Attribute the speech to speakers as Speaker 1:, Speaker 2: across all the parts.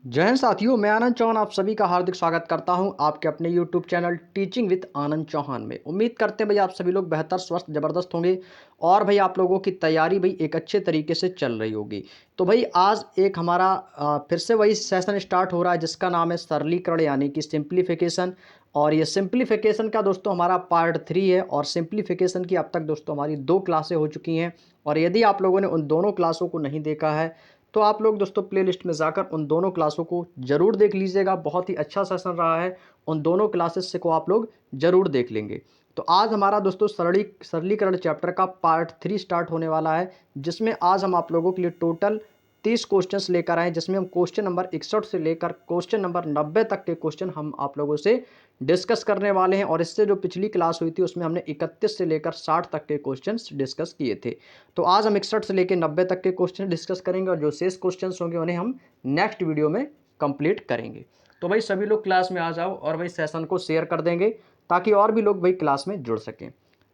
Speaker 1: जय हिंद साथियों, मैं आनंद चौहान आप सभी का हार्दिक स्वागत करता हूं आपके अपने यूट्यूब चैनल टीचिंग विद आनंद चौहान में। उम्मीद करते हैं भाई आप सभी लोग बेहतर स्वस्थ ज़बरदस्त होंगे और भाई आप लोगों की तैयारी भाई एक अच्छे तरीके से चल रही होगी। तो भाई आज एक हमारा फिर से वही सेशन स्टार्ट हो रहा है जिसका नाम है सरलीकरण यानी कि सिंप्लीफिकेशन। और ये सिंप्लीफिकेशन का दोस्तों हमारा पार्ट 3 है और सिंप्लीफिकेशन की अब तक दोस्तों हमारी 2 क्लासें हो चुकी हैं। और यदि आप लोगों ने उन दोनों क्लासों को नहीं देखा है तो आप लोग दोस्तों प्लेलिस्ट में जाकर उन दोनों क्लासों को ज़रूर देख लीजिएगा। बहुत ही अच्छा सेशन रहा है, उन दोनों क्लासेस से को आप लोग ज़रूर देख लेंगे। तो आज हमारा दोस्तों सरलीकरण चैप्टर का पार्ट 3 स्टार्ट होने वाला है, जिसमें आज हम आप लोगों के लिए टोटल 30 क्वेश्चंस लेकर आए, जिसमें हम क्वेश्चन नंबर 61 से लेकर क्वेश्चन नंबर 90 तक के क्वेश्चन हम आप लोगों से डिस्कस करने वाले हैं। और इससे जो पिछली क्लास हुई थी उसमें हमने 31 से लेकर 60 तक के क्वेश्चंस डिस्कस किए थे। तो आज हम 61 से लेकर 90 तक के क्वेश्चन डिस्कस करेंगे और जो शेष क्वेश्चंस होंगे उन्हें हम नेक्स्ट वीडियो में कंप्लीट करेंगे। तो भाई सभी लोग क्लास में आ जाओ और भाई सेशन को शेयर कर देंगे ताकि और भी लोग भाई क्लास में जुड़ सकें।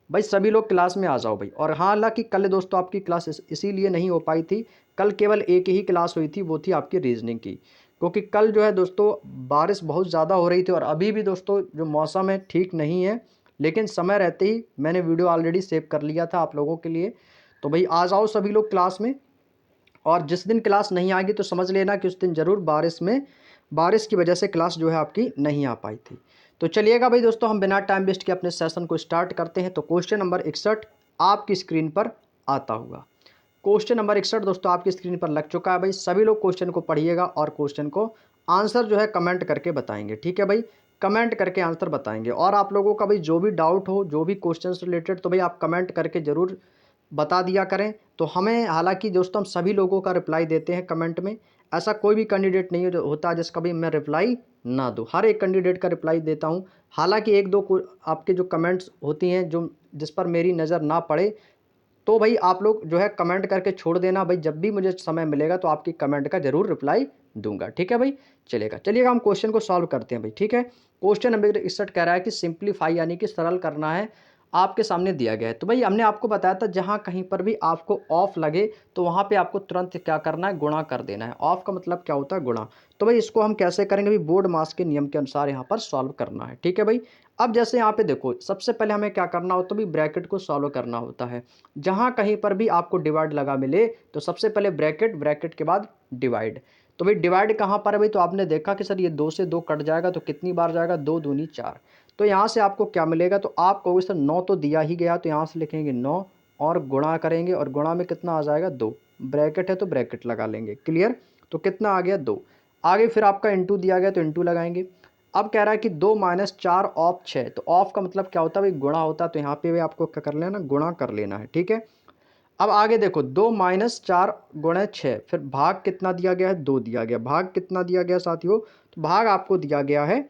Speaker 1: भाई सभी लोग क्लास में आ जाओ भाई। और हाँ, हालांकि कल दोस्तों आपकी क्लास इसीलिए नहीं हो पाई थी, कल केवल एक ही क्लास हुई थी, वो थी आपकी रीजनिंग की। क्योंकि कल जो है दोस्तों बारिश बहुत ज़्यादा हो रही थी और अभी भी दोस्तों जो मौसम है ठीक नहीं है, लेकिन समय रहते ही मैंने वीडियो ऑलरेडी सेव कर लिया था आप लोगों के लिए। तो भाई आ जाओ सभी लोग क्लास में। और जिस दिन क्लास नहीं आएगी तो समझ लेना कि उस दिन ज़रूर बारिश की वजह से क्लास जो है आपकी नहीं आ पाई थी। तो चलिएगा भाई दोस्तों, हम बिना टाइम वेस्ट के अपने सेशन को स्टार्ट करते हैं। तो क्वेश्चन नंबर 61 आपकी स्क्रीन पर आता होगा। क्वेश्चन नंबर 61 दोस्तों आपकी स्क्रीन पर लग चुका है भाई। सभी लोग क्वेश्चन को पढ़िएगा और क्वेश्चन को आंसर जो है कमेंट करके बताएंगे। ठीक है भाई, कमेंट करके आंसर बताएंगे। और आप लोगों का भाई जो भी डाउट हो, जो भी क्वेश्चन से रिलेटेड, तो भाई आप कमेंट करके ज़रूर बता दिया करें। तो हमें, हालांकि दोस्तों हम सभी लोगों का रिप्लाई देते हैं कमेंट में, ऐसा कोई भी कैंडिडेट नहीं जो होता जिसका भी मैं रिप्लाई ना दूं, हर एक कैंडिडेट का रिप्लाई देता हूं। हालांकि एक दो आपके जो कमेंट्स होती हैं जो जिस पर मेरी नज़र ना पड़े, तो भाई आप लोग जो है कमेंट करके छोड़ देना भाई। जब भी मुझे समय मिलेगा तो आपकी कमेंट का जरूर रिप्लाई दूंगा। ठीक है भाई, चलिएगा हम क्वेश्चन को सॉल्व करते हैं भाई। ठीक है, क्वेश्चन नंबर 61 कह रहा है कि सिंप्लीफाई यानी कि सरल करना है, आपके सामने दिया गया है। तो भाई हमने आपको बताया था जहां कहीं पर भी आपको ऑफ लगे तो वहां पे आपको तुरंत क्या करना है, गुणा कर देना है। ऑफ का मतलब क्या होता है, गुणा। तो भाई इसको हम कैसे करेंगे भाई, बोर्ड मास के नियम के अनुसार यहाँ पर सॉल्व करना है। ठीक है भाई, अब जैसे यहाँ पे देखो, सबसे पहले हमें क्या करना होता है भाई, ब्रैकेट को सॉल्व करना होता है। जहां कहीं पर भी आपको डिवाइड लगा मिले तो सबसे पहले ब्रैकेट, ब्रैकेट के बाद डिवाइड। तो भाई डिवाइड कहाँ पर है भाई, तो आपने देखा कि सर ये 2 से 2 कट जाएगा तो कितनी बार जाएगा, 2 दूनी 4। तो यहाँ से आपको क्या मिलेगा, तो आप कहोगे सर 9 तो दिया ही गया, तो यहाँ से लिखेंगे 9 और गुणा करेंगे और गुणा में कितना आ जाएगा, 2। ब्रैकेट है तो ब्रैकेट लगा लेंगे, क्लियर। तो कितना आ गया, 2। आगे फिर आपका इंटू दिया गया तो इंटू लगाएंगे। अब कह रहा है कि 2 - 4 ऑफ 6, तो ऑफ का मतलब क्या होता है भाई, गुणा होता है। तो यहाँ पे भी आपको क्या कर लेना, गुणा कर लेना है। ठीक है, अब आगे देखो, 2 - 4 गुणे 6, फिर भाग कितना दिया गया है, 2 दिया गया। भाग कितना दिया गया साथियों, तो भाग आपको दिया गया है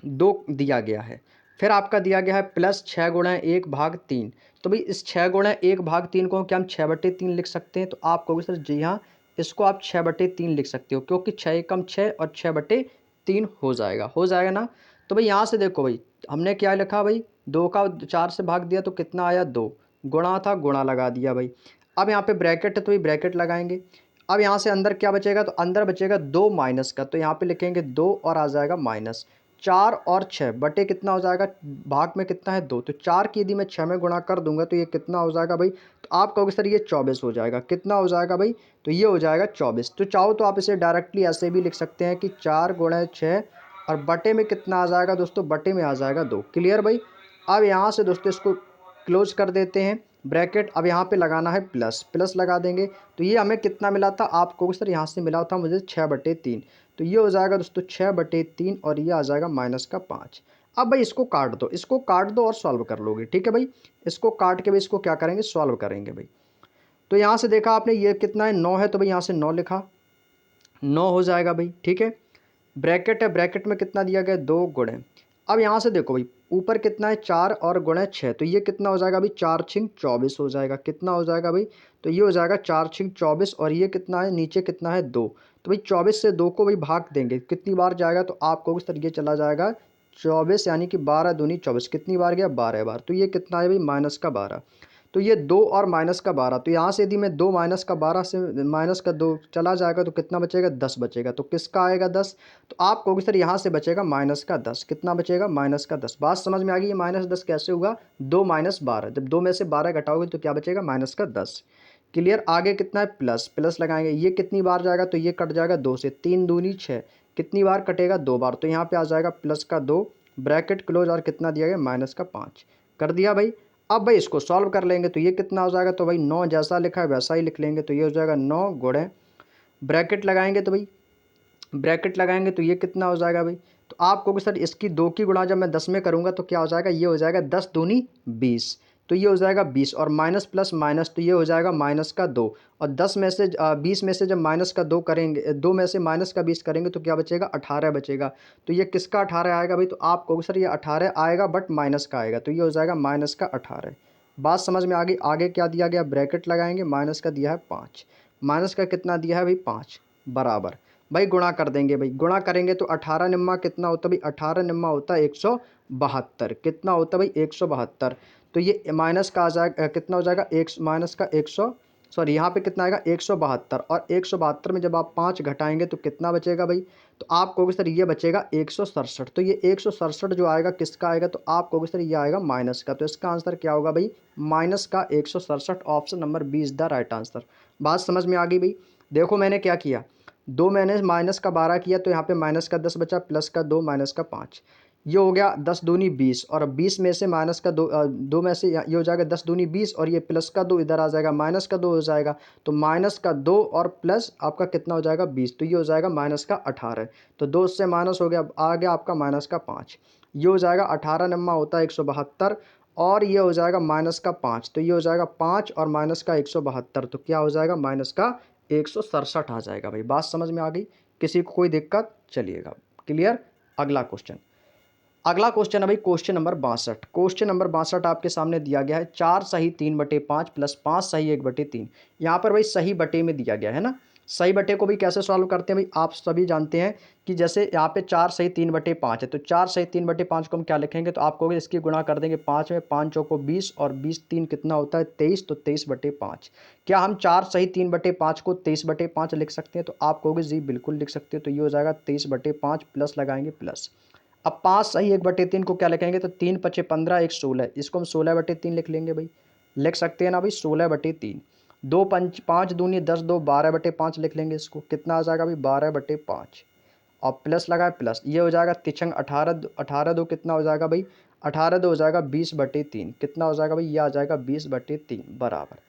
Speaker 1: 2 दिया गया है। फिर आपका दिया गया है प्लस 6 गुणे 1 भाग 3। तो भाई इस 6 गुणे 1 भाग 3 को क्या हम 6/3 लिख सकते हैं, तो आप कहोगे सर जी हाँ, इसको आप 6/3 लिख सकते हो, क्योंकि 6 एकम 6 और 6/3 हो जाएगा ना। तो भाई यहाँ से देखो भाई, हमने क्या लिखा भाई, 2 का 4 से भाग दिया तो कितना आया, 2। गुणा था, गुणा लगा दिया भाई। अब यहाँ पे ब्रैकेट है तो भाई ब्रैकेट लगाएंगे। अब यहाँ से अंदर क्या बचेगा, तो अंदर बचेगा 2 माइनस का, तो यहाँ पे लिखेंगे 2 और आ जाएगा माइनस 4 और 6 बटे कितना हो जाएगा, भाग में कितना है, 2। तो 4 की यदि मैं 6 में गुणा कर दूंगा तो ये कितना हो जाएगा भाई, तो आप कहोगे सर ये 24 हो जाएगा। कितना हो जाएगा भाई, तो ये हो जाएगा 24। तो चाहो तो आप इसे डायरेक्टली ऐसे भी लिख सकते हैं कि 4 गुणे 6 और बटे में कितना आ जाएगा दोस्तों, बटे में आ जाएगा 2। क्लियर भाई। अब यहाँ से दोस्तों इसको क्लोज कर देते हैं ब्रैकेट। अब यहाँ पे लगाना है प्लस, प्लस लगा देंगे। तो ये हमें कितना मिला था, आपको सर यहाँ से मिला था मुझे 6/3। तो ये हो जाएगा दोस्तों 6/3 और ये आ जाएगा -5। अब भाई इसको काट दो, इसको काट दो और सॉल्व कर लोगे। ठीक है भाई, इसको काट के भाई इसको क्या करेंगे, सॉल्व करेंगे भाई। तो यहाँ से देखा आपने ये कितना है, 9 है, तो भाई यहाँ से 9 लिखा, 9 हो जाएगा भाई। ठीक है, ब्रैकेट है, ब्रैकेट में कितना दिया गया, 2 गुणे। अब यहाँ से देखो भाई, ऊपर कितना है, 4 और गुणे 6, तो ये कितना हो जाएगा भाई, 4 × 24 हो जाएगा। कितना हो जाएगा भाई, तो ये हो जाएगा 4 × 24 और ये कितना है, नीचे कितना है, 2। तो भाई 24 से 2 को भाई भाग देंगे, कितनी बार जाएगा, तो आप कहोगे सर ये चला जाएगा 24 यानी कि 12 दूनी 24, कितनी बार गया, 12 बार। तो ये कितना है भाई, -12। तो ये 2 और माइनस का 12, तो यहाँ से यदि मैं 2 माइनस का 12 से माइनस का 2 चला जाएगा तो कितना बचेगा, 10 बचेगा। तो किसका आएगा 10, तो आप कहोगे सर यहाँ से बचेगा माइनस का 10, कितना बचेगा, माइनस का 10। बात समझ में आ गई, ये माइनस 10 कैसे हुआ, 2 माइनस 12, जब 2 में से 12 घटाओगे तो क्या बचेगा, माइनस का 10। क्लियर। आगे कितना है, प्लस, प्लस लगाएंगे, ये कितनी बार जाएगा, तो ये कट जाएगा 2 से, 3 दूनी 6, कितनी बार कटेगा, 2 बार, तो यहाँ पे आ जाएगा प्लस का 2, ब्रैकेट क्लोज, और कितना दिया गया, माइनस का 5, कर दिया भाई। अब भाई इसको सॉल्व कर लेंगे तो ये कितना हो जाएगा, तो भाई 9 जैसा लिखा है वैसा ही लिख लेंगे, तो ये हो जाएगा 9 गुणे, ब्रैकेट लगाएंगे तो भाई, ब्रैकेट लगाएंगे तो ये कितना हो जाएगा भाई, तो आप कहोगे सर इसकी 2 की गुणा जब मैं 10 में करूँगा तो क्या हो जाएगा, ये हो जाएगा 10 दूनी 20, तो ये हो जाएगा 20, और माइनस प्लस माइनस, तो ये हो जाएगा माइनस का 2, और 10 में से 20 में से जब माइनस का 2 करेंगे, 2 में से माइनस का 20 करेंगे तो क्या बचेगा, 18 बचेगा। तो ये किसका 18 आएगा भाई, तो आप कहोगे सर ये 18 आएगा बट माइनस का आएगा, तो ये हो जाएगा माइनस का 18। बात समझ में आ गई। आगे क्या दिया गया, ब्रैकेट लगाएंगे, माइनस का दिया है 5, माइनस का कितना दिया है भाई 5, बराबर, भाई गुणा कर देंगे, भाई गुणा करेंगे तो 18 निम्मा कितना होता है भाई, 18 निम्मा होता है 172, कितना होता है भाई 172, तो ये माइनस का आ जाएगा, कितना हो जाएगा, एक माइनस का 100, सॉरी यहाँ पे कितना आएगा 172, और 172 में जब आप 5 घटाएंगे तो कितना बचेगा भाई, तो आप कहोगे सर ये बचेगा 167, तो ये 167 जो आएगा किसका आएगा, तो आप कहोगे सर ये आएगा माइनस का, तो इसका आंसर क्या होगा भाई, माइनस का 167, option number B is the right answer. बात समझ में आ गई भाई। देखो मैंने क्या किया, 2 मैंने माइनस का 12 किया तो यहाँ पे माइनस का 10 बचा, प्लस का 2, माइनस का 5, ये हो गया 10 दूनी 20, और 20 में से माइनस का 2, 2 में से ये हो जाएगा 10 दूनी 20, और ये प्लस का 2 इधर आ जाएगा, माइनस का 2 हो जाएगा, तो माइनस का 2 और प्लस आपका कितना हो जाएगा 20, तो ये हो जाएगा माइनस का 18, तो 2 से माइनस हो गया, आ गया आपका माइनस का 5, ये हो जाएगा 18 नम्मा होता है 172, और ये हो जाएगा माइनस का 5, तो ये हो जाएगा 5 और माइनस का 172, तो क्या हो जाएगा, माइनस का 167 आ जाएगा भाई। बात समझ में आ गई, किसी को कोई दिक्कत, चलिएगा क्लियर। अगला क्वेश्चन, अगला क्वेश्चन है भाई क्वेश्चन नंबर 62। क्वेश्चन नंबर 62 आपके सामने दिया गया है 4 सही 3/5 प्लस 5 सही 1/3। यहाँ पर भाई सही बटे में दिया गया है ना, सही बटे को भी कैसे सॉल्व करते हैं भाई, आप सभी जानते हैं कि जैसे यहाँ पे 4 सही 3/5 है, तो 4 सही 3/5 को हम क्या लिखेंगे, तो आप कहोगे इसकी गुणा कर देंगे 5 में, 5 चौको 20, और 20 3 कितना होता है 23, तो 23/5। क्या हम 4 सही 3/5 को 23/5 लिख सकते हैं, तो आप कहोगे जी बिल्कुल लिख सकते हो, तो ये हो जाएगा 23/5, प्लस लगाएंगे प्लस। अब 5 सही 1/3 को क्या लिखेंगे, तो 3 पचे 15, 1 16, इसको हम 16/3 लिख लेंगे भाई, लिख सकते हैं ना भाई 16/3। 2 पंच 5 दूनी 10, 2 12/5 लिख लेंगे इसको, कितना आ जाएगा भाई 12/5, और प्लस लगाए प्लस, ये हो जाएगा तिछंग 18, 18 दो कितना हो जाएगा भाई, 18 दो हो जाएगा 20/3, कितना हो जाएगा भाई, ये आ जाएगा 20/3 बराबर।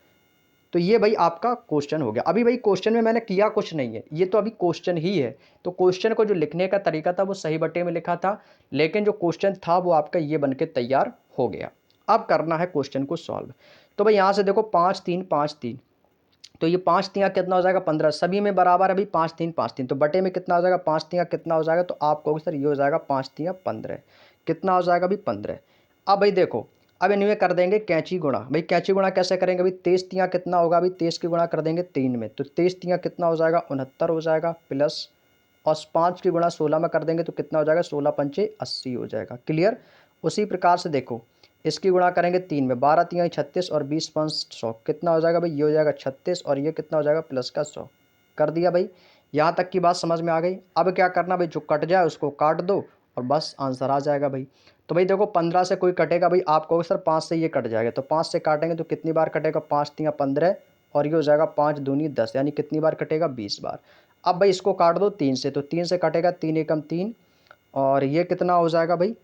Speaker 1: तो ये भाई आपका क्वेश्चन हो गया। अभी भाई क्वेश्चन में मैंने किया कुछ नहीं है, ये तो अभी क्वेश्चन ही है, तो क्वेश्चन को जो लिखने का तरीका था वो सही बटे में लिखा था, लेकिन जो क्वेश्चन था वो आपका ये बन के तैयार हो गया। अब करना है क्वेश्चन को सॉल्व। तो भाई यहाँ से देखो 5 3 5 3, तो ये 5 तियाँ कितना हो जाएगा 15, सभी में बराबर है भाई 5 3 5 3, तो बटे में कितना हो जाएगा 5 तियाँ कितना हो जाएगा, तो आप कहोगे सर ये हो जाएगा 5 तियाँ 15, कितना हो जाएगा भाई 15। अब भाई देखो, अब इनमें कर देंगे कैंची गुणा, भाई कैंची गुणा कैसे करेंगे भाई, 23 तियाँ कितना होगा भाई, 23 की गुणा कर देंगे 3 में, तो 23 तियाँ कितना हो जाएगा 69 हो जाएगा, प्लस और 5 की गुणा 16 में कर देंगे तो कितना हो जाएगा 16 पंचे 80 हो जाएगा, क्लियर। उसी प्रकार से देखो इसकी गुणा करेंगे 3 में, 12 तियाँ 36, और 20 5 100, कितना हो जाएगा भाई, ये हो जाएगा 36, और ये कितना हो जाएगा प्लस का 100, कर दिया भाई। यहाँ तक की बात समझ में आ गई। अब क्या करना भाई, जो कट जाए उसको काट दो और बस आंसर आ जाएगा भाई। तो भाई देखो 15 से कोई कटेगा भाई, आप कहोगे सर 5 से ये कट जाएगा, तो 5 से काटेंगे तो कितनी बार कटेगा, 5 तियाँ 15, और ये हो जाएगा 5 दूनी 10, यानी कितनी बार कटेगा 20 बार। अब भाई इसको काट दो 3 से, तो 3 से कटेगा 3 एकम 3, और ये कितना हो जाएगा भाई,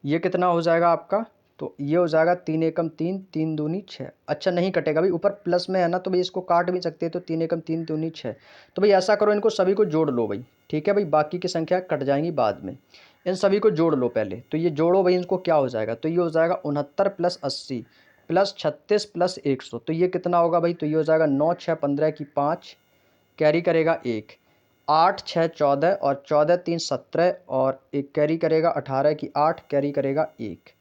Speaker 1: ये कितना हो जाएगा आपका, तो ये हो जाएगा 3 एकम 3, 3 दूनी 6। अच्छा नहीं कटेगा भाई, ऊपर प्लस में है ना, तो भाई इसको काट भी सकते हैं, तो 3 एकम 3 दूनी 6। तो भाई ऐसा करो इनको सभी को जोड़ लो भाई, ठीक है भाई, बाकी की संख्या कट जाएंगी बाद में, इन सभी को जोड़ लो पहले। तो ये जोड़ो भाई, इनको क्या हो जाएगा, तो ये हो जाएगा 69 प्लस 80 प्लस 36 प्लस 100, तो ये कितना होगा भाई, तो ये हो जाएगा 9 6 15 की 5, कैरी करेगा 1, 8 6 14, और 14 3 17, और एक कैरी करेगा 18 की 8, कैरी करेगा 1।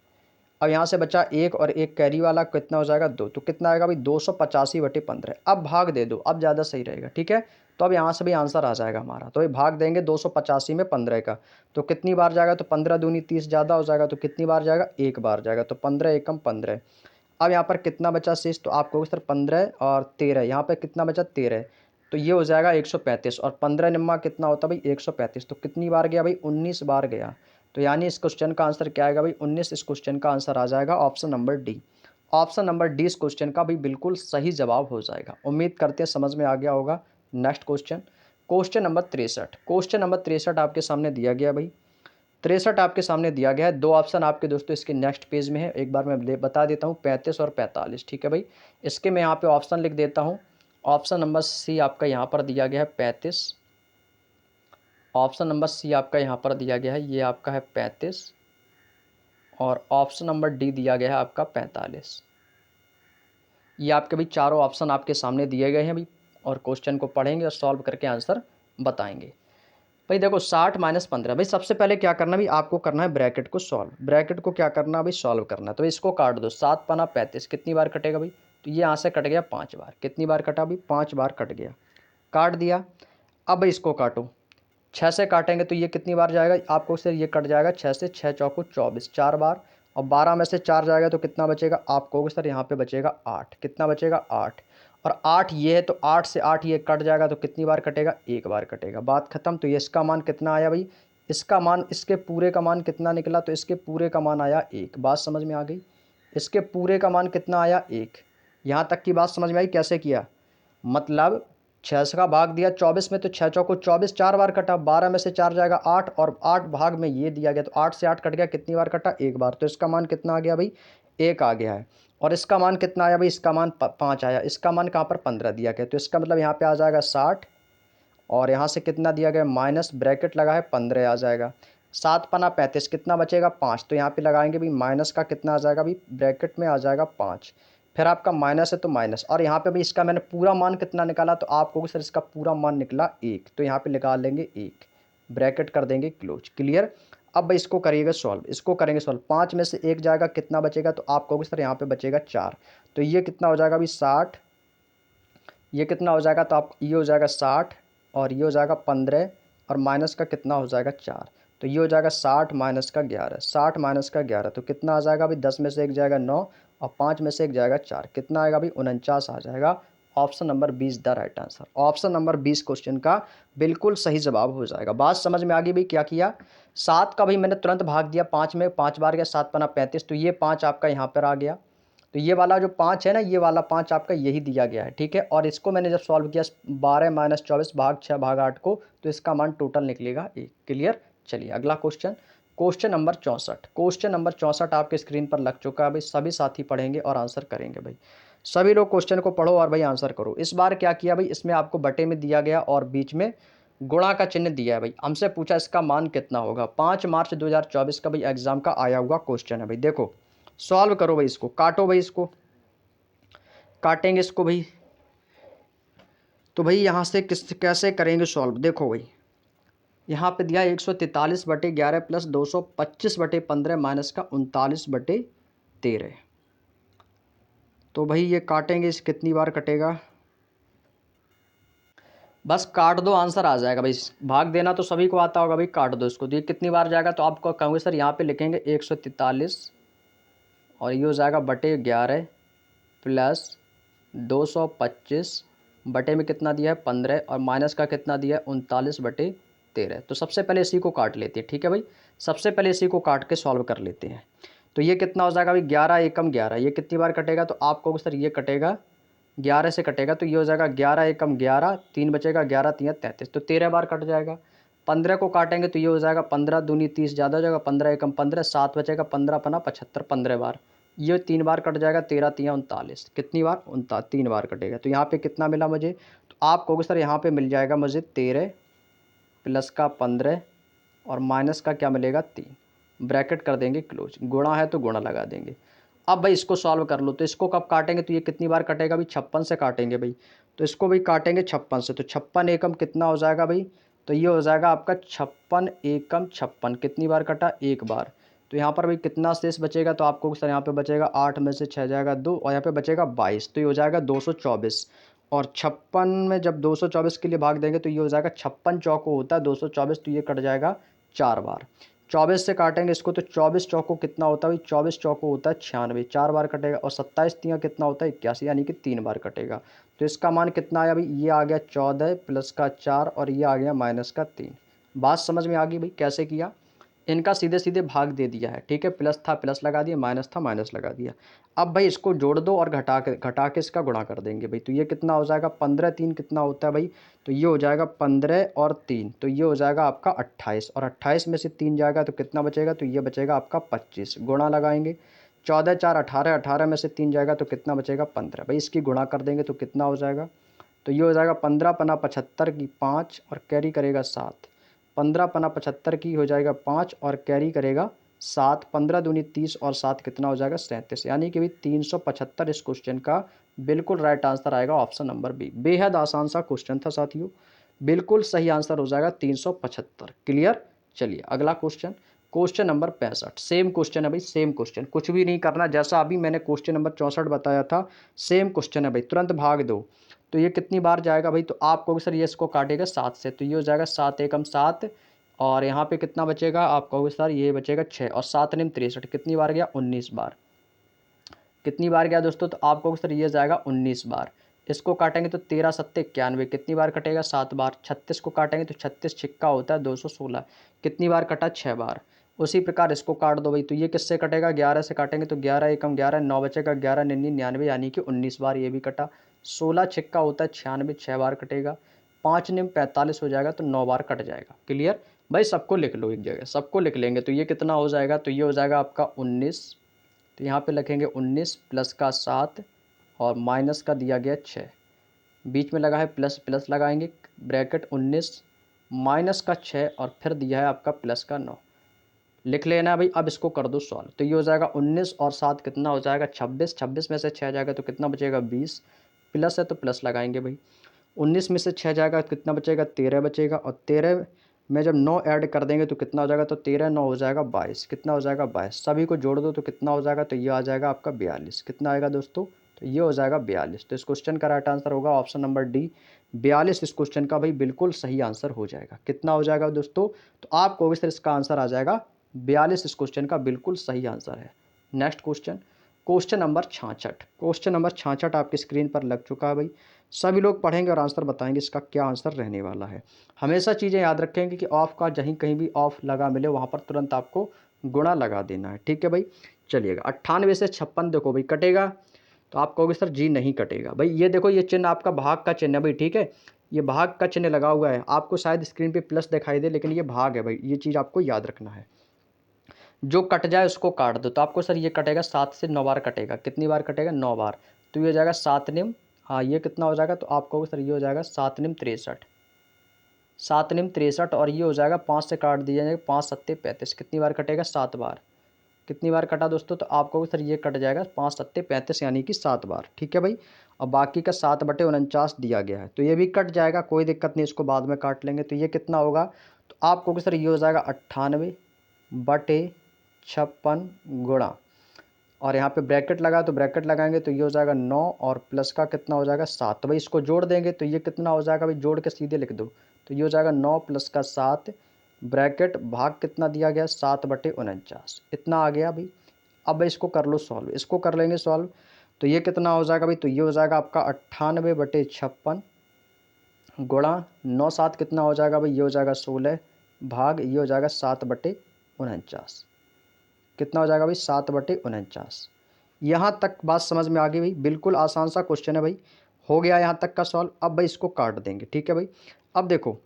Speaker 1: अब यहाँ से बचा 1 और 1 कैरी वाला, कितना हो जाएगा 2, तो कितना आएगा भाई 285/15। अब भाग दे दो, अब ज़्यादा सही रहेगा, ठीक है। तो अब यहाँ से भी आंसर आ जाएगा हमारा, तो ये भाग देंगे 285 में 15 का, तो कितनी बार जाएगा, तो 15 दूनी 30 ज़्यादा हो जाएगा, तो कितनी बार जाएगा, एक बार जाएगा, तो 15 एकम 15। अब यहाँ पर कितना बचा शेष, तो आप कहोगे सर 15 और 13, यहाँ पर कितना बचा 13, तो ये हो जाएगा 135 और 15 निम्मा कितना होता है भाई 135, तो कितनी बार गया भाई 19 बार गया। तो यानी इस क्वेश्चन का आंसर क्या आएगा भाई 19। इस क्वेश्चन का आंसर आ जाएगा option number D. Option number D इस क्वेश्चन का भी बिल्कुल सही जवाब हो जाएगा। उम्मीद करते हैं समझ में आ गया होगा। Next question, question number 63। Question number 63 आपके सामने दिया गया भाई, 63 आपके सामने दिया गया है। दो ऑप्शन आपके दोस्तों इसके नेक्स्ट पेज में है, एक बार मैं बता देता हूँ, 35 और 45। ठीक है भाई, इसके मैं यहाँ पे ऑप्शन लिख देता हूँ। ऑप्शन नंबर सी आपका यहाँ पर दिया गया है 35, ऑप्शन नंबर सी आपका यहाँ पर दिया गया है, ये आपका है 35 और ऑप्शन नंबर डी दिया गया है आपका 45। ये आपके भी चारों ऑप्शन आपके सामने दिए गए हैं भाई, और क्वेश्चन को पढ़ेंगे और सॉल्व करके आंसर बताएंगे। भाई देखो 60 माइनस 15, भाई सबसे पहले क्या करना भाई आपको करना है ब्रैकेट को सॉल्व। ब्रैकेट को क्या करना है भाई सॉल्व करना है। तो इसको काट दो, 7 पना 35, कितनी बार कटेगा भाई, तो ये यहाँ से कट गया 5 बार। कितनी बार कटा भाई 5 बार कट गया, काट दिया। अब भाई इसको काटो, 6 से काटेंगे तो ये कितनी बार जाएगा आपको, सिर्फ ये कट जाएगा 6 से, 6 चौको 24, 4 बार। और 12 में से 4 जाएगा तो कितना बचेगा, आप कहोगे सर यहाँ पे बचेगा 8, कितना बचेगा 8। और 8 ये है तो 8 से 8 ये कट जाएगा तो कितनी बार कटेगा, एक बार कटेगा, बात खत्म। तो ये इसका मान कितना आया भाई, इसका मान, इसके पूरे का मान कितना निकला, तो इसके पूरे का मान आया 1। बात समझ में आ गई, इसके पूरे का मान कितना आया 1। यहाँ तक की बात समझ में आई कैसे किया, मतलब 6 का भाग दिया 24 में तो 6 चौको 24, 4 बार कटा, 12 में से 4 जाएगा 8 और 8 भाग में ये दिया गया तो 8 से 8 कट गया, कितनी बार कटा, एक बार। तो इसका मान कितना आ गया भाई 1 आ गया है। और इसका मान कितना आया भाई, इसका मान 5 आया। इसका मान कहाँ पर 15 दिया गया, तो इसका मतलब यहाँ पे आ जाएगा 60 और यहाँ से कितना दिया गया माइनस ब्रैकेट लगा है 15 आ जाएगा। 7 पना 35, कितना बचेगा 5, तो यहाँ पे लगाएंगे भाई माइनस का कितना आ जाएगा भाई, ब्रैकेट में आ जाएगा 5। फिर आपका माइनस है तो माइनस, और यहाँ पे भी इसका मैंने पूरा मान कितना निकाला, तो आप कहोगे सर इसका पूरा मान निकला 1, तो यहाँ पे निकाल लेंगे 1, ब्रैकेट कर देंगे क्लोज। क्लियर। अब भाई इसको करिएगा सॉल्व, इसको करेंगे सॉल्व, 5 में से 1 जाएगा कितना बचेगा, तो आप कहोगे सर यहाँ पे बचेगा 4। तो ये कितना हो जाएगा भाई 60, ये कितना हो जाएगा, तो आप ये हो जाएगा 60 और ये हो जाएगा 15 और माइनस का कितना हो जाएगा 4, तो ये हो जाएगा 60 माइनस का 11, 60 माइनस का 11 तो कितना आ जाएगा भाई, 10 में से 1 जाएगा 9 और 5 में से 1 जाएगा 4, कितना आएगा भाई 49 आ जाएगा। Option number 20 the right answer. Option number 20 question का बिल्कुल सही जवाब हो जाएगा। बात समझ में आ गई भाई, क्या किया, 7 का भाई मैंने तुरंत भाग दिया 5 में, 5 बार गया 7 पना 35, तो ये 5 आपका यहाँ पर आ गया। तो ये वाला जो 5 है ना, ये वाला 5 आपका यही दिया गया है, ठीक है। और इसको मैंने जब सॉल्व किया 12 माइनस 24 भाग 6 भाग 8 को, तो इसका मान टोटल निकलेगा 1। क्लियर। चलिए अगला question, question number 64। Question number 64 आपके स्क्रीन पर लग चुका है भाई, सभी साथी पढ़ेंगे और आंसर करेंगे भाई। सभी लोग क्वेश्चन को पढ़ो और भाई आंसर करो। इस बार क्या किया भाई, इसमें आपको बटे में दिया गया और बीच में गुणा का चिन्ह दिया है भाई। हमसे पूछा इसका मान कितना होगा, 5 मार्च 2024 का भाई एग्जाम का आया हुआ क्वेश्चन है भाई। देखो सॉल्व करो भाई, इसको काटो भाई, इसको काटेंगे इसको भाई। तो भाई यहाँ से किस कैसे करेंगे सॉल्व, देखो भाई यहाँ पे दिया 143/11 प्लस 225/15 माइनस का 39/13। तो भाई ये काटेंगे, इस कितनी बार कटेगा, बस काट दो आंसर आ जाएगा भाई। भाग देना तो सभी को आता होगा भाई, काट दो इसको। तो ये कितनी बार जाएगा, तो आपको कहूँगे सर यहाँ पे लिखेंगे 143 और ये हो जाएगा बटे 11 प्लस 225 बटे में कितना दिया है 15 और माइनस का कितना दिया है 39/13। तो सबसे पहले इसी को काट लेते हैं, ठीक है भाई। सबसे पहले इसी को काट के सॉल्व कर लेते हैं। तो ये कितना हो जाएगा भाई 11 एकम 11, ये कितनी बार कटेगा, तो आप कहोगे सर ये कटेगा 11 से कटेगा, तो ये हो जाएगा 11 एकम 11, 3 बचेगा, 11 3 33, तो 13 बार कट जाएगा। 15 को काटेंगे तो ये हो जाएगा 15 दूनी 30, ज़्यादा हो जाएगा, 15 एकम 15, 7 बचेगा, 15 पना 75, 15 बार। ये 3 बार कट जाएगा, 13 3 39, कितनी बार 3 बार कटेगा। तो यहाँ पे कितना मिला मुझे, तो आप कहोगे सर यहाँ पे मिल जाएगा मुझे 13 प्लस का 15 और माइनस का क्या मिलेगा 3, ब्रैकेट कर देंगे क्लोज। गुणा है तो गुणा लगा देंगे। अब भाई इसको सॉल्व कर लो, तो इसको कब काटेंगे, तो ये कितनी बार कटेगा भाई 56 से काटेंगे भाई। तो इसको भाई काटेंगे 56 से, तो 56 एकम कितना हो जाएगा भाई, तो ये हो जाएगा आपका 56 एकम 56, कितनी बार कटा, एक बार। तो यहाँ पर भाई कितना शेष बचेगा, तो आपको सर यहाँ पे बचेगा 8 में से 6 जाएगा 2 और यहाँ पे बचेगा 22, तो ये हो जाएगा 224। और 56 में जब 224 के लिए भाग देंगे तो ये हो जाएगा 56 चौको होता है 224, तो ये कट जाएगा 4 बार। 24 से काटेंगे इसको तो 24 चौको कितना होता है भाई, 24 चौको होता है 96, 4 बार कटेगा। और 27 तियाँ कितना होता है 81, यानी कि 3 बार कटेगा। तो इसका मान कितना आया भाई, ये आ गया 14 प्लस का 4 और ये आ गया माइनस का 3। बात समझ में आ गई भाई कैसे किया, इनका सीधे सीधे भाग दे दिया है, ठीक है। प्लस था प्लस लगा दिया, माइनस था माइनस लगा दिया। अब भाई इसको जोड़ दो और घटा के इसका गुणा कर देंगे भाई। तो ये कितना हो जाएगा, 15 3 कितना होता है भाई, तो ये हो जाएगा 15 और 3, तो ये हो जाएगा आपका 28। और 28 में से 3 जाएगा तो कितना बचेगा, तो ये बचेगा आपका 25। गुणा लगाएंगे, 14 4 18, 18 में से 3 जाएगा तो कितना बचेगा 15। भाई इसकी गुणा कर देंगे तो कितना हो जाएगा, तो ये हो जाएगा 15 पना 75 की 5 और कैरी करेगा 7। 15 पना 75 की हो जाएगा 5 और कैरी करेगा 7। 15 दूनी 30 और 7 कितना हो जाएगा 37, यानी कि भाई 375 इस क्वेश्चन का बिल्कुल राइट आंसर आएगा ऑप्शन नंबर बी। बेहद आसान सा क्वेश्चन था साथियों, बिल्कुल सही आंसर हो जाएगा 375। क्लियर। चलिए अगला question, question number 65। Same question है भाई, सेम क्वेश्चन, कुछ भी नहीं करना, जैसा अभी मैंने क्वेश्चन नंबर 64 बताया था सेम क्वेश्चन है भाई। तुरंत भाग दो। तो ये कितनी बार जाएगा भाई, तो आप कहोगे सर ये इसको काटेगा 7 से, तो ये हो जाएगा 7 एकम 7 और यहाँ पे कितना बचेगा, आप कहोगे सर ये बचेगा 6 और 7 निम 63, कितनी बार गया 19 बार। कितनी बार गया दोस्तों, तो आप कहोगे सर ये जाएगा 19 बार। इसको काटेंगे तो 13 सत्ते 91, कितनी बार कटेगा 7 बार। 36 को काटेंगे तो 36 छिक्का होता है 216, कितनी बार कटा 6 बार। उसी प्रकार इसको काट दो भाई, तो ये किससे कटेगा, 11 से काटेंगे तो 11 एकम 11, 9 बचेगा 11 99 99, यानी कि 19 बार ये भी कटा। 16 छिक्का होता है 96, 6 बार कटेगा। 5 निम 45 हो जाएगा तो 9 बार कट जाएगा। क्लियर। भाई सबको लिख लो एक जगह, सबको लिख लेंगे तो ये कितना हो जाएगा, तो ये हो जाएगा आपका 19। तो यहाँ पे लिखेंगे 19 प्लस का 7 और माइनस का दिया गया 6, बीच में लगा है प्लस, प्लस लगाएंगे ब्रैकेट 19 माइनस का 6 और फिर दिया है आपका प्लस का 9, लिख लेना भाई। अब इसको कर दो सॉल्व, तो ये हो जाएगा 19 और 7 कितना हो जाएगा 26, 26 में से 6 जाएगा तो कितना बचेगा 20, प्लस है तो प्लस लगाएंगे भाई। 19 में से 6 जाएगा तो कितना बचेगा 13 बचेगा, और 13 में जब 9 ऐड कर देंगे तो कितना हो जाएगा, तो 13 9 हो जाएगा 22, कितना हो जाएगा 22। सभी को जोड़ दो तो कितना हो जाएगा, तो ये आ जाएगा आपका 42। कितना आएगा दोस्तों, तो ये हो जाएगा 42। तो इस क्वेश्चन का राइट आंसर होगा ऑप्शन नंबर डी 42। इस क्वेश्चन का भाई बिल्कुल सही आंसर हो जाएगा। कितना हो जाएगा दोस्तों, तो आप कहोगे सर इसका आंसर आ जाएगा 42। इस क्वेश्चन का बिल्कुल सही आंसर है। Next question, question number 66। Question number 66 आपकी स्क्रीन पर लग चुका है भाई। सभी लोग पढ़ेंगे और आंसर बताएंगे इसका क्या आंसर रहने वाला है। हमेशा चीज़ें याद रखेंगे कि ऑफ का जहीं कहीं भी ऑफ लगा मिले वहाँ पर तुरंत आपको गुणा लगा देना है, ठीक है भाई। चलिएगा 98 से 56 देखो भाई कटेगा, तो आप कहोगे सर जी नहीं कटेगा भाई। ये देखो ये चिन्ह आपका भाग का चिन्ह है भाई, ठीक है, ये भाग का चिन्ह लगा हुआ है। आपको शायद स्क्रीन पे प्लस दिखाई दे लेकिन ये भाग है भाई, ये चीज़ आपको याद रखना है। जो कट जाए उसको काट दो, तो आपको सर ये कटेगा 7 से 9 बार कटेगा, कितनी बार कटेगा 9 बार। तो ये हो जाएगा 7 निम, हाँ ये कितना हो जाएगा, तो आप कहोगे सर ये हो जाएगा 7 निम 63, 7 निम 63 और ये हो जाएगा 5 से काट दिया जाएगा 5 सत्ते 35, कितनी बार कटेगा 7 बार। कितनी बार कटा दोस्तों, तो आप कहोगे सर ये कट जाएगा 5 सत्ते 35 यानी कि 7 बार, ठीक है भाई। और बाकी का 7/49 दिया गया है तो ये भी कट जाएगा, कोई दिक्कत नहीं, इसको बाद में काट लेंगे। तो ये कितना होगा, तो आप कहोगे सर ये हो जाएगा 98/56 गुणा, और यहाँ पे ब्रैकेट लगा तो ब्रैकेट लगाएंगे तो ये हो जाएगा 9 और प्लस का कितना हो जाएगा 7। तो भाई इसको जोड़ देंगे तो ये कितना हो जाएगा भाई, जोड़ के सीधे लिख दो, तो ये हो जाएगा 9 प्लस का 7 ब्रैकेट भाग कितना दिया गया 7/49, इतना आ गया भाई। अब भाई इसको कर लो सॉल्व, इसको कर लेंगे सॉल्व, तो ये कितना हो जाएगा भाई, तो ये हो जाएगा आपका 98/56 गुणा 9 7 कितना हो जाएगा भाई, ये हो जाएगा 16 भाग ये हो जाएगा 7/49, कितना हो जाएगा भाई 7/49। यहाँ तक बात समझ में आ गई भाई, बिल्कुल आसान सा क्वेश्चन है भाई, हो गया यहाँ तक का सॉल्व। अब भाई इसको काट देंगे, ठीक है भाई। अब देखो,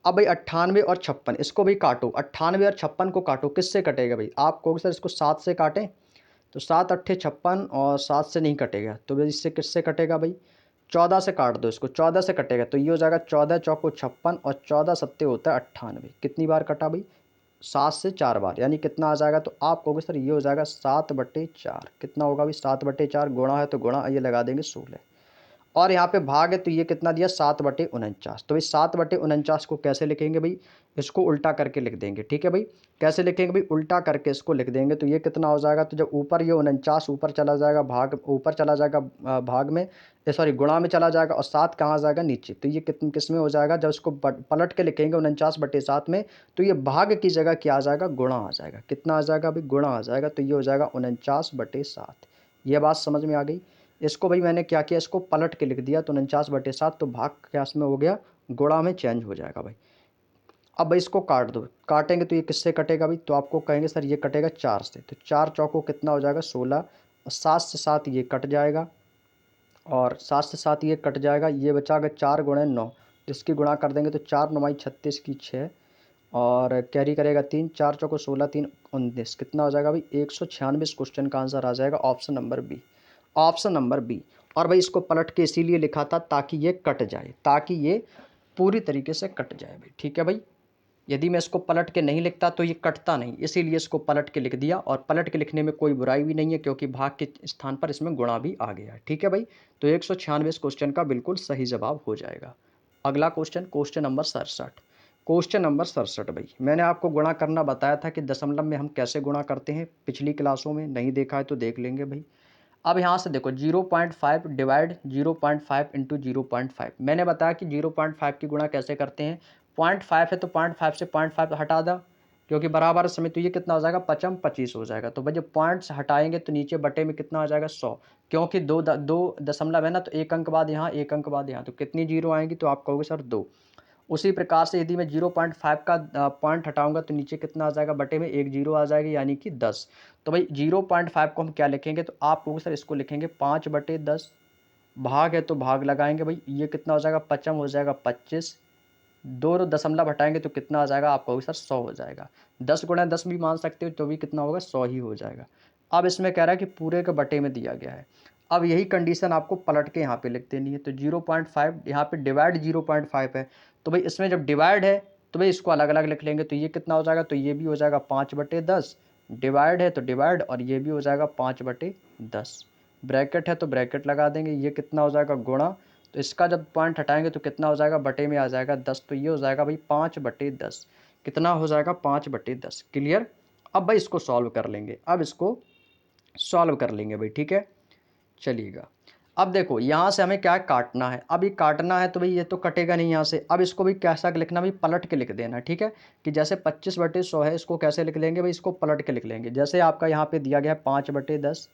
Speaker 1: अब भाई 98 और 56 इसको भी काटो, 98 और 56 को काटो, किससे कटेगा भाई, आप कहोगे सर इसको 7 से काटें, तो 7 अट्ठे 56 और 7 से नहीं कटेगा, तो भाई इससे किससे कटेगा भाई, 14 से काट दो इसको, 14 से कटेगा तो ये हो जाएगा 14 चौको 56 और 14 सत्ते होता है 98, कितनी बार कटा भाई 7 से 4 बार, यानी कितना आ जाएगा, तो आप कहोगे सर ये हो जाएगा 7/4, कितना होगा भाई 7/4 गुणा है तो गुणा ये लगा देंगे 16, और यहाँ पे भाग है तो ये कितना दिया 7/49। तो भाई 7/49 को कैसे लिखेंगे भाई, इसको उल्टा करके लिख देंगे। ठीक है भाई, कैसे लिखेंगे भाई, उल्टा करके इसको लिख देंगे। तो ये कितना हो जाएगा, तो जब ऊपर ये 49 ऊपर चला जाएगा, भाग ऊपर चला जाएगा, भाग में सॉरी गुणा में चला जाएगा, और 7 कहाँ जाएगा नीचे। तो ये किस में हो जाएगा, जब इसको पलट के लिखेंगे 49/7 में, तो ये भाग की जगह क्या आ जाएगा, गुणा आ जाएगा। कितना आ जाएगा भाई, गुणा आ जाएगा। तो ये हो जाएगा 49/7। ये बात समझ में आ गई। इसको भाई मैंने क्या किया, इसको पलट के लिख दिया। तो 49/7 तो भाग क्या इसमें हो गया, गुणा में चेंज हो जाएगा भाई। अब भाई इसको काट दो, काटेंगे तो ये किससे कटेगा भाई, तो आपको कहेंगे सर ये कटेगा 4 से। तो 4 चौको कितना हो जाएगा 16, और 7 से 7 ये कट जाएगा, और 7 से 7 ये कट जाएगा। ये बचाएगा 4 गुणे 9, जिसकी गुणा कर देंगे तो 4 9 36 की 6, और कैरी करेगा 3, 4 चौको 16 3 19, कितना हो जाएगा भाई 196। इस क्वेश्चन का आंसर आ जाएगा option number B, option number B. और भाई इसको पलट के इसीलिए लिखा था ताकि ये कट जाए, ताकि ये पूरी तरीके से कट जाए भाई। ठीक है भाई, यदि मैं इसको पलट के नहीं लिखता तो ये कटता नहीं, इसीलिए इसको पलट के लिख दिया। और पलट के लिखने में कोई बुराई भी नहीं है, क्योंकि भाग के स्थान पर इसमें गुणा भी आ गया है। ठीक है भाई, तो 196 क्वेश्चन का बिल्कुल सही जवाब हो जाएगा। अगला question, question number 67। Question number 67 भाई, मैंने आपको गुणा करना बताया था कि दशमलव में हम कैसे गुणा करते हैं, पिछली क्लासों में, नहीं देखा है तो देख लेंगे भाई। अब यहाँ से देखो 0.5 डिवाइड 0.5 इंटू 0.5, मैंने बताया कि 0.5 की गुणा कैसे करते हैं। 0.5 है तो 0.5 से 0.5 हटा दो, क्योंकि बराबर समय, तो ये कितना हो जाएगा 25 हो जाएगा। तो भाई जब पॉइंट्स हटाएंगे तो नीचे बटे में कितना आ जाएगा 100, क्योंकि दो दशमलव है ना, तो एक अंक बाद यहाँ, एक अंक बाद यहाँ, तो कितनी जीरो आएंगी, तो आप कहोगे सर 2। उसी प्रकार से यदि मैं 0.5 का पॉइंट हटाऊंगा तो नीचे कितना आ जाएगा, बटे में एक जीरो आ जाएगी, यानी कि 10। तो भाई 0.5 को हम क्या लिखेंगे, तो आप कहोगे सर इसको लिखेंगे 5/10। भाग है तो भाग लगाएंगे भाई, ये कितना हो जाएगा, पचम हो जाएगा 25। दो दशमलव हटाएंगे तो कितना आ जाएगा, आप कहोगे सर 100 हो जाएगा। 10 गुणा 10 भी मान सकते हो, तो भी कितना होगा 100 ही हो जाएगा। अब इसमें कह रहा है कि पूरे के बटे में दिया गया है। अब यही कंडीशन आपको पलट के यहाँ पे लिख देनी है। तो 0.5 यहाँ पे डिवाइड 0.5 है, तो भाई इसमें जब डिवाइड है तो भाई इसको अलग अलग लिख लेंगे। तो ये कितना हो जाएगा, तो ये भी हो जाएगा 5/10, डिवाइड है तो डिवाइड, और ये भी हो जाएगा 5/10। ब्रैकेट है तो ब्रैकेट लगा देंगे, ये कितना हो जाएगा गुणा, तो इसका जब पॉइंट हटाएंगे तो कितना हो जाएगा, बटे में आ जाएगा 10। तो ये हो जाएगा भाई 5/10, कितना हो जाएगा 5/10। क्लियर। अब भाई इसको सॉल्व कर लेंगे, अब इसको सॉल्व कर लेंगे भाई। ठीक है, चलिएगा। अब देखो यहाँ से हमें क्या है, काटना है। अब ये काटना है तो भाई ये तो कटेगा नहीं यहाँ से। अब इसको भी कैसा लिखना भाई, पलट के लिख देना। ठीक है, कि जैसे 25/100 है, इसको कैसे लिख लेंगे भाई, इसको पलट के लिख लेंगे। जैसे आपका यहाँ पे दिया गया है 5/10,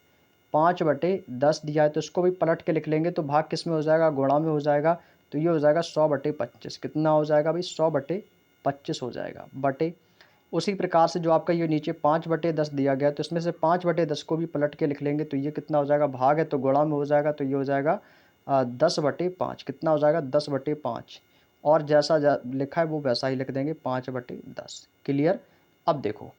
Speaker 1: 5/10 दिया है, तो इसको भी पलट के लिख लेंगे। तो भाग किस में हो जाएगा, गुणा में हो जाएगा। तो ये हो जाएगा 100/25, कितना हो जाएगा भाई 100/25 हो जाएगा, बटे। उसी प्रकार से जो आपका ये नीचे 5/10 दिया गया, तो इसमें से 5/10 को भी पलट के लिख लेंगे। तो ये कितना हो जाएगा, भाग है तो गुणा में हो जाएगा। तो ये हो जाएगा 10/5, कितना हो जाएगा 10/5, और जैसा लिखा है वो वैसा ही लिख देंगे 5/10। क्लियर। अब देखो,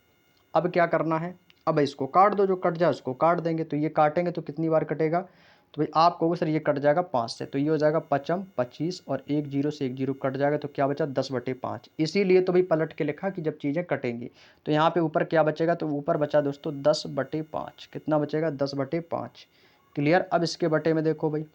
Speaker 1: अब क्या करना है, अब इसको काट दो, जो कट जाए उसको काट देंगे। तो ये काटेंगे तो कितनी बार कटेगा, तो भाई आप कहोगे सर ये कट जाएगा 5 से, तो ये हो जाएगा 25, और एक जीरो से एक जीरो कट जाएगा, तो क्या बचा 10/5। इसीलिए तो भाई पलट के लिखा कि जब चीज़ें कटेंगी। तो यहाँ पे ऊपर क्या बचेगा, तो ऊपर बचा दोस्तों 10/5, कितना बचेगा 10/5। क्लियर। अब इसके बटे में देखो भाई,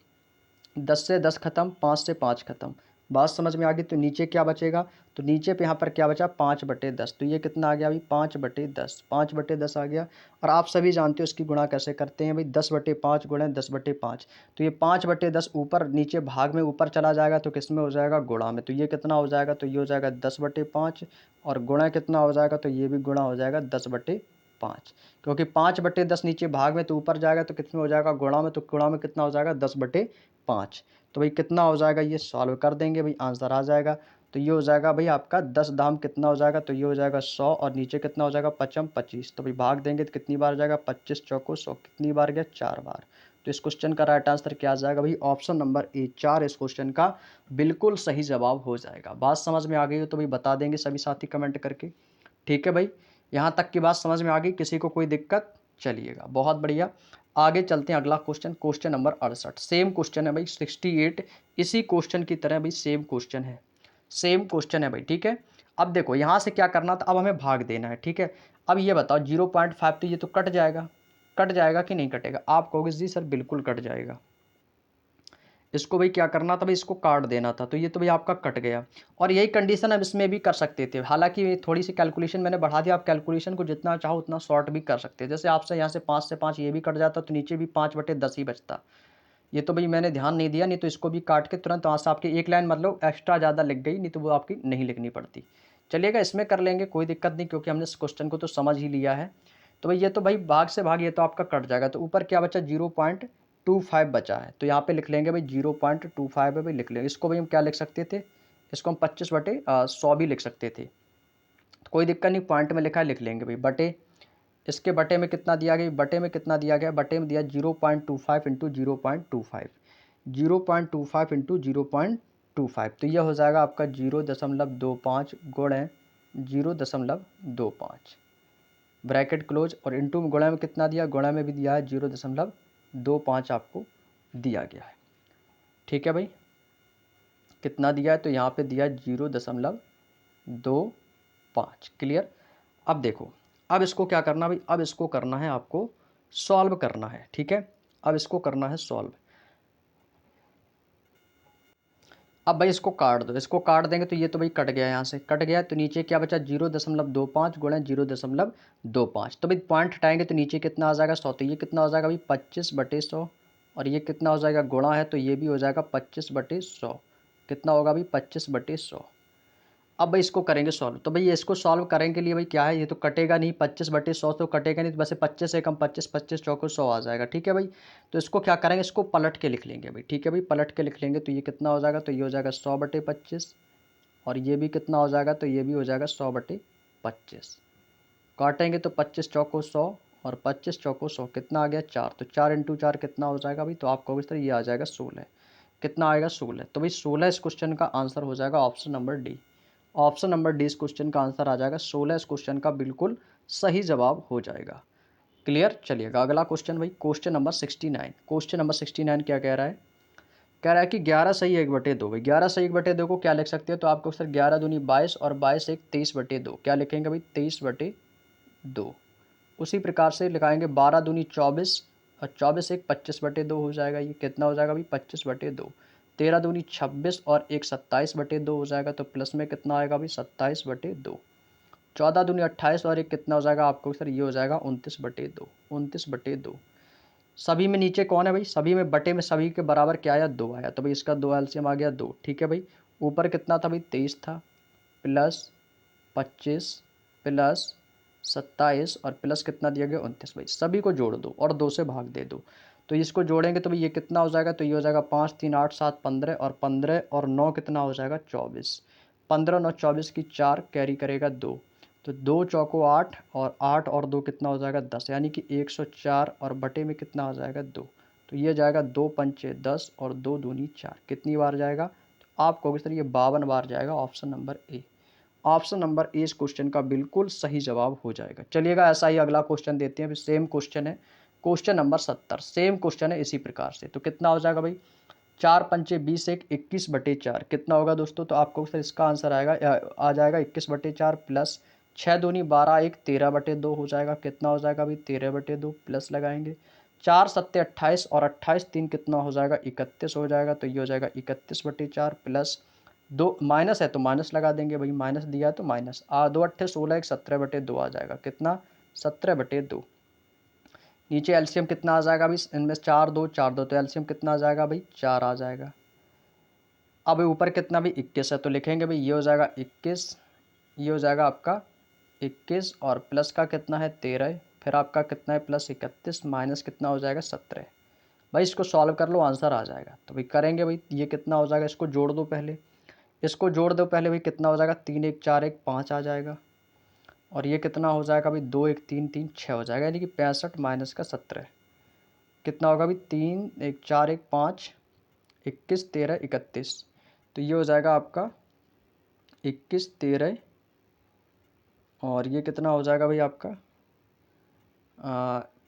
Speaker 1: 10 से 10 खत्म, 5 से 5 खत्म, बात समझ में आ गई। तो नीचे क्या बचेगा, तो नीचे पे यहाँ पर क्या बचा 5/10। तो ये कितना आ गया भाई 5/10, 5/10 आ गया। और आप सभी जानते हो इसकी गुणा कैसे करते हैं भाई, 10/5 गुणे 10/5। तो ये 5/10 ऊपर नीचे भाग में ऊपर चला जाएगा, तो किस में हो जाएगा, गुणा में। तो ये कितना हो जाएगा, तो ये हो जाएगा 10/5, और गुणा कितना हो जाएगा, तो ये भी गुणा हो जाएगा 10/5, क्योंकि 5/10 नीचे भाग में तो ऊपर जाएगा, तो कितने हो जाएगा गुणा में। तो गुणा में कितना हो जाएगा 10/5। तो भाई कितना हो जाएगा, ये सॉल्व कर देंगे भाई, आंसर आ जाएगा। तो ये हो जाएगा भाई आपका 10 दाम कितना हो जाएगा, तो ये हो जाएगा 100, और नीचे कितना हो जाएगा 25। तो भाई भाग देंगे तो कितनी बार जाएगा, 25 चौको 100, कितनी बार गया 4 बार। तो इस क्वेश्चन का राइट आंसर क्या आ जाएगा भाई, ऑप्शन नंबर ए 4 इस क्वेश्चन का बिल्कुल सही जवाब हो जाएगा। बात समझ में आ गई हो तो भाई बता देंगे सभी साथी कमेंट करके। ठीक है भाई, यहाँ तक की बात समझ में आ गई, किसी को कोई दिक्कत, चलिएगा बहुत बढ़िया। आगे चलते हैं, अगला question, question number 68। Same question है भाई 68, इसी क्वेश्चन की तरह भाई सेम क्वेश्चन है, सेम क्वेश्चन है भाई। ठीक है, अब देखो यहाँ से क्या करना था, अब हमें भाग देना है। ठीक है, अब ये बताओ 0.5, तो ये तो कट जाएगा, कट जाएगा कि नहीं कटेगा, आप कहोगे जी सर बिल्कुल कट जाएगा। इसको भाई क्या करना था भाई, इसको काट देना था, तो ये तो भाई आपका कट गया। और यही कंडीशन हम इसमें भी कर सकते थे, हालांकि थोड़ी सी कैलकुलेशन मैंने बढ़ा दिया, आप कैलकुलेशन को जितना चाहो उतना शॉर्ट भी कर सकते हैं। जैसे आपसे यहाँ से 5 से 5 ये भी कट जाता तो नीचे भी 5/10 ही बचता। ये तो भाई मैंने ध्यान नहीं दिया, नहीं तो इसको भी काट के तुरंत वहाँ से आपकी एक लाइन मतलब एक्स्ट्रा ज़्यादा लिख गई, नहीं तो वो आपकी नहीं लिखनी पड़ती। चलिएगा इसमें कर लेंगे, कोई दिक्कत नहीं, क्योंकि हमने इस क्वेश्चन को तो समझ ही लिया है। तो भाई ये तो भाई भाग से भाग ये तो आपका कट जाएगा, तो ऊपर क्या बचा 0.25 बचा है, तो यहाँ पे लिख लेंगे भाई 0.25 है भाई, लिख लेंगे। इसको भाई हम क्या लिख सकते थे, इसको हम 25/100 भी लिख सकते थे, तो कोई दिक्कत नहीं, पॉइंट में लिखा है लिख लेंगे भाई। बटे इसके बटे में कितना दिया गया, बटे में कितना दिया गया, बटे में दिया 0.25 इंटू 0.25, 0.25 इंटू 0.25, तो यह हो जाएगा आपका 0.25 गुणे 0.25, ब्रैकेट क्लोज, और इंटू में गुणा में कितना दिया, गुणा में भी दिया है 0.25 आपको दिया गया है। ठीक है भाई, कितना दिया है, तो यहाँ पे दिया 0.25, क्लियर। अब देखो, अब इसको क्या करना भाई, अब इसको करना है आपको सॉल्व करना है, ठीक है। अब इसको करना है सॉल्व। अब भाई इसको काट दो, इसको काट देंगे तो ये तो भाई कट गया, यहाँ से कट गया, तो नीचे क्या बचा 0.25 गुणा 0.25, तो भाई पॉइंट हटाएंगे तो नीचे कितना आ जाएगा 100, तो ये कितना हो जाएगा भाई 25/100, और ये कितना हो जाएगा गुणा है, तो ये भी हो जाएगा 25/100, कितना होगा भाई 25/100। अब भाई इसको करेंगे सॉल्व, तो भाई इसको सॉल्व करेंगे के लिए भाई क्या है, ये तो कटेगा नहीं, 25/100 तो कटेगा नहीं, तो वैसे 25 से कम 25, 25 चौको 100 आ जाएगा, ठीक है भाई। तो इसको क्या करेंगे, इसको पलट के लिख लेंगे भाई, ठीक है भाई, पलट के लिख लेंगे, तो ये कितना हो जाएगा, तो ये हो जाएगा 100/25, और ये भी कितना हो जाएगा, तो ये भी हो जाएगा 100/25, काटेंगे तो 25 चौको 100, और 25 चौको 100 कितना आ गया 4, तो 4 इंटू 4 कितना हो जाएगा भाई, तो आपको इस तरह ये आ जाएगा 16, कितना आएगा 16, तो भाई 16 इस क्वेश्चन का आंसर हो जाएगा option number D. Option number D इस क्वेश्चन का आंसर आ जाएगा, 16 इस क्वेश्चन का बिल्कुल सही जवाब हो जाएगा, क्लियर। चलिएगा अगला क्वेश्चन भाई, क्वेश्चन नंबर 69। क्वेश्चन नंबर 69 क्या कह रहा है, कह रहा है कि 11 सही 1/2 भाई, 11 सही 1/2 को क्या लिख सकते हैं, तो आपको सर 11 दूनी 22, और 22 एक 23/2, क्या लिखेंगे भाई 23/2। उसी प्रकार से लिखाएंगे 12 दूनी 24, और 24 एक 25/2 हो जाएगा, ये कितना हो जाएगा भाई 25/2। 13 दूनी 26, और एक 27/2 हो जाएगा, तो प्लस में कितना आएगा भाई 27/2। 14 दूनी 28, और एक कितना हो जाएगा आपको सर, ये हो जाएगा 29/2, 29/2। सभी में नीचे कौन है भाई, सभी में बटे में सभी के बराबर क्या आया 2 आया, तो भाई इसका 2 एलसीएम आ गया 2, ठीक है भाई। ऊपर कितना था भाई 23 था, प्लस 25, प्लस 27, और प्लस कितना दिया गया 29, भाई सभी को जोड़ दो और 2 से भाग दे दो, तो इसको जोड़ेंगे तो भाई ये कितना हो जाएगा, तो ये हो जाएगा 5 3 8 7 15, और 15 और 9 कितना हो जाएगा 24, 15 9 24 की 4 कैरी करेगा 2, तो 2 चौको 8, और 8 और 2 कितना हो जाएगा 10, यानी कि 104, और बटे में कितना हो जाएगा 2, तो ये जाएगा 2 पंचे 10, और 2 दूनी 4, कितनी बार जाएगा, तो आप कहोगे सर ये 52 बार जाएगा, option number A. Option number A इस क्वेश्चन का बिल्कुल सही जवाब हो जाएगा। चलिएगा ऐसा ही अगला क्वेश्चन देते हैं, सेम क्वेश्चन है, क्वेश्चन नंबर 70, सेम क्वेश्चन है इसी प्रकार से, तो कितना हो जाएगा भाई 4 पंचे 20 एक 21/4, कितना होगा दोस्तों, तो आपको सर इसका आंसर आएगा आ जाएगा 21/4, प्लस 6 दूनी 12 एक 13/2 हो जाएगा, कितना हो जाएगा भाई 13/2, प्लस लगाएंगे 4 सत्ते 28, और 28 3 कितना हो जाएगा 31 हो जाएगा, तो ये हो जाएगा 31/4, प्लस 2 माइनस है तो माइनस लगा देंगे भाई, माइनस दिया है तो माइनस, 2 अट्ठे 16 एक 17/2 आ जाएगा, कितना 17/2। नीचे एलसीएम कितना आ जाएगा भाई, इनमें 4 2 4 2, तो एलसीएम कितना आ जाएगा भाई 4 आ जाएगा। अब ऊपर कितना भाई 21 है, तो लिखेंगे भाई ये हो जाएगा 21, ये हो जाएगा आपका 21, और प्लस का कितना है 13, फिर आपका कितना है प्लस 31, माइनस कितना हो जाएगा 17। भाई इसको सॉल्व कर लो आंसर आ जाएगा, तो भाई करेंगे भाई, ये कितना हो जाएगा, इसको जोड़ दो पहले, इसको जोड़ दो पहले भाई, कितना हो जाएगा 3 1 4 1 5 आ जाएगा, और ये कितना हो जाएगा भाई 2 1 3 3 6 हो जाएगा, यानी कि 65 माइनस का 17, कितना होगा भाई 3 1 4 1 5 21 13 31, तो ये हो जाएगा आपका 21 13, और ये कितना हो जाएगा भाई आपका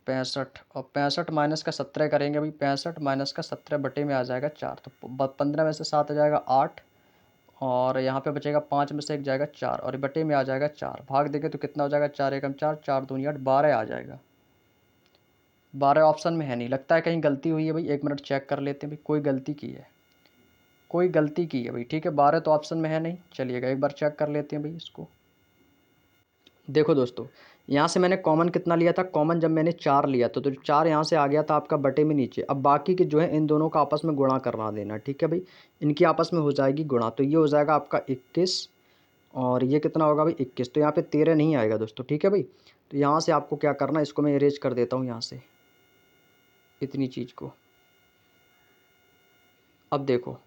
Speaker 1: 65, और 65 माइनस का 17 करेंगे भाई, 65 माइनस का 17 बटे में आ जाएगा 4, तो 15 में से 7 आ जाएगा 8, और यहाँ पे बचेगा 5 में से 1 जाएगा 4, और बटे में आ जाएगा 4, भाग देंगे तो कितना हो जाएगा 4 एकम 4 4 दूनी 8 12 आ जाएगा, 12 ऑप्शन में है नहीं, लगता है कहीं गलती हुई है भाई। 1 मिनट चेक कर लेते हैं भाई, कोई गलती की है, कोई गलती की है भाई। ठीक है, 12 तो ऑप्शन में है नहीं। चलिएगा एक बार चेक कर लेते हैं भाई इसको। देखो दोस्तों, यहाँ से मैंने कॉमन कितना लिया था, कॉमन जब मैंने 4 लिया था तो 4 यहाँ से आ गया था आपका बटे में नीचे। अब बाकी के जो है इन दोनों का आपस में गुणा करवा देना। ठीक है भाई, इनकी आपस में हो जाएगी गुणा, तो ये हो जाएगा आपका 21 और ये कितना होगा भाई 21। तो यहाँ पे 13 नहीं आएगा दोस्तों। ठीक है भाई, तो यहाँ से आपको क्या करना है, इसको मैं इरेज कर देता हूँ यहाँ से इतनी चीज़ को। अब देखो,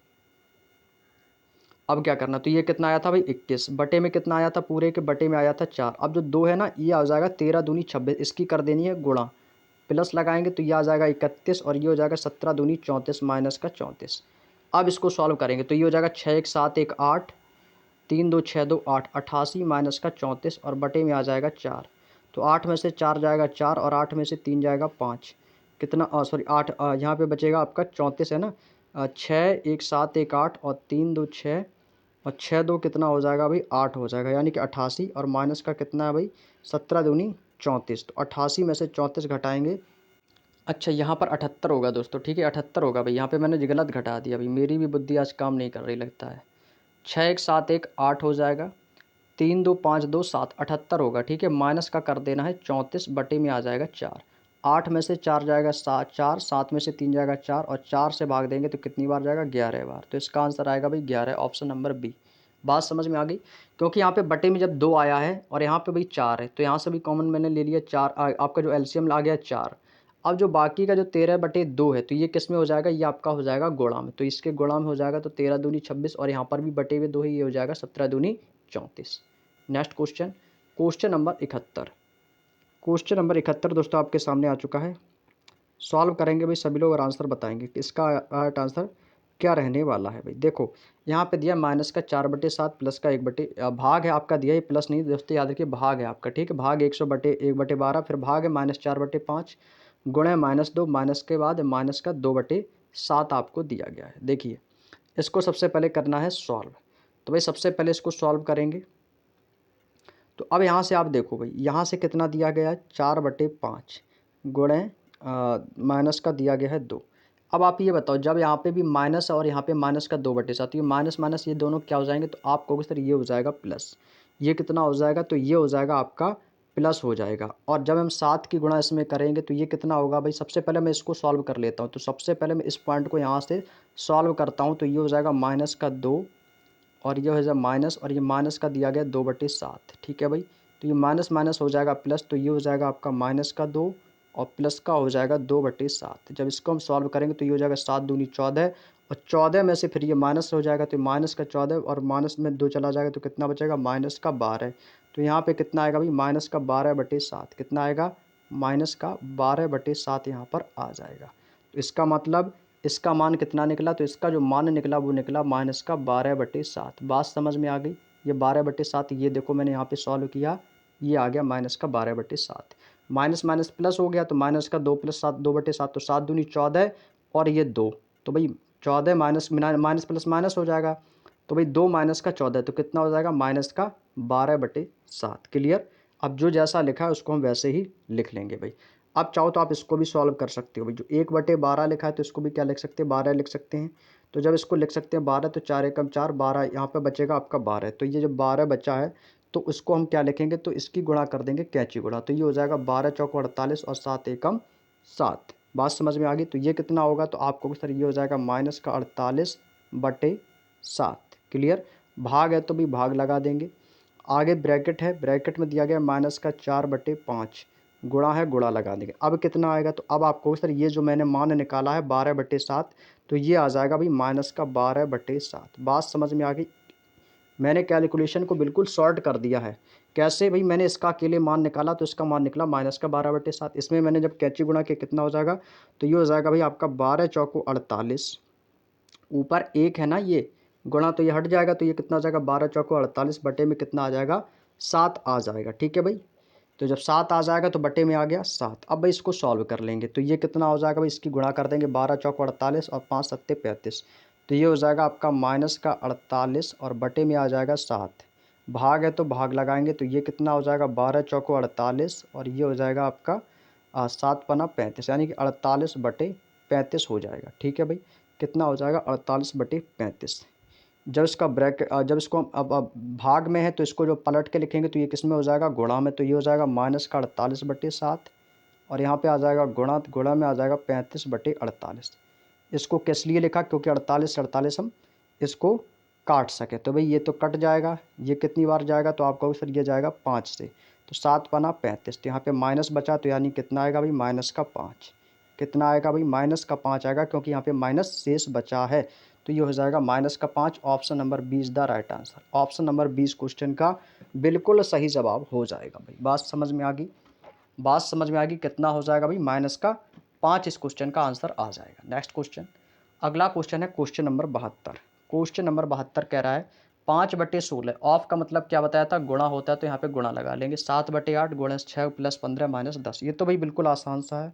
Speaker 1: अब क्या करना, तो ये कितना आया था भाई 21, बटे में कितना आया था, पूरे के बटे में आया था 4। अब जो 2 है ना, ये आ जाएगा 13 दूनी 26, इसकी कर देनी है गुणा, प्लस लगाएंगे तो ये आ जाएगा 31 और ये हो जाएगा 17 दूनी 34 माइनस का 34। अब इसको सॉल्व करेंगे तो ये हो जाएगा 6 1 7 1 8, 3 2 6 2 8, 88 माइनस का 34 और बटे में आ जाएगा 4। तो 8 में से 4 जाएगा 4 और 8 में से 3 जाएगा 5, कितना सॉरी 8 यहाँ पे बचेगा आपका 34 है ना। 6 1 7 1 8 और 3 2 6 और 6 2 कितना हो जाएगा भाई 8 हो जाएगा, यानी कि 88 और माइनस का कितना है भाई 17 दूनी 34। तो 88 में से 34 घटाएंगे, अच्छा यहाँ पर 78 होगा दोस्तों। ठीक है 78 होगा भाई, यहाँ पे मैंने गलत घटा दिया भाई, मेरी भी बुद्धि आज काम नहीं कर रही लगता है। 6 1 7 1 8 हो जाएगा, 3 2 5 2 7, 78 होगा। ठीक है, माइनस का कर देना है 34, बटे में आ जाएगा 4। 8 में से 4 जाएगा 7 4, 7 में से 3 जाएगा 4 और 4 से भाग देंगे तो कितनी बार जाएगा 11 बार। तो इसका आंसर आएगा भाई 11, ऑप्शन नंबर बी। बात समझ में आ गई, क्योंकि यहाँ पे बटे में जब 2 आया है और यहाँ पे भाई 4 है तो यहाँ से भी कॉमन मैंने ले लिया 4, आपका जो एलसीएम आ गया 4। अब जो बाकी का जो 13/2 है तो ये किस में हो जाएगा, ये आपका हो जाएगा गुणा में, तो इसके गुणा में हो जाएगा तो 13 दूनी 26 और यहाँ पर भी बटे हुए 2 है, ये हो जाएगा 17 दूनी 34। Next question, question number 71। Question number 71 दोस्तों आपके सामने आ चुका है। सॉल्व करेंगे भाई सभी लोग और आंसर बताएंगे कि इसका आंसर क्या रहने वाला है भाई। देखो यहाँ पे दिया माइनस का 4/7 प्लस का 1 भाग है आपका दिया, ये प्लस नहीं दोस्तों याद रखिए, भाग है आपका। ठीक है, भाग 100/1/12, फिर भाग है -4/5 गुणे -2 माइनस के बाद माइनस का 2/7 आपको दिया गया है। देखिए इसको सबसे पहले करना है सॉल्व, तो भाई सबसे पहले इसको सॉल्व करेंगे। तो अब यहाँ से आप देखो भाई, यहाँ से कितना दिया गया है 4/5 गुणे माइनस का दिया गया है 2। अब आप ये बताओ, जब यहाँ पे भी माइनस और यहाँ पे माइनस का 2/7, ये माइनस माइनस ये दोनों क्या हो जाएंगे, तो आप कहोगे सर ये हो जाएगा प्लस, ये कितना हो जाएगा, तो ये हो जाएगा आपका प्लस हो जाएगा। और जब हम 7 की गुणा इसमें करेंगे तो ये कितना होगा भाई, सबसे पहले मैं इसको सॉल्व कर लेता हूँ। तो सबसे पहले मैं इस पॉइंट को यहाँ से सॉल्व करता हूँ, तो ये हो जाएगा माइनस का 2 और ये हो जाएगा माइनस, और ये माइनस का दिया गया 2/7। ठीक है भाई, तो ये माइनस माइनस हो जाएगा प्लस, तो ये हो जाएगा आपका माइनस का 2 और प्लस का हो जाएगा 2/7। जब इसको हम सॉल्व करेंगे तो ये हो जाएगा 7 दूनी 14 और 14 में से फिर ये माइनस हो जाएगा तो माइनस का 14 और माइनस में 2 चला जाएगा तो कितना बचेगा माइनस का 12। तो यहाँ पे कितना आएगा भाई माइनस का 12/7, कितना आएगा माइनस का 12/7 यहाँ पर आ जाएगा। तो इसका मतलब इसका मान कितना निकला, तो इसका जो मान निकला वो निकला माइनस का 12/7। बात समझ में आ गई, ये 12/7, ये देखो मैंने यहाँ पे सॉल्व किया, ये आ गया माइनस का 12/7। माइनस माइनस प्लस हो गया तो माइनस का 2 + 7 2/7, तो 7 दूनी 14 और ये 2, तो भाई 14 माइनस माइनस प्लस माइनस हो जाएगा, तो भाई 2 माइनस का 14 तो कितना हो जाएगा माइनस का 12/7। क्लियर, अब जो जैसा लिखा है उसको हम वैसे ही लिख लेंगे भाई। अब चाहो तो आप इसको भी सॉल्व कर सकते हो भाई, जो 1/12 लिखा है तो इसको भी क्या लिख सकते हैं 12 लिख सकते हैं। तो जब इसको लिख सकते हैं 12 तो 4 एकम 4 12, यहाँ पे बचेगा आपका 12। तो ये जो 12 बचा है तो उसको हम क्या लिखेंगे, तो इसकी गुणा कर देंगे कैंची गुणा, तो ये हो जाएगा 12 चौको 48 और 7 एकम 7। बात समझ में आ गई, तो ये कितना होगा, तो आपको सर ये हो जाएगा माइनस का 48/7। क्लियर, भाग है तो भी भाग लगा देंगे, आगे ब्रैकेट है, ब्रैकेट में दिया गया माइनस का 4/5 गुणा है, गुणा लगा देंगे। अब कितना आएगा, तो अब आपको सर ये जो मैंने मान निकाला है 12/7, तो ये आ जाएगा भाई माइनस का 12/7। बात समझ में आ गई, मैंने कैलकुलेशन को बिल्कुल शॉर्ट कर दिया है। कैसे भाई, मैंने इसका अकेले मान निकाला तो इसका मान निकला माइनस का 12/7, इसमें मैंने जब कैंची गुणा किया कितना हो जाएगा, तो ये हो जाएगा भाई आपका 12 चौको 48, ऊपर 1 है ना ये गुणा, तो ये हट जाएगा तो ये कितना हो जाएगा 12 चौको 48 बटे में कितना आ जाएगा 7 आ जाएगा। ठीक है भाई, तो जब 7 आ जाएगा तो बटे में आ गया 7। अब भाई इसको सॉल्व कर लेंगे तो ये कितना हो जाएगा भाई, इसकी गुणा कर देंगे 12 चौको 48 और 5 सत्ते 35, तो ये हो जाएगा आपका माइनस का 48 और बटे में आ जाएगा 7। भाग है तो भाग लगाएंगे तो ये कितना हो जाएगा 12 चौको 48 और ये हो जाएगा आपका 7 पना 35 यानी कि 48/35 हो जाएगा। ठीक है भाई, कितना हो जाएगा 48/35। जब इसका जब इसको हम अब भाग में है तो इसको जो पलट के लिखेंगे तो ये किस में हो जाएगा, गुणा में, तो ये हो जाएगा माइनस का 48/7 और यहाँ पे आ जाएगा गुणा, तो गुणा में आ जाएगा 35/48। इसको किस लिए लिखा, क्योंकि 48 से 48 हम इसको काट सके, तो भाई ये तो कट जाएगा, ये कितनी बार जाएगा, तो आप कहोगे सर ये जाएगा 5 से, तो 7 पना 35, तो यहाँ पे माइनस बचा, तो यानी कितना आएगा भाई माइनस का 5। कितना आएगा भाई माइनस का 5 आएगा, क्योंकि यहाँ पे माइनस शेष बचा है, तो ये हो जाएगा माइनस का 5। Option number 20 the right answer. Option number 20 question का बिल्कुल सही जवाब हो जाएगा भाई। बात समझ में आ गई, बात समझ में आ गई, कितना हो जाएगा भाई माइनस का 5 इस क्वेश्चन का आंसर आ जाएगा। नेक्स्ट क्वेश्चन, अगला क्वेश्चन है क्वेश्चन नंबर 72। क्वेश्चन नंबर 72 कह रहा है 5/16, ऑफ का मतलब क्या बताया था, गुणा होता है, तो यहाँ पे गुणा लगा लेंगे, 7/8 गुणा 6 प्लस 15 माइनस 10। ये तो भाई बिल्कुल आसान सा है,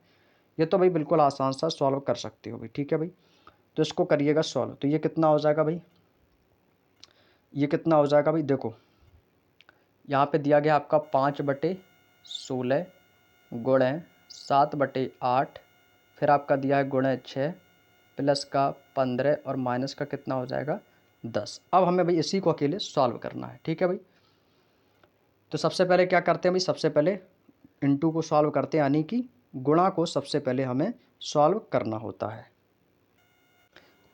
Speaker 1: ये तो भाई बिल्कुल आसान सा सॉल्व कर सकते हो भाई। ठीक है भाई, तो इसको करिएगा सॉल्व, तो ये कितना हो जाएगा भाई, ये कितना हो जाएगा भाई, देखो यहाँ पे दिया गया आपका 5/16 गुणे 7/8, फिर आपका दिया है गुणे 6 प्लस का 15 और माइनस का कितना हो जाएगा 10। अब हमें भाई इसी को अकेले सॉल्व करना है। ठीक है भाई, तो सबसे पहले क्या करते हैं भाई, सबसे पहले इनटू को सॉल्व करते हैं, यानी कि गुणा को सबसे पहले हमें सॉल्व करना होता है।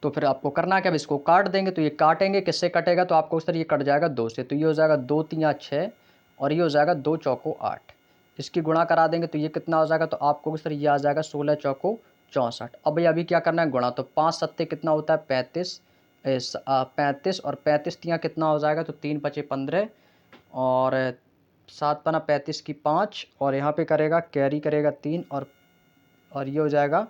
Speaker 1: तो फिर आपको करना क्या, इसको काट देंगे, तो ये काटेंगे, किससे कटेगा, तो आपको सर ये कट जाएगा 2 से, तो ये हो जाएगा 2 3 6 और ये हो जाएगा 2 चौको 8। इसकी गुणा करा देंगे तो ये कितना हो जाएगा, तो आपको सर ये आ जाएगा 16 चौको 64। अब भाई अभी क्या करना है, गुणा, तो 5 सत्ते कितना होता है 35, 35 और 35 तियाँ कितना हो जाएगा, तो 3 पचे 15 और 7 पना 35 की 5 और यहाँ पे करेगा कैरी करेगा 3 और ये हो जाएगा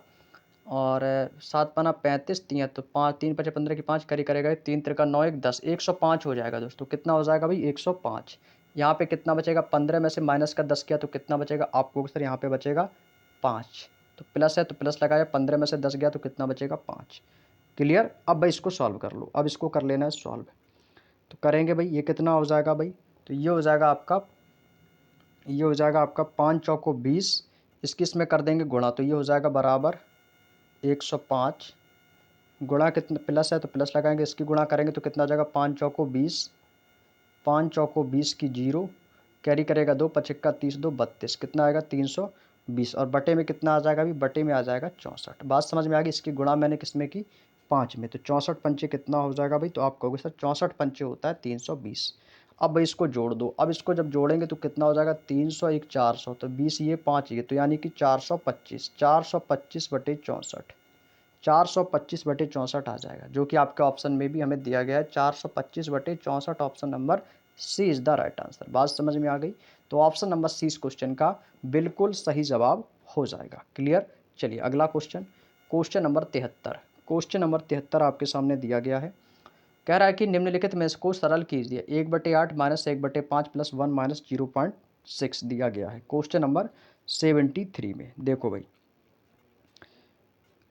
Speaker 1: और 7 पना 35 तियाँ, तो 5 3 पचे 15 की 5 करी करेगा 3 त्रिका 9 1 10, 105 हो जाएगा दोस्तों। कितना हो जाएगा भाई 105। यहाँ पे कितना बचेगा, 15 में से माइनस का 10 किया तो कितना बचेगा, आपको सर यहाँ पे बचेगा 5, तो प्लस है तो प्लस लगाया, 15 में से 10 गया तो कितना बचेगा 5। क्लियर। अब भाई इसको सॉल्व कर लो, अब इसको कर लेना है सॉल्व, तो करेंगे भाई, ये कितना हो जाएगा भाई, तो ये हो जाएगा आपका, ये हो जाएगा आपका 5 चौको 20, इसकी इसमें कर देंगे गुणा, तो ये हो जाएगा बराबर 105 गुणा कितना प्लस है तो प्लस लगाएंगे, इसकी गुणा करेंगे तो कितना आ जाएगा 5 चौको 20, 5 चौको 20 की 0 कैरी करेगा 2 पचक्का 30 2 32, कितना आएगा 320 और बटे में कितना आ जाएगा अभी, बटे में आ जाएगा 64। बात समझ में आ गई, इसकी गुणा मैंने किस में की 5 में, तो 64 पंचे कितना हो जाएगा भाई, तो आप कहोगे सर 64 पंचे होता है 320। अब भाई इसको जोड़ दो, अब इसको जब जोड़ेंगे तो कितना हो जाएगा 300 1 400, तो 20 ये 5 ये, तो यानी कि 425, 425/64, 425/64 आ जाएगा, जो कि आपके ऑप्शन में भी हमें दिया गया है 425/64। Option number C is the right answer. बात समझ में आ गई, तो ऑप्शन नंबर सी इस क्वेश्चन का बिल्कुल सही जवाब हो जाएगा। क्लियर। चलिए अगला question, question number 73। Question number 73 आपके सामने दिया गया है, कह रहा है कि निम्नलिखित में इसको सरल कीजिए, 1/8 माइनस 1/5 प्लस 1 माइनस 0.6 दिया गया है क्वेश्चन नंबर 73 में। देखो भाई,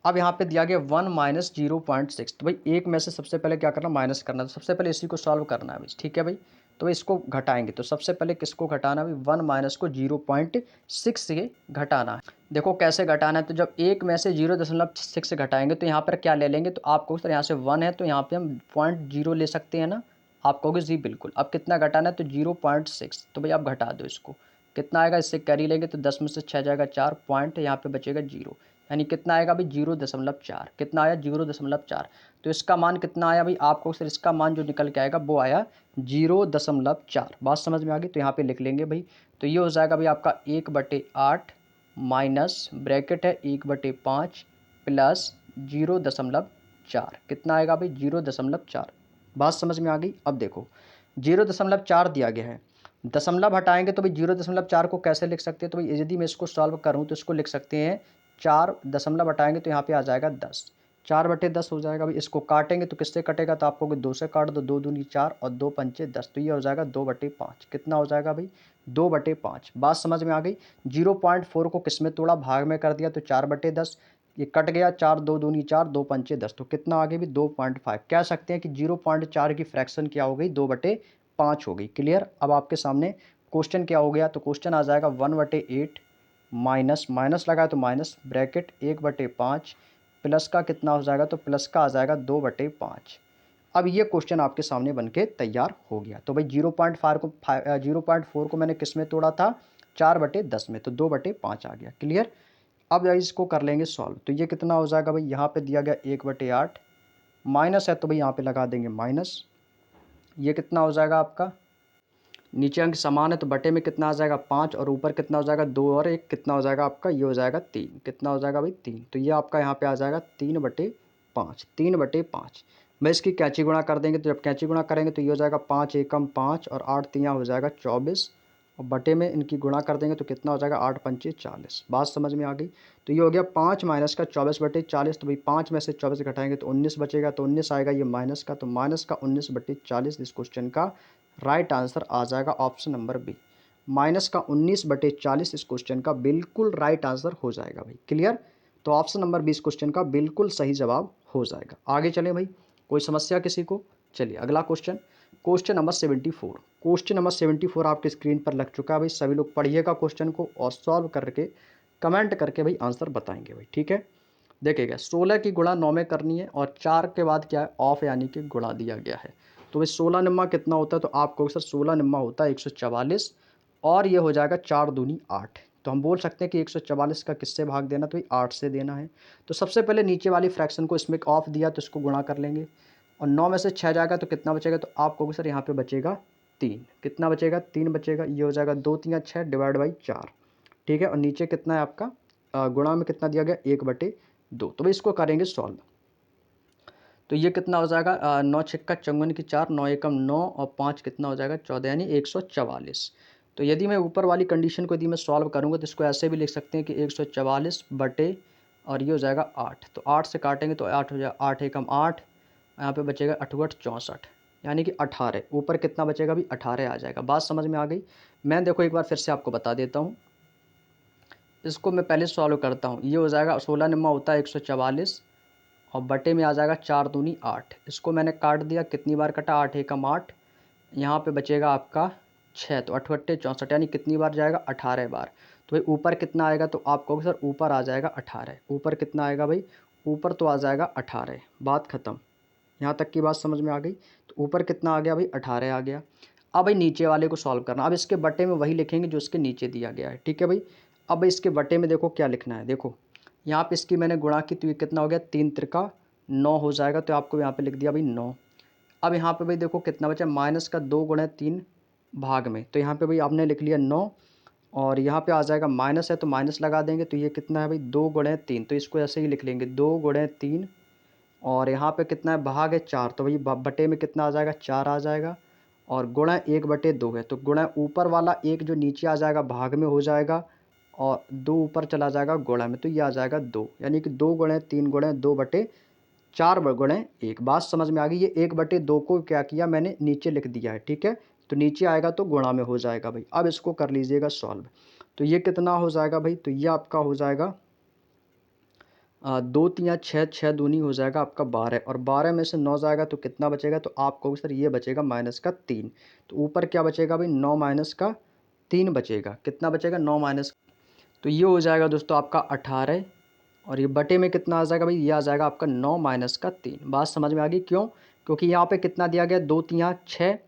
Speaker 1: अब यहाँ पे दिया गया 1 माइनस 0.6, तो भाई एक में से सबसे पहले क्या करना, माइनस करना, तो सबसे पहले इसी को सॉल्व करना है भाई। ठीक है भाई, तो इसको घटाएंगे, तो सबसे पहले किसको घटाना है भाई, 1 माइनस को 0.6 से घटाना है। देखो कैसे घटाना है, तो जब एक में से 0.6 घटाएंगे तो यहाँ पर क्या ले लेंगे, तो आपको सर यहाँ से 1 है तो यहाँ पे हम 0.0 ले सकते हैं ना, आप कहोगे जी बिल्कुल। अब कितना घटाना है, तो 0.6, तो भाई आप घटा दो इसको, कितना आएगा, इससे कैरी लेंगे तो 10 में से 6 जाएगा 4 पॉइंट, यहाँ पे बचेगा 0, यानी कितना आएगा भाई 0.4, कितना आया 0.4। तो इसका मान कितना आया भाई, आपको सर इसका मान जो निकल के आएगा वो आया 0.4। बात समझ में आ गई, तो यहाँ पे लिख लेंगे भाई, तो ये हो जाएगा भाई आपका 1/8 माइनस ब्रैकेट है 1/5 प्लस 0.4, कितना आएगा भाई 0.4। बात समझ में आ गई। अब देखो 0.4 दिया गया है, दशमलव हटाएंगे तो भाई 0.4 को कैसे लिख सकते हैं, तो भाई यदि मैं इसको सॉल्व करूँ तो इसको लिख सकते हैं 4 दशमलव हटाएंगे तो यहाँ पे आ जाएगा 10, 4/10 हो जाएगा भाई। इसको काटेंगे तो किससे कटेगा, तो आपको 2 से काट दो, 2 दूनी 4 और 2 पंचे 10, तो ये हो जाएगा 2/5, कितना हो जाएगा भाई 2/5। बात समझ में आ गई। 0.4 को किस में तोड़ा, भाग में कर दिया, तो 4/10, ये कट गया, 4 2 दूनी 4 2 पंचे 10, तो कितना आ गया भी 2.5। कह सकते हैं कि 0.4 की फ्रैक्शन क्या हो गई, 2/5 हो गई। क्लियर। अब आपके सामने क्वेश्चन क्या हो गया, तो क्वेश्चन आ जाएगा 1/8 माइनस माइनस लगाए तो माइनस ब्रैकेट 1/5 प्लस का कितना हो जाएगा, तो प्लस का आ जाएगा 2/5। अब ये क्वेश्चन आपके सामने बन के तैयार हो गया। तो भाई 0.4 को मैंने किस में तोड़ा था, 4/10 में, तो 2/5 आ गया। क्लियर। अब इसको कर लेंगे सॉल्व। तो ये कितना हो जाएगा भाई, यहाँ पे दिया गया 1/8, माइनस है तो भाई यहाँ पे लगा देंगे माइनस। ये कितना हो जाएगा आपका, नीचे अंक समान है तो बटे में कितना आ जाएगा 5, और ऊपर कितना हो जाएगा 2 और 1 कितना हो जाएगा आपका, ये हो जाएगा 3। कितना हो जाएगा भाई 3। तो ये आपका यहाँ पे आ जाएगा 3/5, 3/5। मैं इसकी कैंची गुणा कर देंगे, तो जब कैंची गुणा करेंगे तो ये हो जाएगा 5 एकम 5 और 8 तियाँ हो जाएगा 24, और बटे में इनकी गुणा कर देंगे तो कितना हो जाएगा 8 पंचे 40। बात समझ में आ गई। तो ये हो गया 5 माइनस का 24/40। तो भाई 5 में से 24 घटाएंगे तो 19 बचेगा, तो 19 आएगा ये माइनस का, तो माइनस का 19/40 इस क्वेश्चन का राइट आंसर आ जाएगा ऑप्शन नंबर बी। माइनस का 19/40 इस क्वेश्चन का बिल्कुल राइट आंसर हो जाएगा भाई। क्लियर। तो ऑप्शन नंबर बी इस क्वेश्चन का बिल्कुल सही जवाब हो जाएगा। आगे चलें भाई, कोई समस्या किसी को। चलिए अगला question, question number 74। Question number 74 आपके स्क्रीन पर लग चुका है भाई। सभी लोग पढ़िएगा क्वेश्चन को और सॉल्व करके कमेंट करके भाई आंसर बताएंगे भाई। ठीक है। देखिएगा 16 की गुणा 9 में करनी है, और 4 के बाद क्या है ऑफ यानी कि गुणा दिया गया है। तो भाई 16 निम्मा कितना होता है, तो आपको सर 16 निम्मा होता है 144, और ये हो जाएगा 4 दूनी 8। तो हम बोल सकते हैं कि 144 का किससे भाग देना, तो 8 से देना है। तो सबसे पहले नीचे वाली फ्रैक्शन को इसमें ऑफ दिया तो इसको गुणा कर लेंगे, और 9 में से 6 जाएगा तो कितना बचेगा, तो आपको सर यहाँ पे बचेगा 3। कितना बचेगा, 3 बचेगा। ये हो जाएगा 2 3 6 डिवाइड बाई 4। ठीक है। और नीचे कितना है आपका, गुणा में कितना दिया गया 1/2। तो भाई इसको करेंगे सॉल्व। तो ये कितना हो जाएगा, 9 छक्का 54 की 4, 9 एकम 9 और 5 कितना हो जाएगा 14, यानी 144। तो यदि मैं ऊपर वाली कंडीशन को यदि मैं सॉल्व करूँगा तो इसको ऐसे भी लिख सकते हैं कि 144 बटे, और ये हो जाएगा 8। तो 8 से काटेंगे तो 8 हो जाएगा, 8 एकम 8, यहाँ पे बचेगा 8 64, यानी कि 18। ऊपर कितना बचेगा अभी 18 आ जाएगा। बात समझ में आ गई। मैं देखो एक बार फिर से आपको बता देता हूँ, इसको मैं पहले सॉल्व करता हूँ। ये हो जाएगा 16 निम्मा होता है 144, और बटे में आ जाएगा 4 दूनी 8। इसको मैंने काट दिया, कितनी बार कटा, 8 एकम 8, यहाँ पे बचेगा आपका 6, तो 8 अट्ठे 64, यानी कितनी बार जाएगा 18 बार। तो भाई ऊपर कितना आएगा, तो आपको सर ऊपर आ जाएगा 18। ऊपर कितना आएगा भाई, ऊपर तो आ जाएगा 18। बात खत्म। यहाँ तक की बात समझ में आ गई। तो ऊपर कितना आ गया भाई 18 आ गया। अब भाई नीचे वाले को सॉल्व करना। अब इसके बटे में वही लिखेंगे जो इसके नीचे दिया गया है। ठीक है भाई। अब भाई इसके बटे में देखो क्या लिखना है। देखो यहाँ पे इसकी मैंने गुणा की तो ये कितना हो गया, 3 त्रिका 9 हो जाएगा। तो आपको यहाँ पे लिख दिया भाई 9। अब यहाँ पे भाई देखो कितना बचा, माइनस का 2 गुणे 3 भाग में, तो यहाँ पे भाई आपने लिख लिया 9, और यहाँ पे आ जाएगा माइनस है तो माइनस लगा देंगे। तो ये कितना है भाई 2 गुणे 3, तो इसको ऐसे ही लिख लेंगे 2 गुणे 3, और यहाँ पे कितना है भाग है 4, तो भाई बटे में कितना आ जाएगा 4 आ जाएगा, और गुणा 1/2 है। तो गुणा ऊपर वाला 1 जो नीचे आ जाएगा भाग में हो जाएगा, और 2 ऊपर चला जाएगा गुणा में, तो ये आ जाएगा 2, यानी कि 2 गुणे 3 गुणे 2/4 गुणे 1। बात समझ में आ गई। ये 1/2 को क्या किया मैंने नीचे लिख दिया है। ठीक है। तो नीचे आएगा तो गुणा में हो जाएगा भाई। अब इसको कर लीजिएगा सॉल्व। तो ये कितना हो जाएगा भाई, तो ये आपका हो जाएगा 2 तियाँ 6, 6 दूनी हो जाएगा आपका 12, और 12 में से 9 जाएगा तो कितना बचेगा, तो आपको सर ये बचेगा माइनस का 3। तो ऊपर क्या बचेगा भाई 9 माइनस का 3 बचेगा। कितना बचेगा 9 माइनस, तो ये हो जाएगा दोस्तों आपका 18, और ये बटे में कितना आ जाएगा भाई, ये आ जाएगा आपका 9 माइनस का 3। बात समझ में आ गई। क्यों, क्योंकि यहाँ पे कितना दिया गया 2 तियाँ 6,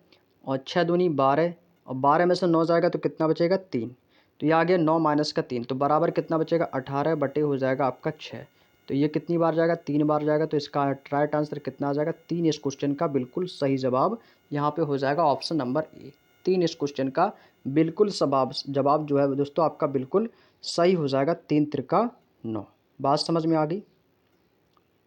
Speaker 1: और 6 दूनी 12, और 12 में से 9 जाएगा तो कितना बचेगा 3। तो ये आ गया 9 माइनस का 3, तो बराबर कितना बचेगा 18 बटे हो जाएगा आपका 6। तो ये कितनी बार जाएगा 3 बार जाएगा। तो इसका राइट आंसर कितना आ जाएगा 3। इस क्वेश्चन का बिल्कुल सही जवाब यहाँ पे हो जाएगा ऑप्शन नंबर ए। 3 इस क्वेश्चन का बिल्कुल जवाब जो है दोस्तों आपका बिल्कुल सही हो जाएगा। 3 त्रिका 9। बात समझ में आ गई।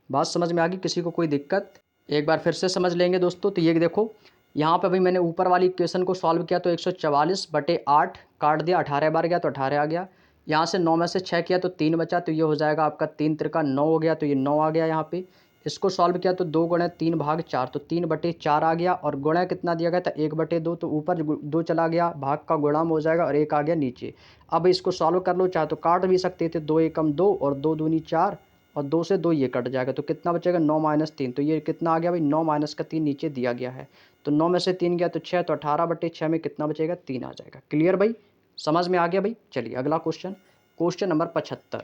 Speaker 1: बात समझ में आ गई, किसी को कोई दिक्कत। एक बार फिर से समझ लेंगे दोस्तों। तो ये देखो यहाँ पे भी मैंने ऊपर वाली इक्वेशन को सॉल्व किया तो 144/8 काट दिया, 18 बार गया तो 18 आ गया। यहाँ से 9 में से 6 किया तो 3 बचा, तो ये हो जाएगा आपका 3 त्रिका 9 हो गया, तो ये 9 आ गया यहाँ पे। इसको सॉल्व किया तो 2 गुणे 3 भाग 4, तो 3/4 आ गया, और गुणा कितना दिया गया था 1/2, तो ऊपर 2 चला गया, भाग का गुणा में हो जाएगा, और 1 आ गया नीचे। अब इसको सॉल्व कर लो, चाहे तो काट भी सकते थे, 2 एकम 2 और 2 दूनी 4, और 2 से 2 ये कट जाएगा, तो कितना बचेगा 9 माइनस 3। तो ये कितना आ गया भाई 9 माइनस का 3 नीचे दिया गया है। तो 9 में से 3 गया तो 6, तो 18/6 में कितना बचेगा 3 आ जाएगा। क्लियर भाई, समझ में आ गया भाई। चलिए अगला question, question number 75।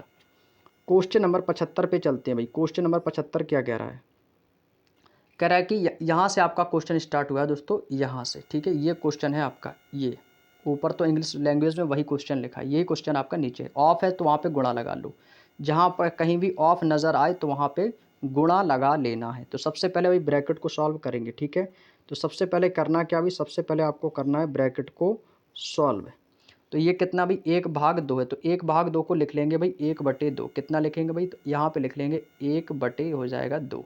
Speaker 1: Question number 75 पे चलते हैं भाई। क्वेश्चन नंबर 75 क्या कह रहा है? कह रहा है कि यहाँ से आपका क्वेश्चन स्टार्ट हुआ है दोस्तों, यहाँ से, ठीक है। ये क्वेश्चन है आपका, ये ऊपर तो इंग्लिश लैंग्वेज में वही क्वेश्चन लिखा है, यही क्वेश्चन आपका नीचे ऑफ है तो वहाँ पे गुणा लगा लो। जहाँ पर कहीं भी ऑफ नज़र आए तो वहाँ पे गुणा लगा लेना है। तो सबसे पहले भाई ब्रैकेट को सॉल्व करेंगे, ठीक है। तो सबसे पहले करना क्या भाई, सबसे पहले आपको करना है ब्रैकेट को सॉल्व। तो ये कितना भाई, 1/2 है, तो 1/2 को लिख लेंगे भाई 1/2। कितना लिखेंगे भाई, तो यहाँ पे लिख लेंगे 1/2 हो जाएगा 2,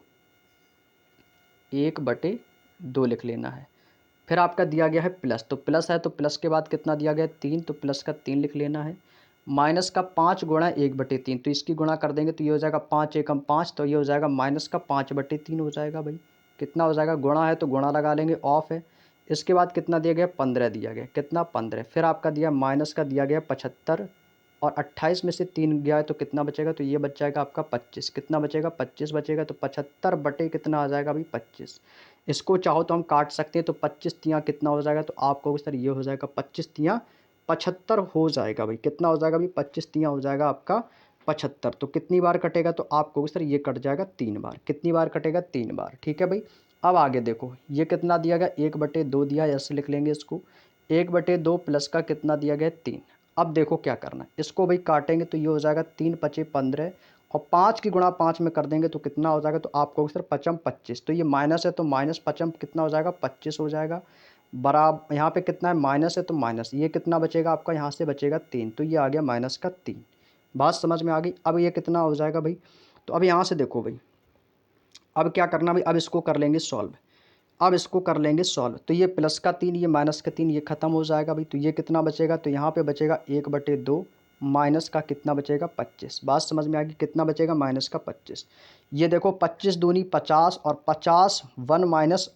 Speaker 1: 1/2 लिख लेना है। फिर आपका दिया गया है प्लस, तो प्लस है तो प्लस के बाद कितना दिया गया है 3, तो प्लस का 3 लिख लेना है। माइनस का 5 गुणा 1/3, तो इसकी गुणा कर देंगे तो ये हो जाएगा 5 एकम 5, तो ये हो जाएगा माइनस का 5/3 हो जाएगा भाई। कितना हो जाएगा, गुणा है तो गुणा लगा लेंगे, ऑफ है। इसके बाद कितना दिया गया, 15 दिया गया, कितना 15। फिर आपका दिया माइनस का दिया गया 75, और 28 में से 3 गया है तो कितना बचेगा, तो ये बच जाएगा आपका 25। कितना बचेगा, 25 बचेगा। तो 75 बटे कितना आ जाएगा भाई 25। इसको चाहो तो हम काट सकते हैं, तो 25 तियाँ कितना हो जाएगा, तो आप कहोगे सर ये हो जाएगा 25 तियाँ 75 हो जाएगा भाई। कितना हो जाएगा भाई, 25 तियाँ हो जाएगा आपका 75। तो कितनी बार कटेगा, तो आप कहोगे सर ये कट जाएगा 3 बार। कितनी बार कटेगा, 3 बार, ठीक है भाई। अब आगे देखो, ये कितना दिया गया, 1/2 दिया, ऐसे लिख लेंगे इसको। 1/2 प्लस का कितना दिया गया 3। अब देखो क्या करना है, इसको भाई काटेंगे तो ये हो जाएगा 3 पचे 15, और 5 की गुणा 5 में कर देंगे तो कितना हो जाएगा, तो आप कहोगे सर 5 25। तो ये माइनस है तो माइनस 5 कितना हो जाएगा, 25 हो जाएगा। बराबर यहाँ पे कितना है, माइनस है तो माइनस, ये कितना बचेगा आपका, यहाँ से बचेगा 3, तो ये आ गया माइनस का 3। बात समझ में आ गई। अब ये कितना हो जाएगा भाई, तो अब यहाँ से देखो भाई, अब क्या करना भाई, अब इसको कर लेंगे सॉल्व। अब इसको कर लेंगे सॉल्व, तो ये प्लस का 3, ये माइनस का 3, ये खत्म हो जाएगा भाई। तो ये कितना बचेगा, तो यहाँ पे बचेगा 1/2, माइनस का कितना बचेगा 25। बात समझ में आ गई, कितना बचेगा, माइनस का 25। ये देखो 25 दूनी 50, और 50 1 माइनस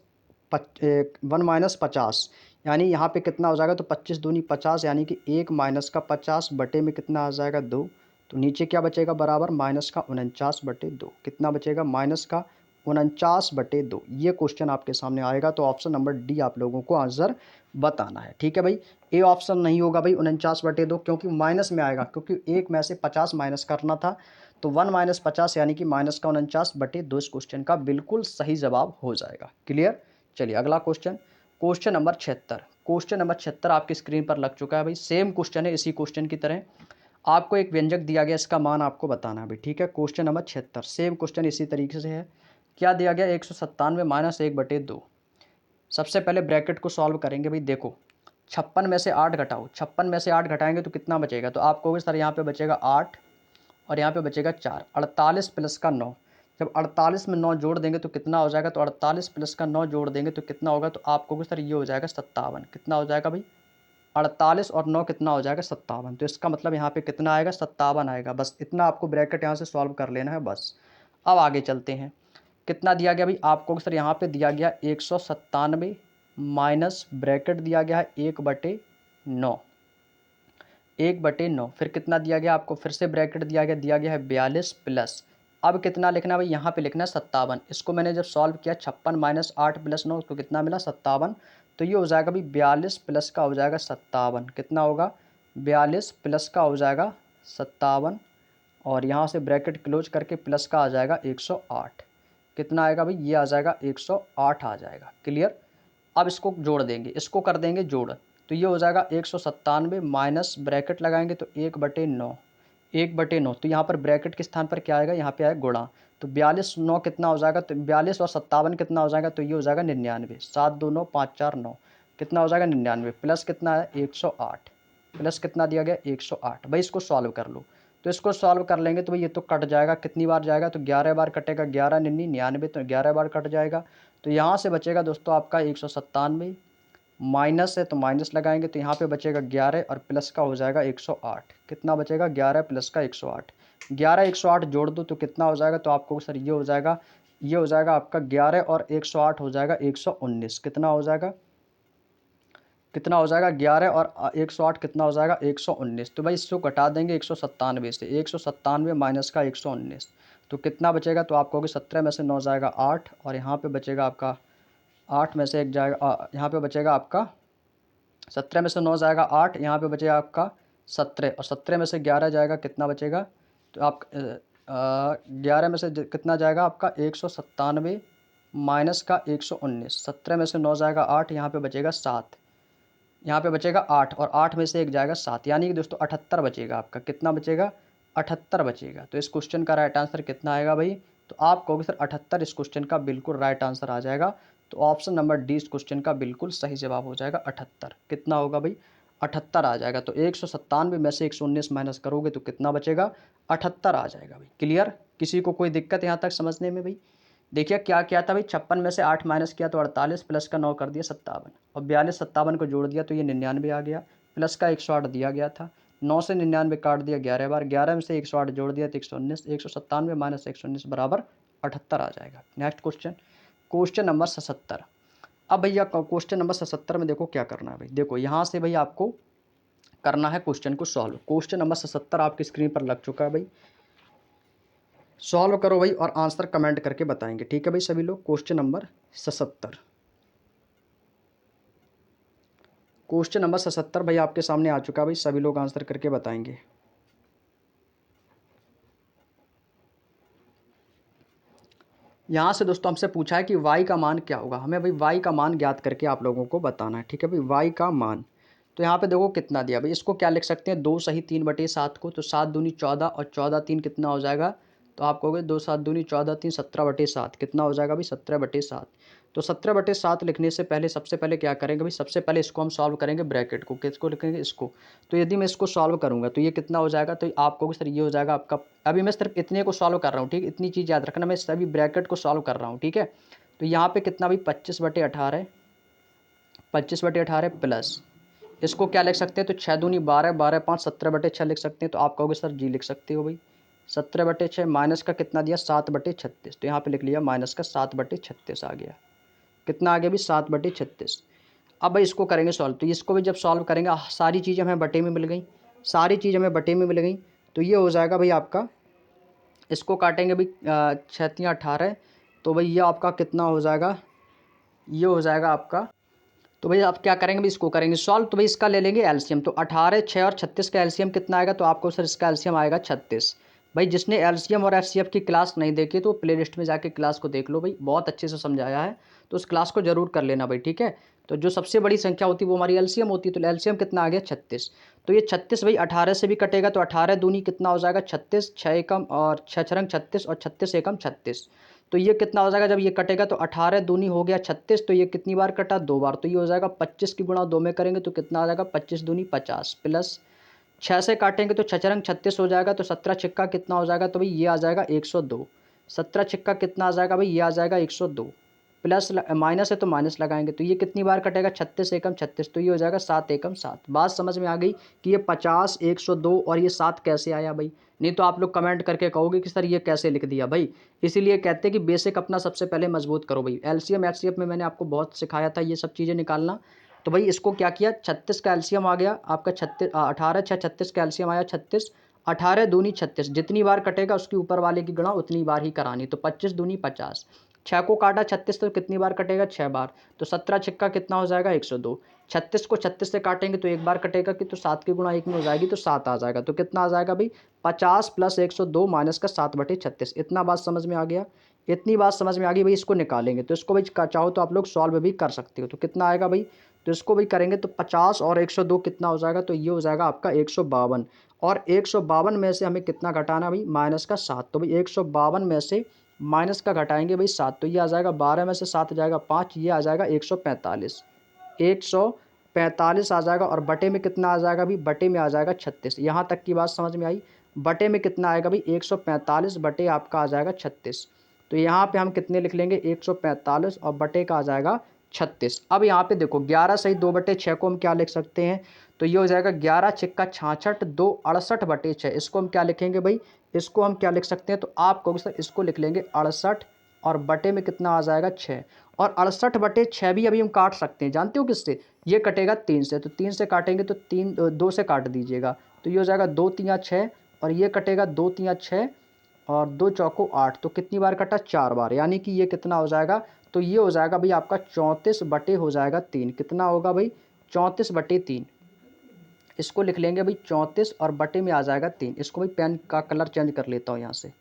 Speaker 1: 50, यानी यहाँ पे कितना हो जाएगा, तो 25 दूनी 50, यानी कि 1 माइनस का 50 बटे में कितना आ जाएगा 2। तो नीचे क्या बचेगा, बराबर माइनस का 49/2। कितना बचेगा, माइनस का 49/2। ये क्वेश्चन आपके सामने आएगा, तो ऑप्शन नंबर डी आप लोगों को आंसर बताना है, ठीक है भाई। ए ऑप्शन नहीं होगा भाई 49/2, क्योंकि माइनस में आएगा, क्योंकि 1 में से 50 माइनस करना था। तो 1 माइनस 50 यानी कि माइनस का 49/2 इस क्वेश्चन का बिल्कुल सही जवाब हो जाएगा। क्लियर। चलिए अगला question, question number 76। Question number 76 आपकी स्क्रीन पर लग चुका है भाई। सेम क्वेश्चन है, इसी क्वेश्चन की तरह आपको एक व्यंजक दिया गया, इसका मान आपको बताना है भाई, ठीक है। क्वेश्चन नंबर 76 सेम क्वेश्चन इसी तरीके से है। क्या दिया गया, 197 माइनस 1/2। सबसे पहले ब्रैकेट को सॉल्व करेंगे भाई। देखो 56 में से 8 घटाओ, 56 में से 8 घटाएंगे तो कितना बचेगा, तो आप कहोगे सर यहाँ पे बचेगा 8, और यहाँ पे बचेगा 4। 48 प्लस का 9, जब 48 में 9 जोड़ देंगे तो कितना हो जाएगा, तो 48 प्लस का 9 जोड़ देंगे तो कितना होगा, तो आप कहोगे सर ये हो जाएगा 57। कितना हो जाएगा भाई, 48 और 9 कितना हो जाएगा 57। तो इसका मतलब यहाँ पे कितना आएगा, 57 आएगा। बस इतना आपको ब्रैकेट यहाँ से सॉल्व कर लेना है बस। अब आगे चलते हैं, कितना दिया गया भाई, आपको सर यहाँ पे दिया गया 197 माइनस ब्रैकेट दिया गया है 1/9, 1/9। फिर कितना दिया गया आपको, फिर से ब्रैकेट दिया गया है 42 प्लस। अब कितना लिखना है भाई, यहाँ पे लिखना है 57। इसको मैंने जब सॉल्व किया 56 माइनस 8 प्लस 9 तो कितना मिला 57। तो ये हो जाएगा भाई 42 प्लस का हो जाएगा 57। कितना होगा, 42 प्लस का हो जाएगा 57, और यहाँ से ब्रैकेट क्लोज करके प्लस का आ जाएगा 108। कितना आएगा भाई, ये आ जाएगा 108 आ जाएगा। क्लियर। अब इसको जोड़ देंगे, इसको कर देंगे जोड़, तो ये हो जाएगा 197 माइनस ब्रैकेट लगाएंगे तो 1/9, 1/9। तो यहाँ पर ब्रैकेट के स्थान पर क्या आएगा, यहाँ पे आएगा गुणा। तो 42 9 कितना हो जाएगा, तो 42 और 57 कितना हो जाएगा, तो ये हो जाएगा 99। 7 2 9 5 4 9 कितना हो जाएगा 99, प्लस कितना है 108, प्लस कितना दिया गया 108। भाई इसको सॉल्व कर लो, तो इसको सॉल्व कर लेंगे तो भाई ये तो कट जाएगा, कितनी बार जाएगा, तो 11 बार कटेगा, 11 99 99, तो 11 बार कट जाएगा। तो यहाँ से बचेगा दोस्तों आपका 197, माइनस है तो माइनस लगाएंगे तो यहाँ पे बचेगा 11, और प्लस का हो जाएगा 108। कितना बचेगा, 11 प्लस का 108। 11 108 जोड़ दो तो कितना हो जाएगा, तो आपको सर ये हो जाएगा, ये हो जाएगा आपका 11 और 108 हो जाएगा 119। कितना हो जाएगा, कितना हो जाएगा, 11 और 108 कितना हो जाएगा 119। तो भाई इसको घटा देंगे 197 से, 197 माइनस का 119 तो कितना बचेगा, तो आप कहोगे 17 में से 9 जाएगा 8, और यहाँ पे बचेगा आपका 8 में से 1 जाएगा, यहाँ पे बचेगा आपका 17 में से 9 जाएगा 8, यहाँ पे बचेगा आपका 17 और 17 में से 11 जाएगा कितना बचेगा, तो आप 11 में से कितना जाएगा आपका 197 माइनस का 119, 17 में से 9 जाएगा 8, यहाँ पे बचेगा 7, यहाँ पे बचेगा 8 और 8 में से 1 जाएगा 7, यानी कि दोस्तों 78 बचेगा आपका, कितना बचेगा 78 बचेगा। तो इस क्वेश्चन का राइट आंसर कितना आएगा भाई, तो आप कहोगे सर 78 इस क्वेश्चन का बिल्कुल राइट आंसर आ जाएगा। तो ऑप्शन नंबर डी इस क्वेश्चन का बिल्कुल सही जवाब हो जाएगा 78, कितना होगा भाई 78 आ जाएगा। तो 197 में से 119 माइनस करोगे तो कितना बचेगा 78 आ जाएगा भाई। क्लियर, किसी को कोई दिक्कत यहाँ तक समझने में भाई। देखिए क्या क्या था भाई, 56 में से 8 माइनस किया तो 48, प्लस का 9 कर दिया 57, और 42 57 को जोड़ दिया तो ये 99 आ गया, प्लस का 108 दिया गया था, 9 से 99 काट दिया 11 बार, 11 में से 108 जोड़ दिया तो 119, 197 माइनस 119 बराबर 78 आ जाएगा। Next question, question number 77। अब भैया क्वेश्चन नंबर 77 में देखो क्या करना है भाई, देखो यहाँ से भाई आपको करना है क्वेश्चन को सॉल्व। क्वेश्चन नंबर 77 आपकी स्क्रीन पर लग चुका है भाई, सॉल्व करो भाई और आंसर कमेंट करके बताएंगे, ठीक है भाई सभी लोग। क्वेश्चन नंबर 77, क्वेश्चन नंबर 77 भाई आपके सामने आ चुका है भाई, सभी लोग आंसर करके बताएंगे। यहाँ से दोस्तों हमसे पूछा है कि y का मान क्या होगा, हमें भाई y का मान ज्ञात करके आप लोगों को बताना है, ठीक है भाई। y का मान, तो यहाँ पे देखो कितना दिया भाई, इसको क्या लिख सकते हैं 2 सही 3/7 को, तो 7 दूनी 14 और 14 3 कितना हो जाएगा, तो आप कहोगे 2 7 दूनी 14 3 17/7, कितना हो जाएगा भाई 17/7। तो 17/7 लिखने से पहले सबसे पहले क्या करेंगे भाई, सबसे पहले इसको हम सॉल्व करेंगे, ब्रैकेट को, किसको लिखेंगे इसको। तो यदि मैं इसको सॉल्व करूँगा तो ये कितना हो जाएगा, तो आप कहोगे सर ये हो जाएगा आपका, अभी मैं सिर्फ इतने को सॉल्व कर रहा हूँ, ठीक, इतनी चीज़ याद रखना, मैं सभी ब्रैकेट को सॉल्व कर रहा हूँ, ठीक है। तो यहाँ पे कितना भाई 25/18, 25/18 प्लस, इसको क्या लिख सकते हैं, तो 6 दूनी 12, 12 5 17/6 लिख सकते हैं। तो आप कहोगे सर जी लिख सकते हो भाई 17/6, माइनस का कितना दिया 7/36, तो यहाँ पे लिख लिया माइनस का 7/36 आ गया, कितना आ गया भाई 7/36। अब भाई इसको करेंगे सॉल्व, तो इसको भी जब सॉल्व करेंगे सारी चीज़ें हमें बटे में मिल गई, सारी चीज़ हमें बटे में मिल गई, तो ये हो जाएगा भाई आपका, इसको काटेंगे भाई 6 3 18, तो भाई ये आपका कितना हो जाएगा, ये हो जाएगा आपका, तो भाई आप क्या करेंगे भाई इसको करेंगे सॉल्व, तो भाई इसका ले लेंगे एलसीएम, तो 18 6 और 36 का एलसीएम कितना आएगा, तो आपको सर इसका एलसीएम आएगा 36। भाई जिसने एलसीएम और एचसीएफ की क्लास नहीं देखी तो प्ले लिस्ट में जाके क्लास को देख लो भाई, बहुत अच्छे से समझाया है, तो उस क्लास को जरूर कर लेना भाई, ठीक है। तो जो सबसे बड़ी संख्या होती है वो हमारी एलसीएम होती है, तो एलसीएम कितना आ गया 36। तो ये 36 भाई 18 से भी कटेगा, तो 18 दूनी कितना हो जाएगा 36, 6 एकम और 6 छरंग 36 और 36 एकम 36, तो ये कितना हो जाएगा, जब ये कटेगा तो 18 दूनी हो गया 36, तो ये कितनी बार कटा 2 बार, तो ये हो जाएगा 25 की गुणा 2 में करेंगे तो कितना आ जाएगा 25 दूनी 50, प्लस 6 से काटेंगे तो 6 छरंग 36 हो जाएगा, तो 17 छिक्का कितना हो जाएगा, तो भाई ये आ जाएगा 102, 17 छिक्का कितना आ जाएगा भाई, ये आ जाएगा 102, प्लस माइनस है तो माइनस लगाएंगे, तो ये कितनी बार कटेगा 36 एकम 36, तो ये हो जाएगा 7 एकम 7। बात समझ में आ गई कि ये 50 102 और ये 7 कैसे आया भाई, नहीं तो आप लोग कमेंट करके कहोगे कि सर ये कैसे लिख दिया भाई। इसीलिए कहते हैं कि बेसिक अपना सबसे पहले मजबूत करो भाई। एलसीएम एचसीएफ में मैंने आपको बहुत सिखाया था ये सब चीज़ें निकालना। तो भाई इसको क्या किया, 36 का एलसीएम आ गया आपका 36, 18 6 36 का एलसीएम आया 36, 18 दूनी 36, जितनी बार कटेगा उसकी ऊपर वाले की गणा उतनी बार ही करानी, तो 25 दूनी 50, 6 को काटा 36 तो कितनी बार कटेगा 6 बार, तो 17 छिक्का कितना हो जाएगा 102, 36 को 36 से काटेंगे तो एक बार कटेगा कि, तो 7 की गुणा 1 में हो जाएगी तो 7 आ जाएगा, तो कितना आ जाएगा भाई 50 प्लस 102 माइनस का 7/36। इतना बात समझ में आ गया, इतनी बात समझ में आ गई भाई। इसको निकालेंगे तो इसको भाई चाहो तो आप लोग सॉल्व भी कर सकते हो, तो कितना आएगा भाई, तो इसको भी करेंगे तो 50 और 102 कितना हो जाएगा, तो ये हो जाएगा आपका 152, और 152 में से हमें कितना घटाना भाई माइनस का 7, तो भाई 152 में से माइनस का घटाएंगे भाई 7, तो ये आ जाएगा 12 में से 7 जाएगा 5, ये आ जाएगा 145, 145 आ जाएगा, और बटे में कितना आ जाएगा भाई, बटे में आ जाएगा 36। यहाँ तक की बात समझ में आई, बटे में कितना आएगा भाई 145 बटे आपका आ जाएगा 36, तो यहाँ पे हम कितने लिख लेंगे 145 और बटे का आ जाएगा 36। अब यहाँ पे देखो 11 सही 2/6 को हम क्या लिख सकते हैं, तो ये हो जाएगा 11 छिक्का 66 2 68/6, इसको हम क्या लिखेंगे भाई, इसको हम क्या लिख सकते हैं, तो आप कहोगे सर इसको लिख लेंगे 68, और बटे में कितना आ जाएगा 6, और 68/6 भी अभी हम काट सकते हैं, जानते हो किससे, ये कटेगा 3 से, तो 3 से काटेंगे तो 3 2 से काट दीजिएगा, तो ये हो जाएगा 2 3 6, और ये कटेगा 2 3 6 और 2 चौको 8, तो कितनी बार कटा 4 बार, यानी कि ये कितना हो जाएगा, तो ये हो जाएगा भाई आपका 34 बटे हो जाएगा 3, कितना होगा भाई 34/3। इसको लिख लेंगे भाई 34 और बटे में आ जाएगा 3। इसको भाई पेन का कलर चेंज कर लेता हूँ यहाँ से।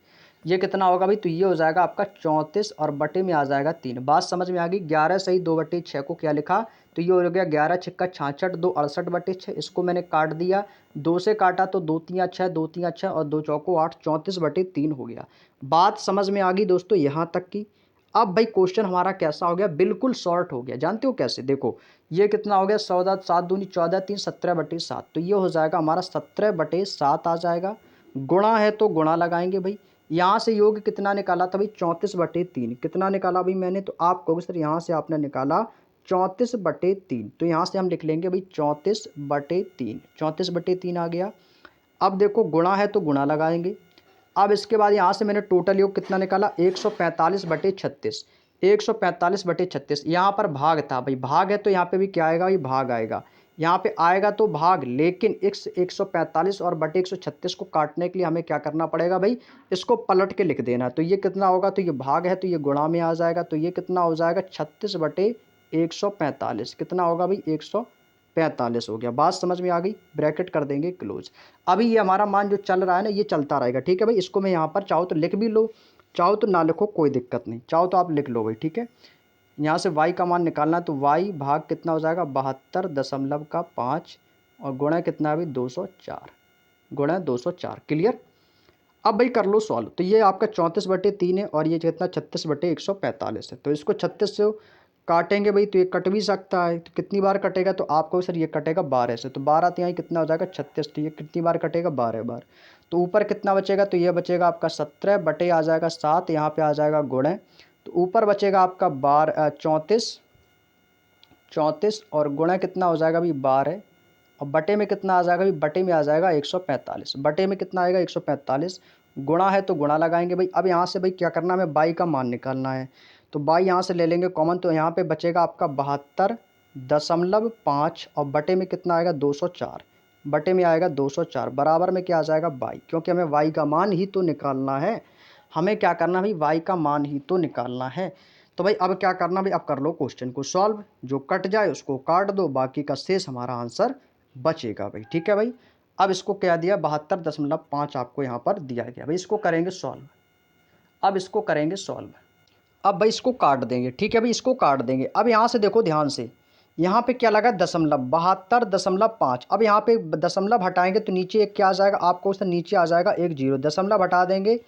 Speaker 1: ये कितना होगा भाई, तो ये हो जाएगा आपका 34 और बटे में आ जाएगा 3। बात समझ में आ गई। 11 सही 2/6 को क्या लिखा, तो ये हो गया 11 छक्का 66, 2 68/6। इसको मैंने काट दिया, 2 से काटा तो 2 3 6, 2 3 6 और 2 चौको 8, 34/3 हो गया। बात समझ में आ गई दोस्तों यहाँ तक की। अब भाई क्वेश्चन हमारा कैसा हो गया, बिल्कुल शॉर्ट हो गया। जानते हो कैसे, देखो ये कितना हो गया, 14 7 दूनी 14 3 17/7। तो ये हो जाएगा हमारा 17/7 आ जाएगा। गुणा है तो गुणा लगाएंगे भाई। यहाँ से योग कितना निकाला था भाई, 34/3। कितना निकाला भाई मैंने, तो आप कहोगे सर यहाँ से आपने निकाला 34/3। तो यहाँ से हम लिख लेंगे भाई 34/3। 34/3 आ गया। अब देखो गुणा है तो गुणा लगाएंगे। अब इसके बाद यहाँ से मैंने टोटल योग कितना निकाला, 145/36। 145/36। यहाँ पर भाग था भाई, भाग है तो यहाँ पे भी क्या आएगा भाई, भाग आएगा। यहाँ पे आएगा तो भाग, लेकिन इस 145 और बटे 136 को काटने के लिए हमें क्या करना पड़ेगा भाई, इसको पलट के लिख देना। तो ये कितना होगा, तो ये भाग है तो ये गुणा में आ जाएगा। तो ये कितना हो जाएगा, 36/145। कितना होगा भाई, 145 हो गया। बात समझ में आ गई। ब्रैकेट कर देंगे क्लोज। अभी ये हमारा मान जो चल रहा है ना, ये चलता रहेगा, ठीक है भाई। इसको मैं यहाँ पर चाहो तो लिख भी लो, चाहो तो ना लिखो, कोई दिक्कत नहीं। चाहो तो आप लिख लो भाई, ठीक है। यहाँ से y का मान निकालना है, तो y भाग कितना हो जाएगा, 72.5 और गुणा कितना है भाई, 204। गुणा 204। क्लियर। अब भाई कर लो सॉल्व। तो ये आपका 34/3 है और ये कितना 36/145 है। तो इसको 36 से काटेंगे भाई, तो ये कट भी सकता है। तो कितनी बार कटेगा, तो आपको सर ये कटेगा 12 से। तो 12 तिहाई कितना हो जाएगा, 36। तो ये कितनी बार कटेगा, 12 बार। तो ऊपर कितना बचेगा, तो ये बचेगा आपका 17 बटे आ जाएगा 7। यहाँ पे आ जाएगा गुणे, तो ऊपर बचेगा आपका 34 और गुणा कितना हो जाएगा भाई, 12। और बटे में कितना आ जाएगा भाई, बटे में आ जाएगा 145। बटे में कितना आएगा, 145। गुणा है तो गुणा लगाएंगे भाई। अब यहाँ से भाई क्या करना है, हमें बाई का मान निकालना है। तो बाई यहाँ से ले लेंगे कॉमन, तो यहाँ पे बचेगा आपका 72.5 और बटे में कितना आएगा, 204। बटे में आएगा 204, बराबर में क्या आ जाएगा, बाई। क्योंकि हमें वाई का मान ही तो निकालना है। हमें क्या करना भाई, वाई का मान ही तो निकालना है। तो भाई अब क्या करना भाई, अब कर लो क्वेश्चन को सॉल्व। जो कट जाए उसको काट दो, बाकी का शेष हमारा आंसर बचेगा भाई, ठीक है भाई। अब इसको क्या दिया, 72.5 आपको यहाँ पर दिया गया भाई। इसको करेंगे सॉल्व। अब इसको करेंगे सॉल्व। अब भाई इसको काट देंगे, ठीक है भाई, इसको काट देंगे। अब यहाँ से देखो ध्यान से, यहाँ पे क्या लगा, दशमलव, 72.5। अब यहाँ पे दशमलव हटाएंगे तो नीचे एक क्या आ जाएगा, आपको उससे नीचे आ जाएगा एक जीरो। दशमलव हटा देंगे,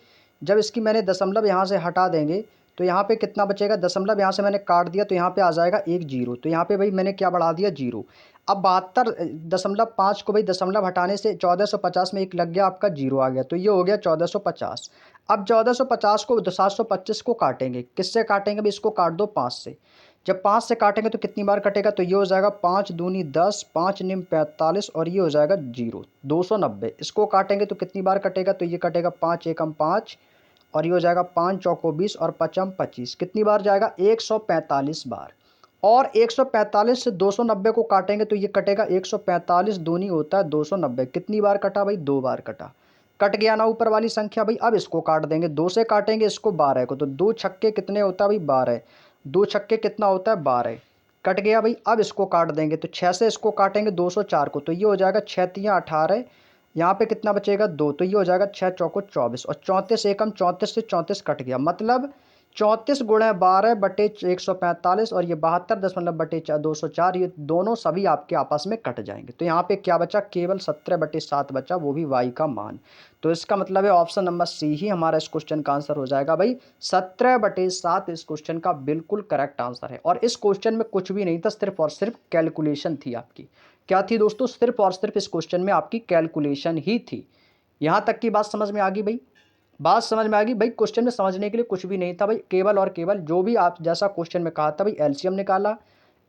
Speaker 1: जब इसकी मैंने दशमलव यहाँ से हटा देंगे तो यहाँ पे कितना बचेगा, दशमलव यहाँ से मैंने काट दिया तो यहाँ पे आ जाएगा एक जीरो। तो यहाँ पे भाई मैंने क्या बढ़ा दिया, जीरो। अब 72.5 को भाई दशमलव हटाने से 1450 में एक लग गया, आपका जीरो आ गया। तो ये हो गया 1450। अब 1450 को 725 को काटेंगे, किससे काटेंगे भाई, इसको काट दो 5 से। जब 5 से काटेंगे तो कितनी बार कटेगा, तो ये हो जाएगा 5 दूनी 10, 5 निम 45 और ये हो जाएगा जीरो, 290। इसको काटेंगे तो कितनी बार कटेगा, तो ये कटेगा 5 एकम 5 और ये हो जाएगा 5 चौको 20 और पचम 25। कितनी बार जाएगा, 145 बार। और 145 से 290 को काटेंगे तो ये कटेगा 145 दूनी होता है 290। कितनी बार कटा भाई, 2 बार कटा। कट गया ना ऊपर वाली संख्या भाई। अब इसको काट देंगे, 2 से काटेंगे इसको 12 को, तो 2 छक्के कितने होता है भाई, 12। 2 छक्के कितना होता है, 12। कट गया भाई। अब इसको काट देंगे, तो 6 से इसको काटेंगे 204 को, तो ये हो जाएगा 6 तियाँ 18। यहाँ पे कितना बचेगा, 2। तो ये हो जाएगा 6 चौको 24 और 34 एकम 34 से 34 कट गया, मतलब 34 गुणे 12 बटे 145 और ये 72 बटे 204, ये दोनों सभी आपके आपस में कट जाएंगे। तो यहाँ पे क्या बचा, केवल 17/7 बचा, वो भी y का मान। तो इसका मतलब है ऑप्शन नंबर सी ही हमारा इस क्वेश्चन का आंसर हो जाएगा भाई। 17/7 इस क्वेश्चन का बिल्कुल करेक्ट आंसर है। और इस क्वेश्चन में कुछ भी नहीं था, सिर्फ और सिर्फ कैलकुलेशन थी आपकी। क्या थी दोस्तों, सिर्फ और सिर्फ इस क्वेश्चन में आपकी कैलकुलेशन ही थी। यहाँ तक की बात समझ में आ गई भाई। बात समझ में आ गई भाई। क्वेश्चन में समझने के लिए कुछ भी नहीं था भाई, केवल और केवल जो भी आप जैसा क्वेश्चन में कहा था भाई, एलसीएम निकाला।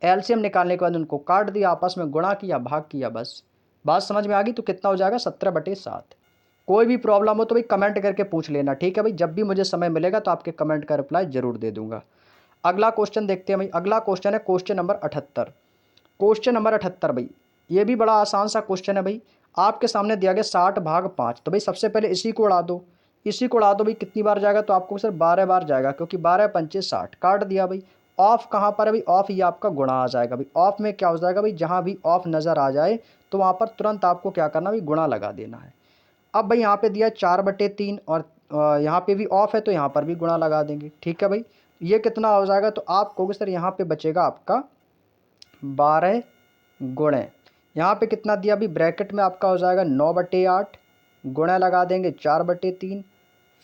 Speaker 1: एलसीएम निकालने के बाद उनको काट दिया, आपस में गुणा किया, भाग किया, बस। बात समझ में आ गई। तो कितना हो जाएगा, 17/7। कोई भी प्रॉब्लम हो तो भाई कमेंट करके पूछ लेना, ठीक है भाई। जब भी मुझे समय मिलेगा तो आपके कमेंट का रिप्लाई जरूर दे दूंगा। अगला क्वेश्चन देखते हैं भाई। अगला क्वेश्चन है क्वेश्चन नंबर 78। क्वेश्चन नंबर 78 भाई, ये भी बड़ा आसान सा क्वेश्चन है भाई। आपके सामने दिया गया 60 भाग 5। तो भाई सबसे पहले इसी को उड़ा दो, इसी को उड़ा दो भाई। कितनी बार जाएगा, तो आपको सर 12 बार जाएगा, क्योंकि 12 पंचे 60। काट दिया भाई। ऑफ कहाँ पर है भाई, ऑफ ये आपका गुणा आ जाएगा भाई। ऑफ में क्या हो जाएगा भाई, जहाँ भी ऑफ नज़र आ जाए तो वहाँ पर तुरंत आपको क्या करना भाई, गुणा लगा देना है। अब भाई यहाँ पे दिया 4/3 और यहाँ पे भी ऑफ है तो यहाँ पर भी गुणा लगा देंगे, ठीक है भाई। ये कितना हो जाएगा, तो आप कहोगे सर यहाँ पे बचेगा आपका 12 गुणे, यहाँ पे कितना दिया अभी ब्रैकेट में आपका हो जाएगा 9/8, गुणा लगा देंगे 4/3,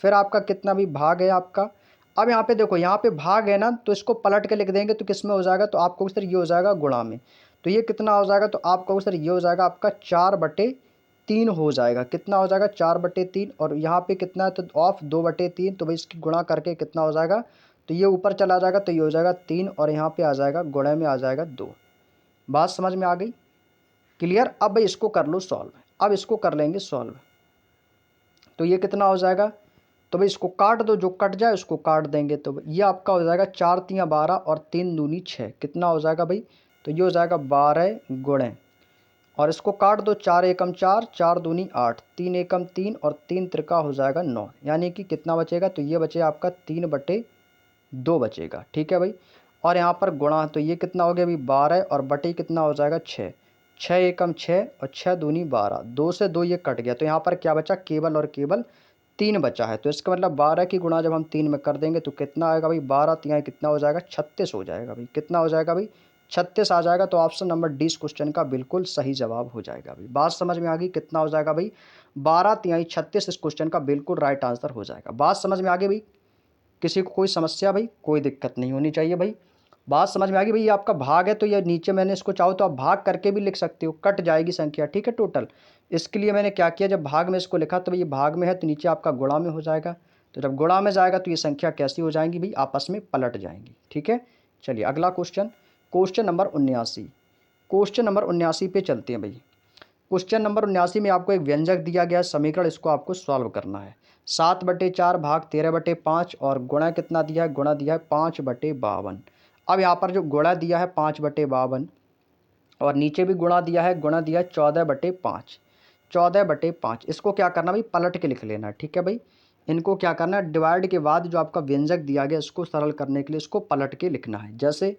Speaker 1: फिर आपका कितना भी भाग है आपका। अब यहाँ पे देखो, यहाँ पे भाग है ना, तो इसको पलट के लिख देंगे तो किस में हो जाएगा, तो आप कहोगे सर ये हो जाएगा गुणा में। तो ये कितना हो जाएगा, तो आप कहोगे सर ये हो जाएगा आपका 4/3 हो जाएगा। कितना हो जाएगा 4/3, और यहाँ पे कितना है तो ऑफ 2/3, तो भाई इसकी गुणा करके कितना हो जाएगा, तो ये ऊपर चला जाएगा तो ये हो जाएगा 3, और यहाँ पे आ जाएगा गुणे में आ जाएगा 2। बात समझ में आ गई, क्लियर। अब भाई इसको कर लो सॉल्व, अब इसको कर लेंगे सॉल्व। तो ये कितना हो जाएगा, तो भाई इसको काट दो, जो कट जाए उसको काट देंगे। तो ये आपका हो जाएगा 4 3 12 और 3 दूनी 6, कितना हो जाएगा भाई, तो ये हो जाएगा 12 गुणे, और इसको काट दो, 4 एकम 4, 4 दूनी 8, 3 एकम 3 और 3 त्रिका हो जाएगा 9, यानी कि कितना बचेगा, तो ये बचेगा आपका 3/2 बचेगा, ठीक है भाई। और यहाँ पर गुणा, तो ये कितना हो गया भाई 12 और बटे कितना हो जाएगा 6, 6 एकम 6 और 6 दूनी 12, 2 से 2 ये कट गया, तो यहाँ पर क्या बचा, केवल और केवल 3 बचा है। तो इसका मतलब 12 की गुणा जब हम 3 में कर देंगे तो कितना आएगा भाई, 12 3 कितना हो जाएगा 36 हो जाएगा भाई। कितना हो जाएगा भाई, 36 आ जाएगा। तो ऑप्शन नंबर डी इस क्वेश्चन का बिल्कुल सही जवाब हो जाएगा भाई। बात समझ में आ गई, कितना हो जाएगा भाई, 12 3 36 इस क्वेश्चन का बिल्कुल राइट आंसर हो जाएगा। बात समझ में आ गई भाई, किसी को कोई समस्या भाई, कोई दिक्कत नहीं होनी चाहिए भाई। बात समझ में आ गई भाई, ये आपका भाग है तो ये नीचे मैंने इसको चाहो तो आप भाग करके भी लिख सकते हो, कट जाएगी संख्या, ठीक है टोटल। इसके लिए मैंने क्या किया, जब भाग में इसको लिखा तो भाई ये भाग में है तो नीचे आपका गुणा में हो जाएगा। तो जब गुणा में जाएगा तो ये संख्या कैसी हो जाएंगी भाई, आपस में पलट जाएंगी, ठीक है। चलिए अगला question, question number 79। Question number 79 पे चलते हैं भाई। क्वेश्चन नंबर 79 में आपको एक व्यंजक दिया गया है समीकरण, इसको आपको सॉल्व करना है। 7/4 भाग 13/5 और गुणा कितना दिया है, गुणा दिया है 5/52। अब यहाँ पर जो गुणा दिया है 5/52 और नीचे भी गुणा दिया है, गुणा दिया है 14/5, 14/5। इसको क्या करना भाई, पलट के लिख लेना है, ठीक है भाई। इनको क्या करना है, डिवाइड के बाद जो आपका व्यंजक दिया गया इसको सरल करने के लिए इसको पलट के लिखना है। जैसे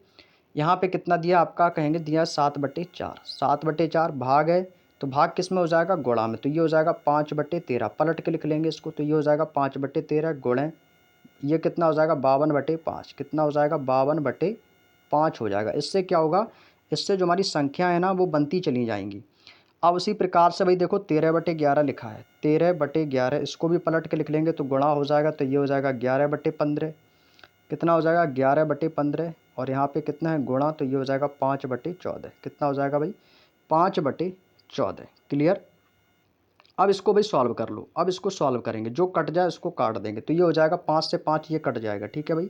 Speaker 1: यहाँ पे कितना दिया आपका, कहेंगे दिया 7/4, 7/4 भाग है तो भाग किस में हो जाएगा, गुणा में, तो ये हो जाएगा 5/13। पलट के लिख लेंगे इसको, तो ये हो जाएगा 5/13 गुणे, ये कितना हो जाएगा 52/5, कितना हो जाएगा 52/5 हो जाएगा। इससे क्या होगा, इससे जो हमारी संख्या है ना वो बनती चली जाएंगी। अब उसी प्रकार से भाई देखो 13/11 लिखा है, 13/11 इसको भी पलट के लिख लेंगे तो गुणा हो जाएगा, तो ये हो जाएगा 11/15, कितना हो जाएगा 11/15, और यहाँ पे कितना है गुणा, तो ये हो जाएगा 5/14, कितना हो जाएगा भाई 5/14, क्लियर। अब इसको भाई सॉल्व कर लो, अब इसको सॉल्व करेंगे, जो कट जाए उसको काट देंगे, तो ये हो जाएगा 5 से 5 ये कट जाएगा, ठीक है भाई।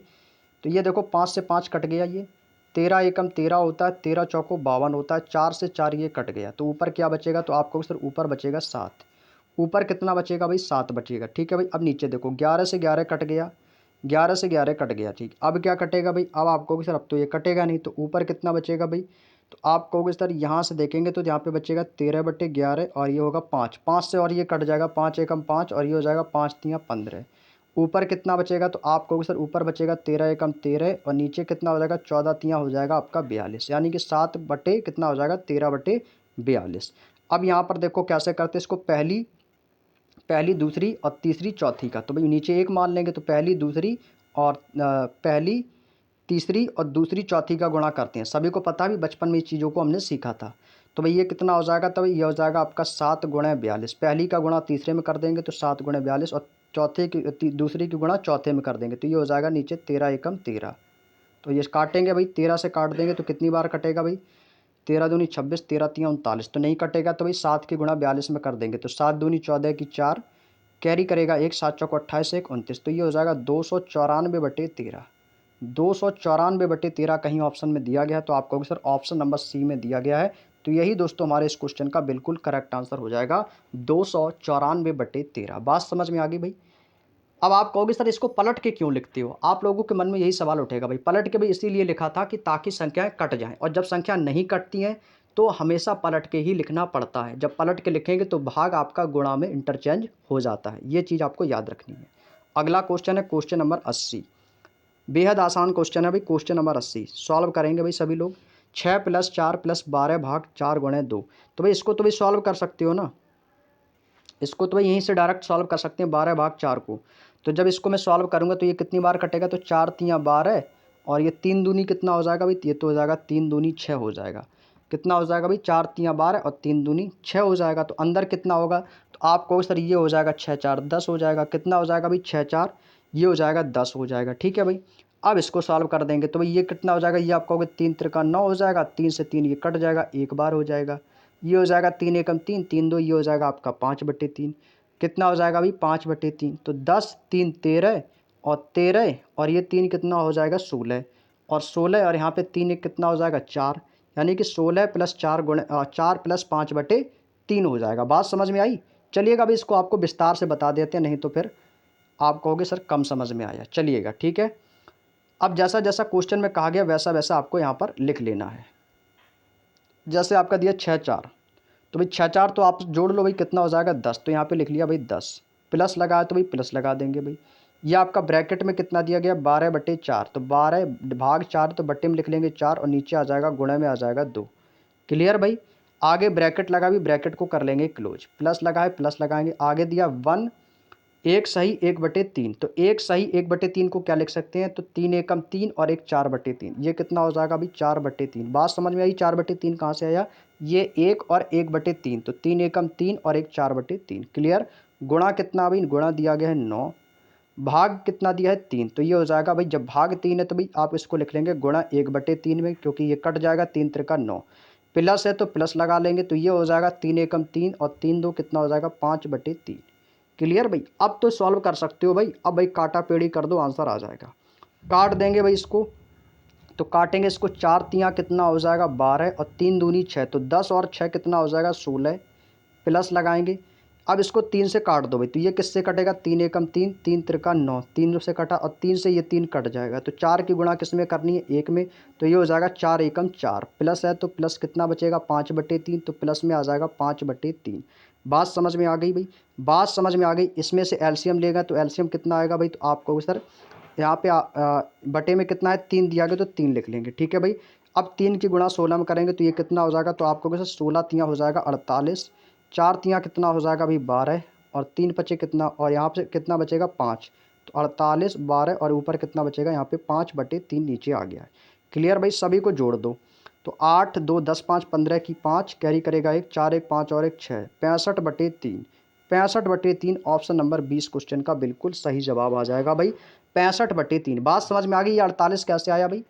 Speaker 1: तो ये देखो 5 से 5 कट गया, ये 13 एकम 13 होता है, 13 चौको 52 होता है, 4 से 4 ये कट गया, तो ऊपर क्या बचेगा, तो आपको सर ऊपर बचेगा 7, ऊपर कितना बचेगा भाई 7 बचेगा, ठीक है भाई। अब नीचे देखो 11 से 11 कट गया, 11 से 11 कट गया, ठीक। अब क्या कटेगा भाई, अब आप कहोगे सर अब तो ये कटेगा नहीं, तो ऊपर कितना बचेगा भाई, तो आप कहोगे सर यहाँ से देखेंगे तो यहाँ पे बचेगा 13/11 और ये होगा 5, 5 से और ये कट जाएगा, 5 एकम 5 और ये हो जाएगा 5 तियाँ 15। ऊपर कितना बचेगा, तो आप कहोगे सर ऊपर बचेगा 13 एकम 13 और नीचे कितना हो जाएगा 14 तियाँ हो जाएगा आपका 42, यानी कि 7 बटे कितना हो जाएगा 13/42। अब यहाँ पर देखो कैसे करते इसको, पहली पहली दूसरी और तीसरी चौथी का, तो भाई नीचे एक मान लेंगे, तो पहली दूसरी और पहली तीसरी और दूसरी चौथी का गुणा करते हैं। सभी को पता भी, बचपन में इस चीज़ों को हमने सीखा था। तो भाई ये कितना हो जाएगा, तो भाई ये हो जाएगा आपका 7 गुणे 42, पहली का गुणा तीसरे में कर देंगे तो 7 गुणे 42 और चौथे की दूसरी की गुणा चौथे में कर देंगे, तो ये हो जाएगा नीचे 13 एकम 13। तो ये काटेंगे भाई, 13 से काट देंगे तो कितनी बार कटेगा भाई, 13 दूनी 26, 13 तियाँ 39, तो नहीं कटेगा, तो भाई 7 की गुणा 42 में कर देंगे, तो 7 दूनी 14 की 4, कैरी करेगा 1, 7 चौको 28 1 29, तो ये हो जाएगा 294/13, 294/13 कहीं ऑप्शन में दिया गया है तो आप कहोगे सर ऑप्शन नंबर सी में दिया गया है। तो यही दोस्तों हमारे इस क्वेश्चन का बिल्कुल करेक्ट आंसर हो जाएगा 294/13। बात समझ में आ गई भाई। अब आप कहोगे सर इसको पलट के क्यों लिखते हो, आप लोगों के मन में यही सवाल उठेगा भाई। पलट के भाई इसीलिए लिखा था कि ताकि संख्याएं कट जाएं, और जब संख्या नहीं कटती हैं तो हमेशा पलट के ही लिखना पड़ता है। जब पलट के लिखेंगे तो भाग आपका गुणा में इंटरचेंज हो जाता है, ये चीज़ आपको याद रखनी है। अगला क्वेश्चन है क्वेश्चन नंबर 80। बेहद आसान क्वेश्चन है भाई, क्वेश्चन नंबर 80 सॉल्व करेंगे भाई सभी लोग। 6 + 4 + 12 भाग 4 गुणे 2। तो भाई इसको तो भाई सॉल्व कर सकते हो ना, इसको तो भाई यहीं से डायरेक्ट सॉल्व कर सकते हैं 12 भाग 4 को। तो जब इसको मैं सॉल्व करूंगा तो ये कितनी बार कटेगा, तो 4 तियाँ 12 और ये 3 दूनी कितना हो जाएगा भाई, ये तो हो जाएगा 3 दूनी 6 हो जाएगा। कितना हो जाएगा भाई, 4 तियाँ 12 और 3 दूनी 6 हो जाएगा। तो अंदर कितना होगा, तो आप कहोगे सर ये हो जाएगा 6 4 10 हो जाएगा। कितना हो जाएगा भाई, 6 4 ये हो जाएगा 10 हो जाएगा। ठीक है भाई, अब इसको सॉल्व कर देंगे तो भाई ये कितना हो जाएगा, ये आप कहोगे 3 त्रिका 9 हो जाएगा, 3 से 3 ये कट जाएगा, एक बार हो जाएगा। ये हो जाएगा 3 एकम 3 3 2, ये हो जाएगा आपका 5/3। कितना हो जाएगा भाई, 5/3। तो 10 3 13 और 13 और ये 3 कितना हो जाएगा 16 और 16 और यहाँ पे 3 एक कितना हो जाएगा 4, यानी कि 16 + 4 गुणे 4 + 5/3 हो जाएगा। बात समझ में आई। चलिएगा अभी इसको आपको विस्तार से बता देते हैं, नहीं तो फिर आप कहोगे सर कम समझ में आया। चलिएगा ठीक है, अब जैसा जैसा क्वेश्चन में कहा गया वैसा वैसा आपको यहाँ पर लिख लेना है। जैसे आपका दिया 6 4, तो भाई 6 4 तो आप जोड़ लो भाई, कितना हो जाएगा 10, तो यहाँ पे लिख लिया भाई 10। प्लस लगाया तो भाई प्लस लगा देंगे भाई। ये आपका ब्रैकेट में कितना दिया गया 12/4, तो 12 भाग 4 तो बट्टे में लिख लेंगे 4 और नीचे आ जाएगा गुणे में आ जाएगा 2। क्लियर भाई। आगे ब्रैकेट लगा भी, ब्रैकेट को कर लेंगे क्लोज, प्लस लगाए प्लस लगाएंगे। आगे दिया 1 एक सही 1/3, तो एक सही 1/3 को क्या लिख सकते हैं, तो 3 एकम 3 और एक 4/3। ये कितना हो जाएगा अभी 4/3। बात समझ में आई, 4/3 कहाँ से आया, ये 1 और 1/3, तो 3 एकम 3 और एक 4/3। क्लियर। गुणा कितना अभी, गुणा दिया गया है 9, भाग कितना दिया है 3, तो ये हो जाएगा भाई, जब भाग 3 है तो भाई आप इसको लिख लेंगे गुणा 1/3 में, क्योंकि ये कट जाएगा 3 त्रिका 9। प्लस है तो प्लस लगा लेंगे, तो ये हो जाएगा 3 एकम 3 और 3 2 कितना हो जाएगा 5/3। क्लियर भाई, अब तो सॉल्व कर सकते हो भाई। अब भाई काटा पेड़ी कर दो, आंसर आ जाएगा। काट देंगे भाई इसको, तो काटेंगे इसको, 4 तियाँ कितना हो जाएगा 12 और 3 दूनी 6, तो 10 और 6 कितना हो जाएगा 16। प्लस लगाएंगे, अब इसको 3 से काट दो भाई, तो ये किससे कटेगा, 3 एकम 3 3 त्रिका 9, 3 से कटा और 3 से ये 3 कट जाएगा। तो 4 की गुणा किस में करनी है, 1 में, तो ये हो जाएगा 4 एकम 4। प्लस है तो प्लस कितना बचेगा 5/3, तो प्लस में आ जाएगा 5/3। बात समझ में आ गई भाई, बात समझ में आ गई। इसमें से एलसीएम लेगा तो एलसीएम कितना आएगा भाई, तो आपको सर यहाँ पे बटे में कितना है 3 दिया गया, तो 3 लिख लेंगे। ठीक है भाई, अब 3 की गुणा 16 में करेंगे तो ये कितना हो जाएगा, तो आपको सर 16 तियाँ हो जाएगा 48, 4 तियाँ कितना हो जाएगा भाई 12 और 3 बचे कितना, और यहाँ पे कितना बचेगा 5, तो 48 12 और ऊपर कितना बचेगा यहाँ पे 5/3 नीचे आ गया है। क्लियर भाई, सभी को जोड़ दो, तो 8 2 10 5 15 की 5 कैरी करेगा 1 4 1 5 और 1 6, 65/3। 65/3 ऑप्शन नंबर 20 क्वेश्चन का बिल्कुल सही जवाब आ जाएगा भाई, 65/3। बात समझ में आ गई। ये 48 कैसे आया भाई,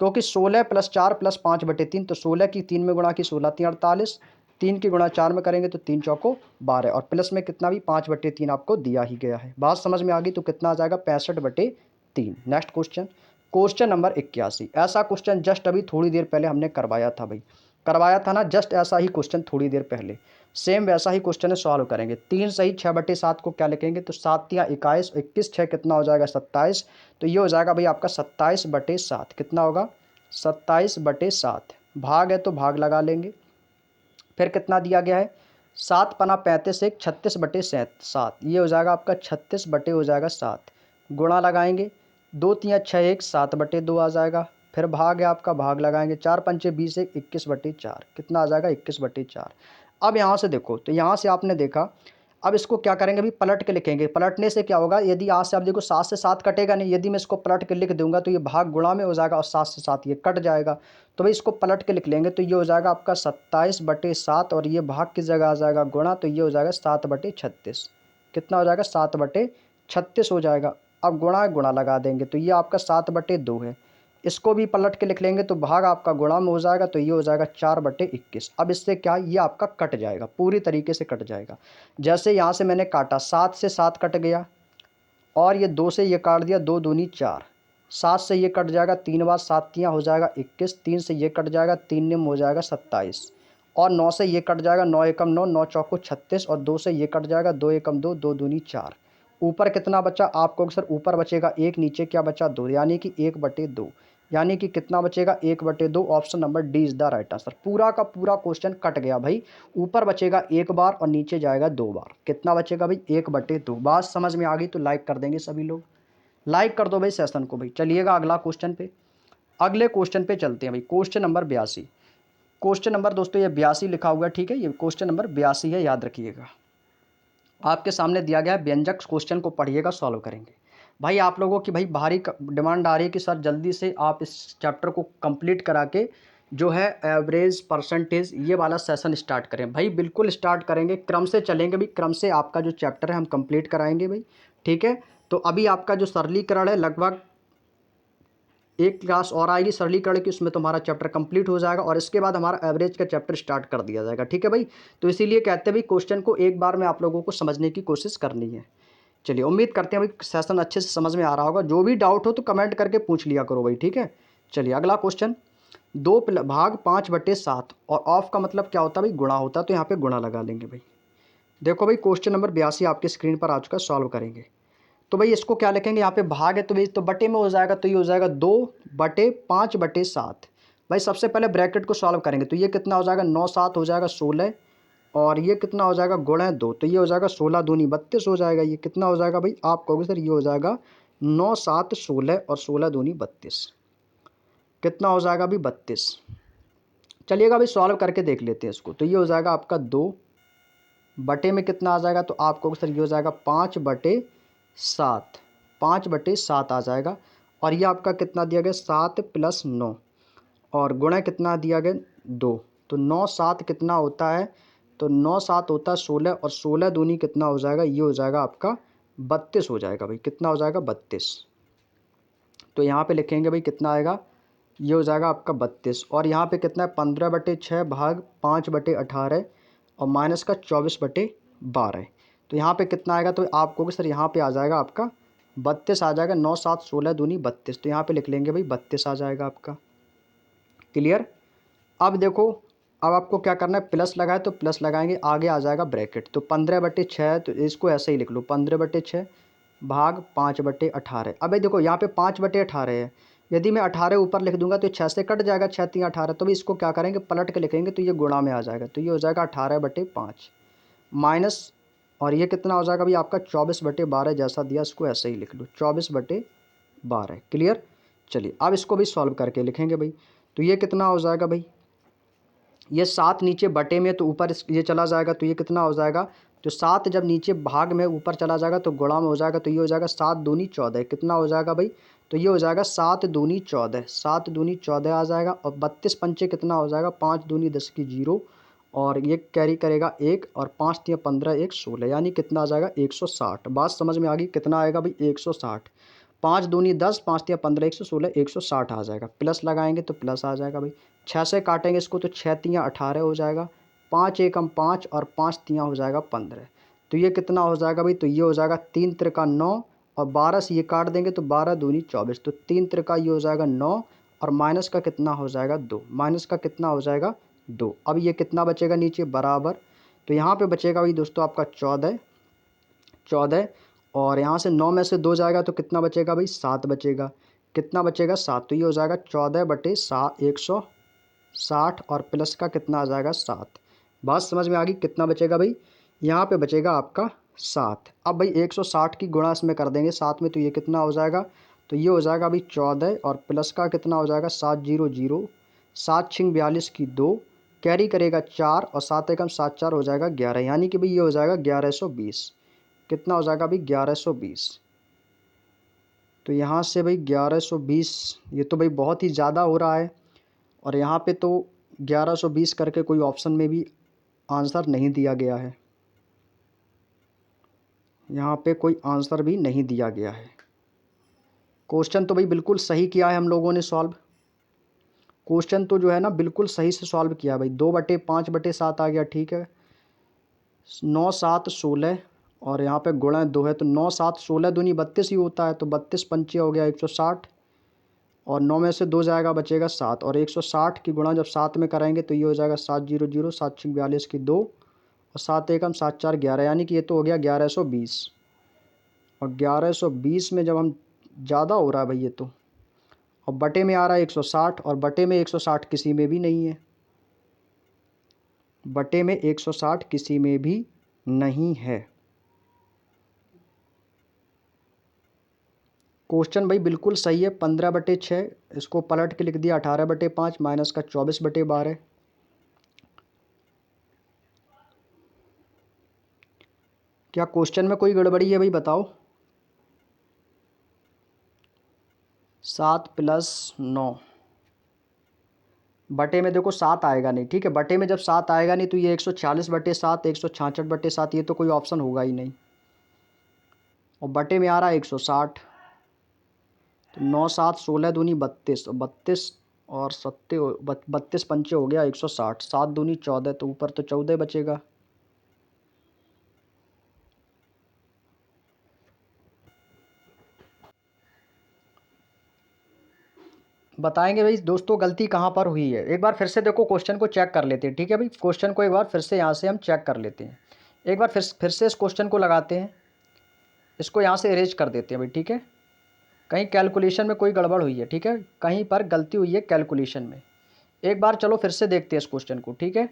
Speaker 1: क्योंकि 16 + 4 + 5/3, तो 16 की 3 में गुणा की 16 3 48, 3 की गुणा 4 में करेंगे तो 3 चौको 12 और प्लस में कितना भी 5/3 आपको दिया ही गया है। बात समझ में आ गई, तो कितना आ जाएगा 65/3। Next question, question number 81। ऐसा क्वेश्चन जस्ट अभी थोड़ी देर पहले हमने करवाया था भाई, करवाया था ना, जस्ट ऐसा ही क्वेश्चन थोड़ी देर पहले, सेम वैसा ही क्वेश्चन है, सॉल्व करेंगे। 3 सही 6/7 को क्या लिखेंगे, तो 7 या 21, 21 6 कितना हो जाएगा 27, तो ये हो जाएगा भाई आपका 27/7। कितना होगा 27/7। भाग है तो भाग लगा लेंगे, फिर कितना दिया गया है 7 पना 35 एक 36/7, ये हो जाएगा आपका 36 बटे हो जाएगा 7। गुणा लगाएंगे, 2 तियाँ 6 1 7/2 आ जाएगा। फिर भाग है आपका, भाग लगाएंगे, 4 पंचे 20 1 21/4, कितना आ जाएगा 21/4। अब यहाँ से देखो, तो यहाँ से आपने देखा, अब इसको क्या करेंगे अभी पलट के लिखेंगे। पलटने से क्या होगा, यदि यहाँ से आप देखो 7 से 7 कटेगा नहीं, यदि मैं इसको पलट के लिख दूंगा तो ये भाग गुणा में हो जाएगा और 7 से 7 ये कट जाएगा। तो भाई इसको पलट के लिख लेंगे, तो ये हो जाएगा आपका 27/7 और ये भाग किस जगह आ जाएगा गुणा, तो ये हो जाएगा 7/36। कितना हो जाएगा 7/36 हो जाएगा। अब गुणा गुणा लगा देंगे, तो ये आपका 7/2 है। इसको भी पलट के लिख लेंगे, तो भाग आपका गुणा में हो जाएगा, तो ये हो जाएगा 4/21। अब इससे क्या, ये आपका कट जाएगा, पूरी तरीके से कट जाएगा। जैसे यहाँ से मैंने काटा, 7 से 7 कट गया और ये 2 से ये काट दिया, 2 दूनी 4, 7 से ये कट जाएगा, 3 बार 7 तियाँ हो जाएगा 21, 3 से ये कट जाएगा, 3 निम हो जाएगा 27 और 9 से ये कट जाएगा, 9 एकम 9 9 चौको 36 और 2 से ये कट जाएगा, 2 एकम 2 2 दूनी 4। ऊपर कितना बचा, आपको सर ऊपर बचेगा 1, नीचे क्या बचा 2, यानी कि 1/2, यानी कि कितना बचेगा 1/2। Option number D is the right answer. पूरा का पूरा क्वेश्चन कट गया भाई, ऊपर बचेगा 1 बार और नीचे जाएगा 2 बार। कितना बचेगा भाई 1/2। बात समझ में आ गई तो लाइक कर देंगे सभी लोग, लाइक कर दो भाई सेशन को भाई। चलिएगा अगले क्वेश्चन पे चलते हैं भाई। Question number 82। क्वेश्चन नंबर दोस्तों ये 82 लिखा हुआ है, ठीक है। ये क्वेश्चन नंबर 82 है, याद रखिएगा। आपके सामने दिया गया है व्यंजक। क्वेश्चन को पढ़िएगा, सॉल्व करेंगे भाई। आप लोगों की भाई भारी डिमांड आ रही है कि सर जल्दी से आप इस चैप्टर को कंप्लीट करा के जो है एवरेज परसेंटेज ये वाला सेशन स्टार्ट करें भाई। बिल्कुल स्टार्ट करेंगे, क्रम से चलेंगे भाई। क्रम से आपका जो चैप्टर है हम कंप्लीट कराएंगे भाई, ठीक है। तो अभी आपका जो सरलीकरण है लगभग एक क्लास और आएगी सरलीकरण की, उसमें तुम्हारा चैप्टर कंप्लीट हो जाएगा और इसके बाद हमारा एवरेज का चैप्टर स्टार्ट कर दिया जाएगा, ठीक है भाई। तो इसीलिए कहते हैं भाई क्वेश्चन को एक बार में आप लोगों को समझने की कोशिश करनी है। चलिए उम्मीद करते हैं भाई सेशन अच्छे से समझ में आ रहा होगा। जो भी डाउट हो तो कमेंट करके पूछ लिया करो भाई, ठीक है। चलिए अगला क्वेश्चन। 2 भाग 5/7 और ऑफ का मतलब क्या होता है भाई, गुणा होता है। तो यहाँ पे गुणा लगा लेंगे भाई। देखो भाई क्वेश्चन नंबर 82 आपकी स्क्रीन पर आ चुका है, सॉल्व करेंगे। तो भाई इसको क्या लिखेंगे, यहाँ पे भाग है तो भाई तो बटे में हो जाएगा, तो ये हो जाएगा 2/5/7। भाई सबसे पहले ब्रैकेट को सॉल्व करेंगे तो ये कितना हो जाएगा, 9×7 हो जाएगा 16, और ये कितना हो जाएगा गुणा 2, तो ये हो जाएगा 16 दूनी 32 हो जाएगा। ये कितना हो जाएगा भाई, आप कहोगे सर ये हो जाएगा 9×7 = 16 और 16 दूनी 32, कितना हो जाएगा भाई 32। चलिएगा भाई सॉल्व करके देख लेते हैं इसको। तो ये हो जाएगा आपका 2 बटे में कितना आ जाएगा, तो आप कहोगे सर ये हो जाएगा 5/7, 5/7 आ जाएगा। और ये आपका कितना दिया गया 7 + 9, और गुणा कितना दिया गया 2, तो 9×7 कितना होता है, तो 9×7 होता है 16, और 16 दूनी कितना हो जाएगा, ये हो जाएगा आपका 32 हो जाएगा भाई। कितना हो जाएगा 32। तो यहाँ पे लिखेंगे भाई कितना आएगा, ये हो जाएगा आपका 32, और यहाँ पे कितना है 15/6 भाग 5/18 और माइनस का 24/12। तो यहाँ पे कितना आएगा, तो आप कहोगे सर यहाँ पे आ जाएगा आपका 32 आ जाएगा। 9×7 = 16 दूनी 32, तो यहाँ पे लिख लेंगे भाई 32 आ जाएगा आपका। क्लियर। अब देखो, अब आपको क्या करना है, प्लस लगाए तो प्लस लगाएंगे, आगे आ जाएगा ब्रैकेट। तो 15/6, तो इसको ऐसे ही लिख लो 15/6 भाग 5/18। अब भाई देखो यहाँ पे 5/18 है, यदि मैं 18 ऊपर लिख दूंगा तो 6 से कट जाएगा, 6×3 = 18। तो भी इसको क्या करेंगे, पलट के लिखेंगे तो ये गुणा में आ जाएगा। तो ये हो जाएगा 18/5 माइनस, और ये कितना हो जाएगा भाई आपका 24/12, जैसा दिया इसको ऐसे ही लिख लो 24/12। क्लियर। चलिए अब इसको भी सॉल्व करके लिखेंगे भाई। तो ये कितना हो जाएगा भाई, ये 7 नीचे बटे में तो ऊपर ये चला जाएगा, तो ये कितना हो जाएगा, तो 7 जब नीचे भाग में ऊपर चला जाएगा तो गुणा में हो जाएगा। तो ये हो जाएगा 7 दूनी 14, कितना हो जाएगा भाई, तो ये हो जाएगा 7 दूनी 14, 7 दूनी 14 आ जाएगा। और 32 पंचे कितना हो जाएगा, 5 दूनी 10 की 0, और ये कैरी करेगा 1, और 5 × 15 = 16, यानी कितना आ जाएगा 160। बात समझ में आ गई, कितना आएगा भाई 160। 5 दूनी 10, 5 × 15 = 116, 160 आ जाएगा। प्लस लगाएंगे तो प्लस आ जाएगा भाई। 6 से काटेंगे इसको तो 6 × 3 = 18 हो जाएगा। 5 एकम 5 और 5 3 हो जाएगा 15। तो ये कितना हो जाएगा भाई, तो ये हो जाएगा 3 त्रिका 9, और 12 से ये काट देंगे तो 12 दूनी 24, तो 3 त्रिका ये हो जाएगा 9, और माइनस का कितना हो जाएगा 2, माइनस का कितना हो जाएगा 2। अब ये कितना बचेगा नीचे बराबर, तो यहाँ पे बचेगा भाई दोस्तों आपका 14, और यहाँ से 9 में से 2 जाएगा तो कितना बचेगा भाई 7 बचेगा। कितना बचेगा 7, तो ये हो जाएगा 14/7 160, और प्लस का कितना आ जाएगा 7। बात समझ में आ गई, कितना बचेगा भाई, यहाँ पे बचेगा आपका 7। अब भाई 160 की गुणा इसमें कर देंगे 7 में, तो ये कितना हो जाएगा, तो ये हो जाएगा भाई 14, और प्लस का कितना हो जाएगा 700, 7 × 42 की 2, कैरी करेगा 4, और 7 एकम 7 4 हो जाएगा 11, यानी कि भाई ये हो जाएगा 1120। कितना हो जाएगा भाई 1120। तो यहाँ से भाई 1120, ये तो भाई बहुत ही ज़्यादा हो रहा है, और यहाँ पे तो 1120 करके कोई ऑप्शन में भी आंसर नहीं दिया गया है, यहाँ पे कोई आंसर भी नहीं दिया गया है। क्वेश्चन तो भाई बिल्कुल सही किया है हम लोगों ने सॉल्व, क्वेश्चन तो जो है ना बिल्कुल सही से सॉल्व किया है भाई। 2/5/7 आ गया, ठीक है। 9×7 = 16, और यहाँ पे गुणा 2 है, तो 9×7 = 16 दूनी 32 ही होता है, तो 32 पंचे हो गया 160, और 9 में से 2 जाएगा बचेगा 7, और 160 की गुणा जब 7 में कराएंगे तो ये हो जाएगा 700, 7 × 42 की 2, और 7 एकम 7 4 11, यानी कि ये तो हो गया 1120। और 1120 में जब हम ज़्यादा हो रहा है भाई ये तो, और बटे में आ रहा है 160, और बटे में 160 किसी में भी नहीं है, बटे में 160 किसी में भी नहीं है। क्वेश्चन भाई बिल्कुल सही है। 15/6 इसको पलट के लिख दिया 18/5 माइनस का 24/12। क्या क्वेश्चन में कोई गड़बड़ी है भाई बताओ। 7 + 9 बटे में देखो 7 आएगा नहीं, ठीक है। बटे में जब 7 आएगा नहीं तो ये 146/7, 166/7, ये तो कोई ऑप्शन होगा ही नहीं। और बटे में आ रहा है 160। तो 9 7 16 दूनी 32, 32 और 32 पंचे हो गया 160, 7 दूनी 14, तो ऊपर तो 14 बचेगा। बताएंगे भाई दोस्तों गलती कहाँ पर हुई है। एक बार फिर से देखो क्वेश्चन को चेक कर लेते हैं, ठीक है भाई। क्वेश्चन को एक बार फिर से यहाँ से हम चेक कर लेते हैं। एक बार फिर से इस क्वेश्चन को लगाते हैं, इसको यहाँ से इरेज कर देते हैं भाई, ठीक है। कहीं कैलकुलेशन में कोई गड़बड़ हुई है, ठीक है, कहीं पर गलती हुई है कैलकुलेशन में। एक बार चलो फिर से देखते हैं इस क्वेश्चन को, ठीक है।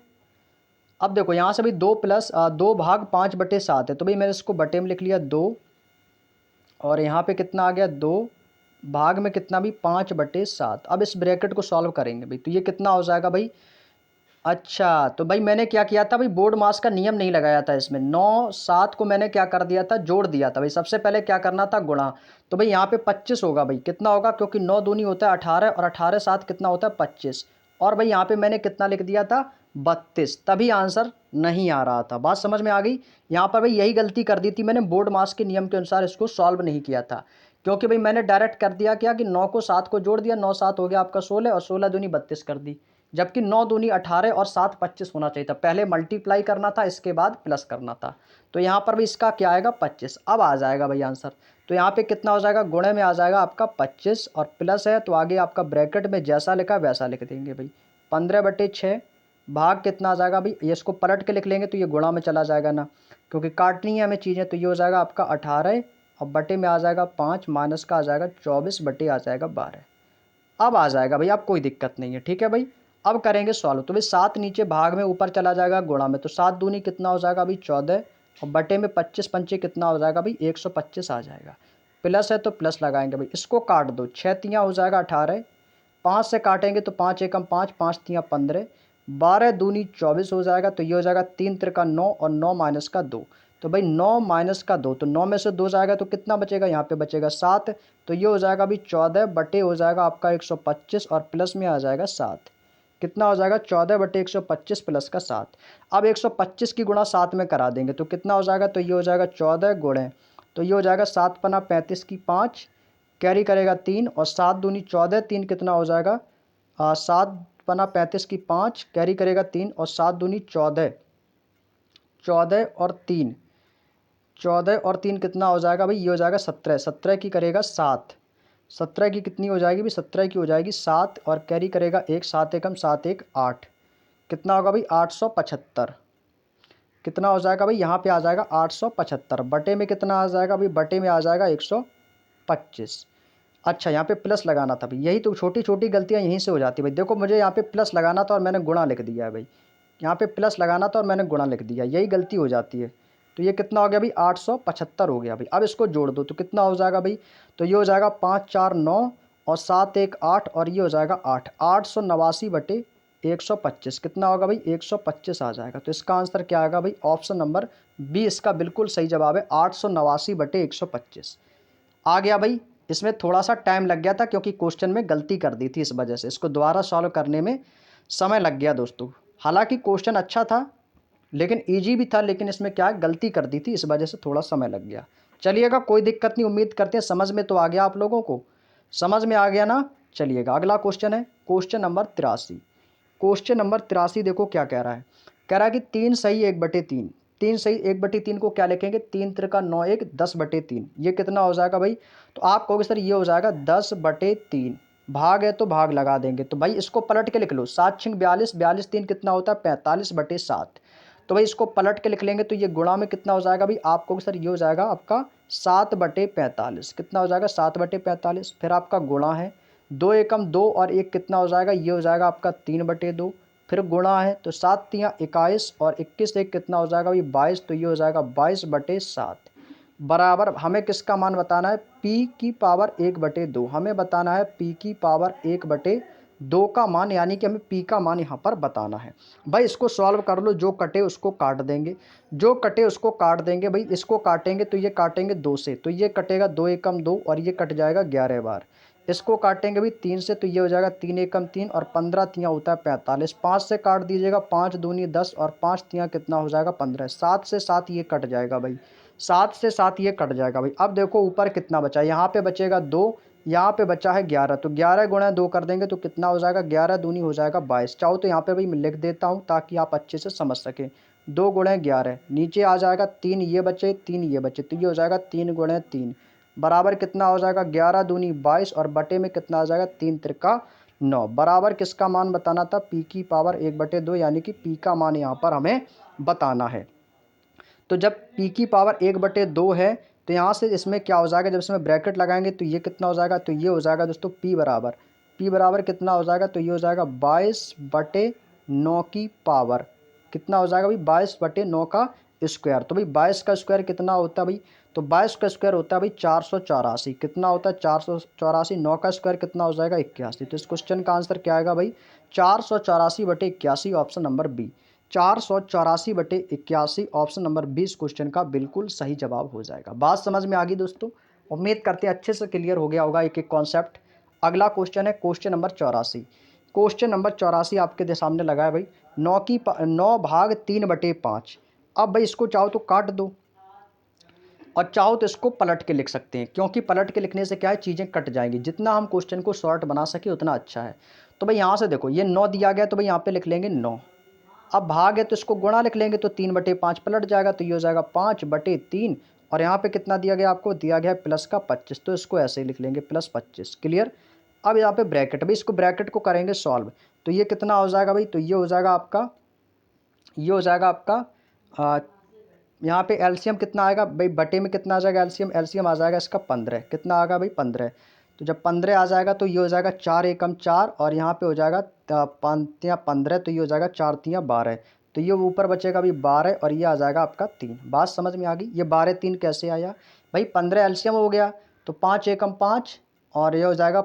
Speaker 1: अब देखो यहाँ से भाई 2 भाग 5/7 है, तो भाई मैंने इसको बटे में लिख लिया 2, और यहाँ पे कितना आ गया 2 भाग में कितना भी 5/7। अब इस ब्रैकेट को सॉल्व करेंगे भाई, तो ये कितना हो जाएगा भाई। अच्छा तो भाई मैंने क्या किया था भाई, बोर्ड मास का नियम नहीं लगाया था इसमें। 9 7 को मैंने क्या कर दिया था, जोड़ दिया था भाई। सबसे पहले क्या करना था, गुणा। तो भाई यहाँ पे 25 होगा भाई, कितना होगा, क्योंकि 9 दूनी होता है 18, और 18 7 कितना होता है 25। और भाई यहाँ पे मैंने कितना लिख दिया था 32, तभी आंसर नहीं आ रहा था। बात समझ में आ गई। यहाँ पर भाई यही गलती कर दी थी मैंने, बोर्ड मास के नियम के अनुसार इसको सॉल्व नहीं किया था। क्योंकि भाई मैंने डायरेक्ट कर दिया क्या कि 9 को 7 को जोड़ दिया, 9 7 हो गया आपका 16, और 16 दूनी 32 कर दी। जबकि 9 दूनी 18 और 7 25 होना चाहिए था। पहले मल्टीप्लाई करना था, इसके बाद प्लस करना था। तो यहाँ पर भी इसका क्या आएगा 25। अब आ जाएगा भाई आंसर। तो यहाँ पे कितना हो जाएगा, गुणे में आ जाएगा आपका 25, और प्लस है तो आगे आपका ब्रैकेट में जैसा लिखा वैसा लिख देंगे भाई। 15/6 भाग कितना आ जाएगा भाई, ये इसको पलट के लिख लेंगे तो ये गुणा में चला जाएगा ना, क्योंकि काटनी है हमें चीज़ें। तो ये हो जाएगा आपका 18, और बटे में आ जाएगा 5, माइनस का आ जाएगा 24, बटे आ जाएगा 12। अब आ जाएगा भाई, अब कोई दिक्कत नहीं है, ठीक है भाई। अब करेंगे सॉल्व। तो भाई 7 नीचे भाग में ऊपर चला जाएगा गुणा में, तो 7 दूनी कितना हो जाएगा भाई 14, और बटे में 25 पंचे कितना हो जाएगा भाई 125 आ जाएगा। प्लस है तो प्लस लगाएंगे भाई, इसको काट दो, 6 तियाँ हो जाएगा 18, 5 से काटेंगे तो 5 एकम 5, 5 तियाँ 15, 12 दूनी 24 हो जाएगा। तो ये हो जाएगा 3 त्रिका 9, और 9 माइनस का 2। तो भाई 9 माइनस का 2, तो 9 में से 2 जाएगा तो कितना बचेगा, यहाँ पे बचेगा 7। तो ये हो जाएगा अभी 14 बटे हो जाएगा आपका 125, और प्लस में आ जाएगा 7। कितना हो जाएगा 14 बटे 125 प्लस का 7। अब 125 की गुणा 7 में करा देंगे तो कितना हो जाएगा, तो ये हो जाएगा 14 गुणे, तो ये हो जाएगा 7 पना 35 की 5, कैरी करेगा 3, और 7 दूनी 14, 3 कितना हो जाएगा 7 पना 35 की 5, कैरी करेगा 3, और 7 दूनी 14, 14 और 3, 14 और 3 कितना हो जाएगा भाई, ये हो जाएगा 17, 17 की करेगा 7, 17 की कितनी हो जाएगी भाई, 17 की हो जाएगी 7, और कैरी करेगा 1, 7 एकम 7 1 8, कितना होगा भाई 875। कितना हो जाएगा भाई, यहाँ पे आ जाएगा 875, बटे में कितना आ जाएगा भाई, बटे में आ जाएगा 125। अच्छा यहाँ पे प्लस लगाना था भाई, यही तो छोटी छोटी गलतियाँ यहीं से हो जाती है भाई। देखो मुझे यहाँ पे प्लस लगाना था और मैंने गुणा लिख दिया है भाई, यहाँ पे प्लस लगाना था और मैंने गुणा लिख दिया, यही गलती हो जाती है। तो ये कितना हो गया भाई 875 हो गया भाई। अब इसको जोड़ दो तो कितना हो जाएगा भाई, तो ये हो जाएगा 5 4 9, और 7 1 8, और ये हो जाएगा 8, 889 बटे 125, कितना होगा भाई 125 आ जाएगा। तो इसका आंसर क्या आएगा भाई, ऑप्शन नंबर बी इसका बिल्कुल सही जवाब है, 889 बटे 125 आ गया भाई। इसमें थोड़ा सा टाइम लग गया था क्योंकि क्वेश्चन में गलती कर दी थी, इस वजह से इसको दोबारा सॉल्व करने में समय लग गया दोस्तों। हालांकि क्वेश्चन अच्छा था, लेकिन इजी भी था, लेकिन इसमें क्या गलती कर दी थी, इस वजह से थोड़ा समय लग गया। चलिएगा कोई दिक्कत नहीं, उम्मीद करते हैं समझ में तो आ गया आप लोगों को, समझ में आ गया ना। चलिएगा अगला क्वेश्चन है क्वेश्चन नंबर 83। क्वेश्चन नंबर 83 देखो क्या कह रहा है, कह रहा है कि 3 सही 1/3, 3 सही 1/3 को क्या लिखेंगे, 3 त्रिका 9 1 10/3, ये कितना हो जाएगा भाई। तो आप कहोगे सर ये हो जाएगा 10/3, भाग है तो भाग लगा देंगे। तो भाई इसको पलट के लिख लो, 7 6 42, 42 3 कितना होता है 45/7। तो भाई इसको पलट के लिख लेंगे तो ये गुणा में कितना हो जाएगा भाई, आप कहोगे सर ये हो जाएगा आपका 7/45, कितना हो जाएगा 7/45। फिर आपका गुणा है, 2 एकम 2 और 1 कितना हो जाएगा, ये हो जाएगा आपका 3/2। फिर गुणा है तो 7 तियाँ 21, और 21 1 कितना हो जाएगा भाई 22, तो ये हो जाएगा 22/7। बराबर हमें किसका मान बताना है, p की पावर 1/2 हमें बताना है p की पावर 1/2 का मान, यानी कि हमें p का मान यहाँ पर बताना है। भाई इसको सॉल्व कर लो, जो कटे उसको काट देंगे, जो कटे उसको काट देंगे। भाई इसको काटेंगे तो ये काटेंगे 2 से, तो ये कटेगा 2 एकम 2 और ये कट जाएगा 11 बार। इसको काटेंगे भाई 3 से, तो ये हो जाएगा 3 एकम 3 और 15 तियाँ होता है 45। 5 से काट दीजिएगा, 5 दूनी 10 और 5 तियाँ कितना हो जाएगा 15। 7 से 7 ये कट जाएगा भाई, 7 से 7 ये कट जाएगा भाई। अब देखो ऊपर कितना बचा है, यहाँ पे बचेगा 2, यहाँ पे बचा है 11, तो 11 गुणा 2 कर देंगे तो कितना हो जाएगा, 11 दूनी हो जाएगा 22। चाहो तो यहाँ पे भाई मैं लिख देता हूँ ताकि आप अच्छे से समझ सकें। 2 गुणे 11, नीचे आ जाएगा 3 ये बचे 3 ये बचे, तो ये हो जाएगा 3 गुणे 3 बराबर कितना हो जाएगा, 11 दूनी 22 और बटे में कितना आ जाएगा 3 त्रिका 9। बराबर किसका मान बताना था, p की पावर 1/2, यानी कि p का मान यहाँ पर हमें बताना है। तो जब p की पावर 1/2 है तो यहाँ से इसमें क्या हो जाएगा, जब इसमें ब्रैकेट लगाएंगे तो ये कितना हो जाएगा, तो ये हो जाएगा दोस्तों p बराबर कितना हो जाएगा, तो ये हो जाएगा 22/9 की पावर कितना हो जाएगा भाई, 22/9 का स्क्वायर। तो भाई 22 का स्क्वायर कितना होता है भाई, तो 22 का स्क्वायर होता है भाई 484। कितना होता है 484, 9 का स्क्वायर कितना हो जाएगा 81। तो इस क्वेश्चन का आंसर क्या आएगा भाई, 484/81, option number B. 484/81 option number 20 question का बिल्कुल सही जवाब हो जाएगा। बात समझ में आ गई दोस्तों, उम्मीद करते हैं अच्छे से क्लियर हो गया होगा एक एक कॉन्सेप्ट। अगला क्वेश्चन है क्वेश्चन नंबर 84। क्वेश्चन नंबर 84 आपके सामने लगा है भाई, 9 भाग 3/5। अब भाई इसको चाहो तो काट दो और चाहो तो इसको पलट के लिख सकते हैं, क्योंकि पलट के लिखने से क्या है, चीज़ें कट जाएंगी। जितना हम क्वेश्चन को शॉर्ट बना सके उतना अच्छा है। तो भाई यहाँ से देखो ये 9 दिया गया, तो भाई यहाँ पे लिख लेंगे 9। अब भाग है तो इसको गुणा लिख लेंगे, तो 3/5 पलट जाएगा, तो ये हो जाएगा 5/3। और यहाँ पे कितना दिया गया, आपको दिया गया प्लस का 25, तो इसको ऐसे ही लिख लेंगे +25। क्लियर। अब यहाँ पे ब्रैकेट, भाई इसको ब्रैकेट को करेंगे सॉल्व, तो ये कितना हो जाएगा भाई, तो ये हो जाएगा आपका, ये हो जाएगा आपका यहाँ पे एलसीएम कितना आएगा भाई, बटे में कितना आ जाएगा एलसीएम, एलसीएम आ जाएगा इसका 15। कितना आएगा भाई 15। तो जब 15 आ जाएगा तो ये हो जाएगा 4 एकम 4 और यहाँ पे हो जाएगा 5 15, तो ये हो जाएगा 4 तियाँ 12। तो ये ऊपर बचेगा भाई 12 और ये आ जाएगा आपका 3। बात समझ में आ गई। ये 12 3 कैसे आया भाई, 15 एलसीएम हो गया तो 5 एकम 5 और ये हो जाएगा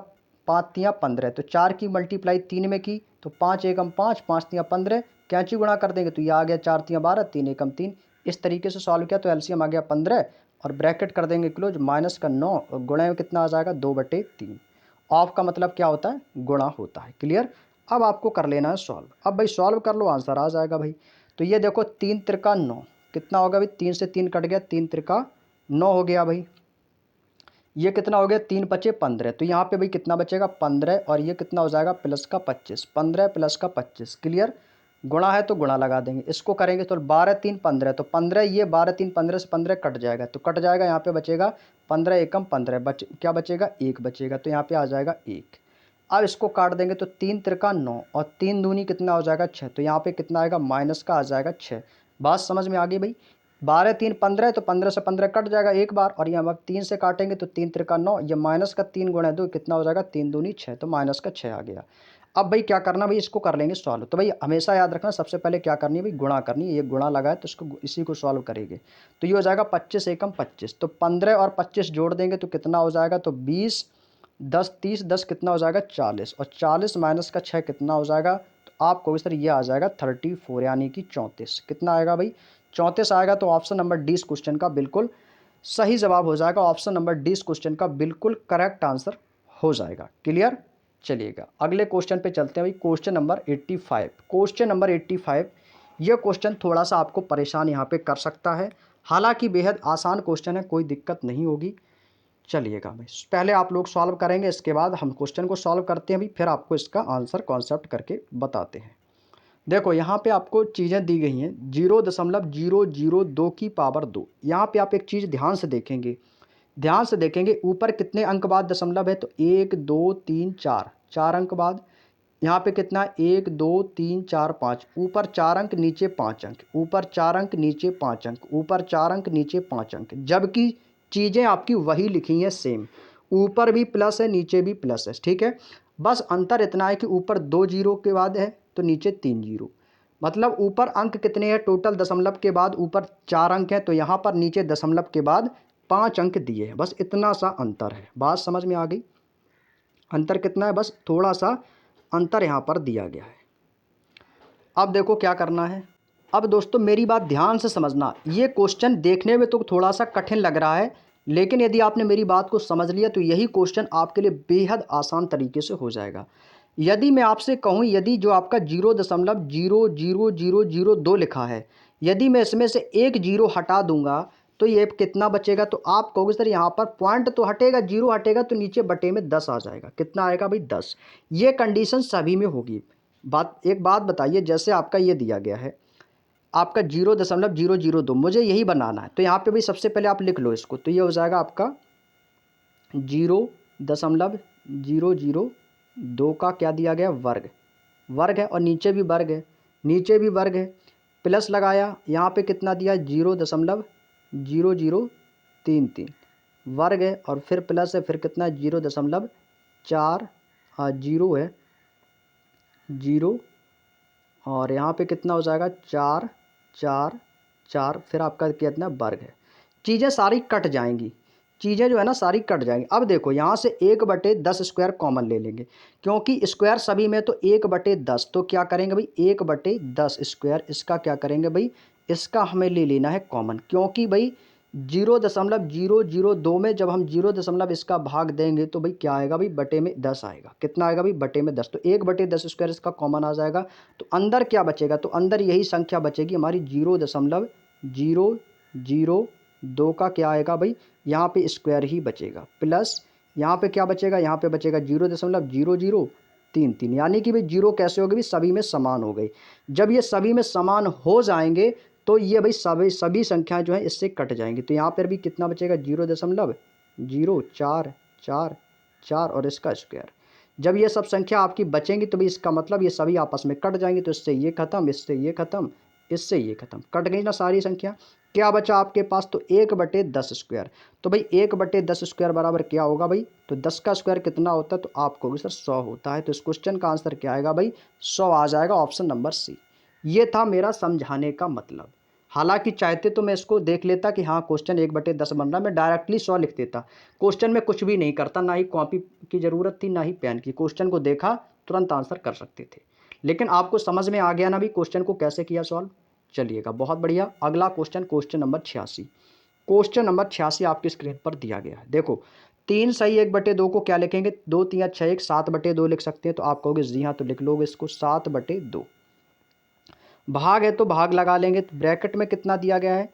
Speaker 1: 5 तियाँ 15। तो 4 की मल्टीप्लाई 3 में की तो 5 एकम 5 5 तियाँ 15, कैंची गुणा कर देंगे तो ये आ गया 4 तियाँ 12 3 एकम 3। इस तरीके से सॉल्व किया तो एलसीएम आ गया 15 और ब्रैकेट कर देंगे क्लोज, माइनस का 9 और गुणा में कितना आ जाएगा 2/3। ऑफ का मतलब क्या होता है, गुणा होता है। क्लियर। अब आपको कर लेना है सॉल्व। अब भाई सॉल्व कर लो, आंसर आ जाएगा भाई। तो ये देखो 3 त्रिका 9 कितना होगा भाई, 3 से 3 कट गया, 3 त्रिका 9 हो गया भाई। ये कितना हो गया 3 पचे 15, तो यहाँ पे भाई कितना बचेगा 15 और ये कितना हो जाएगा प्लस का 25, 15 प्लस का 25। क्लियर। गुणा है तो गुणा लगा देंगे, इसको करेंगे तो 12 3 15, तो 15 ये 12 3 15 से 15 कट जाएगा, तो कट जाएगा यहाँ पे बचेगा 15 एकम 15 क्या बचेगा 1 बचेगा, तो यहाँ पे आ जाएगा 1। अब इसको काट देंगे तो 3 त्रिका 9 और 3 दूनी कितना हो जाएगा 6, तो यहाँ पे कितना आएगा माइनस का आ जाएगा 6। बात समझ में आ गई भाई। 12 3 15, तो 15 से 15 कट जाएगा एक बार और यहाँ अब 3 से काटेंगे तो 3 त्रिका 9, ये माइनस का 3 गुणा 2 कितना हो जाएगा 3 दूनी 6, तो माइनस का 6 आ गया। अब भाई क्या करना भाई, इसको कर लेंगे सॉल्व। तो भाई हमेशा याद रखना सबसे पहले क्या करनी है भाई, गुणा करनी है। ये गुणा लगा है तो इसको इसी को सॉल्व करेंगे, तो ये हो जाएगा 25 एकम 25, तो 15 और 25 जोड़ देंगे तो कितना हो जाएगा, तो 20 10 30 10 कितना हो जाएगा 40 और 40 माइनस का 6 कितना हो जाएगा, तो आपको सर ये आ जाएगा 34 यानी कि 34। कितना आएगा भाई 34 आएगा, तो ऑप्शन नंबर डी इस क्वेश्चन का बिल्कुल सही जवाब हो जाएगा। ऑप्शन नंबर डी इस क्वेश्चन का बिल्कुल करेक्ट आंसर हो जाएगा। क्लियर। चलिएगा अगले क्वेश्चन पे चलते हैं भाई, क्वेश्चन नंबर 85। क्वेश्चन नंबर 85, ये क्वेश्चन थोड़ा सा आपको परेशान यहाँ पे कर सकता है, हालांकि बेहद आसान क्वेश्चन है, कोई दिक्कत नहीं होगी। चलिएगा भाई पहले आप लोग सॉल्व करेंगे, इसके बाद हम क्वेश्चन को सॉल्व करते हैं भाई, फिर आपको इसका आंसर कॉन्सेप्ट करके बताते हैं। देखो यहाँ पे आपको चीज़ें दी गई हैं, 0.002 की पावर 2। यहाँ पे आप एक चीज़ ध्यान से देखेंगे, ध्यान से देखेंगे ऊपर कितने अंक बाद दशमलव है, तो 1 2 3 4, 4 अंक बाद। यहाँ पे कितना 1 2 3 4 5, ऊपर 4 अंक नीचे 5 अंक, ऊपर 4 अंक नीचे 5 अंक, ऊपर 4 अंक नीचे 5 अंक, जबकि चीज़ें आपकी वही लिखी हैं सेम, ऊपर भी प्लस है नीचे भी प्लस है। ठीक है, बस अंतर इतना है कि ऊपर 2 जीरो के बाद है तो नीचे 3 जीरो। मतलब ऊपर अंक कितने हैं टोटल दशमलव के बाद, ऊपर 4 अंक हैं तो यहाँ पर नीचे दशमलव के बाद 5 अंक दिए हैं, बस इतना सा अंतर है। बात समझ में आ गई? अंतर कितना है? बस थोड़ा सा अंतर यहाँ पर दिया गया है। अब देखो क्या करना है। अब दोस्तों मेरी बात ध्यान से समझना, ये क्वेश्चन देखने में तो थोड़ा सा कठिन लग रहा है, लेकिन यदि आपने मेरी बात को समझ लिया तो यही क्वेश्चन आपके लिए बेहद आसान तरीके से हो जाएगा। यदि मैं आपसे कहूँ, यदि जो आपका 0.00002 लिखा है, यदि मैं इसमें से एक जीरो हटा दूंगा तो ये कितना बचेगा? तो आप कहोगे सर यहाँ पर पॉइंट तो हटेगा, जीरो हटेगा तो नीचे बटे में 10 आ जाएगा। कितना आएगा भाई? 10। ये कंडीशन सभी में होगी। एक बात बताइए, जैसे आपका ये दिया गया है, आपका 0.002, मुझे यही बनाना है, तो यहाँ पे भी सबसे पहले आप लिख लो इसको, तो ये हो जाएगा आपका 0.002 का क्या दिया गया? वर्ग। वर्ग है और नीचे भी वर्ग है, नीचे भी वर्ग है, प्लस लगाया, यहाँ पे कितना दिया? 0.0033 वर्ग है और फिर प्लस है, फिर कितना है? 0.4 जीरो है, जीरो, और यहाँ पे कितना हो जाएगा? 4 4 4, फिर आपका कितना वर्ग है। चीज़ें सारी कट जाएंगी, चीज़ें जो है ना सारी कट जाएंगी। अब देखो यहाँ से 1/10 स्क्वायर कॉमन ले लेंगे, क्योंकि स्क्वायर सभी में, तो 1/10, तो क्या करेंगे भाई? 1/10 स्क्वायर, इसका क्या करेंगे भाई? इसका हमें ले लेना है कॉमन, क्योंकि भाई 0.002 में जब हम 0 इसका भाग देंगे तो भाई क्या आएगा भाई? बटे में 10 आएगा। कितना आएगा भाई? बटे में 10। तो 1/10 स्क्वायर इसका कॉमन आ जाएगा, तो अंदर क्या बचेगा? तो अंदर यही संख्या बचेगी हमारी 0.002 का क्या आएगा भाई? यहाँ पे स्क्वायर ही बचेगा, प्लस यहाँ पे क्या बचेगा? यहाँ पे बचेगा 0.0033, यानी कि भाई जीरो कैसे हो गई? सभी में समान हो गई। जब ये सभी में समान हो जाएंगे तो ये भाई सभी संख्याएं जो है इससे कट जाएंगी, तो यहाँ पर भी कितना बचेगा? 0.0444 और इसका स्क्वायर। जब ये सब संख्या आपकी बचेंगी तो भी इसका मतलब ये सभी आपस में कट जाएंगी, तो इससे ये खत्म, इससे ये खत्म, इससे ये खत्म, कट गई ना सारी संख्या। क्या बचा आपके पास? तो 1/10 स्क्वायर। तो भाई 1/10 स्क्वायर बराबर क्या होगा भाई? तो 10 का स्क्वायर कितना होता है? तो आप कहोगे सर 100 होता है, तो इस क्वेश्चन का आंसर क्या आएगा भाई? 100 आ जाएगा, ऑप्शन नंबर सी। ये था मेरा समझाने का मतलब। हालांकि चाहते तो मैं इसको देख लेता कि हाँ क्वेश्चन 1/10 बन रहा, मैं डायरेक्टली 100 लिख देता। क्वेश्चन में कुछ भी नहीं करता, ना ही कॉपी की ज़रूरत थी ना ही पेन की, क्वेश्चन को देखा तुरंत आंसर कर सकते थे। लेकिन आपको समझ में आ गया ना भी क्वेश्चन को कैसे किया सॉल्व? चलिएगा, बहुत बढ़िया। अगला question, question number 86। Question number 86 आपकी स्क्रीन पर दिया गया है। देखो 3 सही 1/2 को क्या लिखेंगे? 2 3 6 1, 7/2 लिख सकते हैं, तो आप कहोगे जी हाँ, तो लिख लोगे इसको 7/2। भाग है तो भाग लगा लेंगे, तो ब्रैकेट में कितना दिया गया है?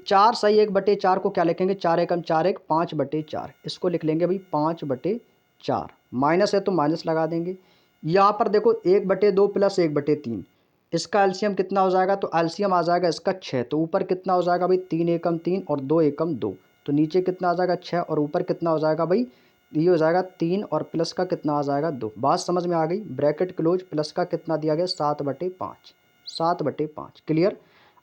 Speaker 1: 4 सही 1/4 को क्या लिखेंगे? 4 एकम 4 1, 5/4, इसको लिख लेंगे भाई 5/4। माइनस है तो माइनस लगा देंगे। यहाँ पर देखो 1/2 प्लस 1/3, इसका एलसीएम कितना हो जाएगा? तो एलसीएम आ जाएगा इसका 6, तो ऊपर कितना हो जाएगा भाई? 3 एकम 3 और 2 एकम 2, तो नीचे कितना आ जाएगा? 6, और ऊपर कितना हो जाएगा भाई? ये हो जाएगा 3, और प्लस का कितना आ जाएगा? 2। बात समझ में आ गई? ब्रैकेट क्लोज, प्लस का कितना दिया गया? 7/5, 7/5, क्लियर।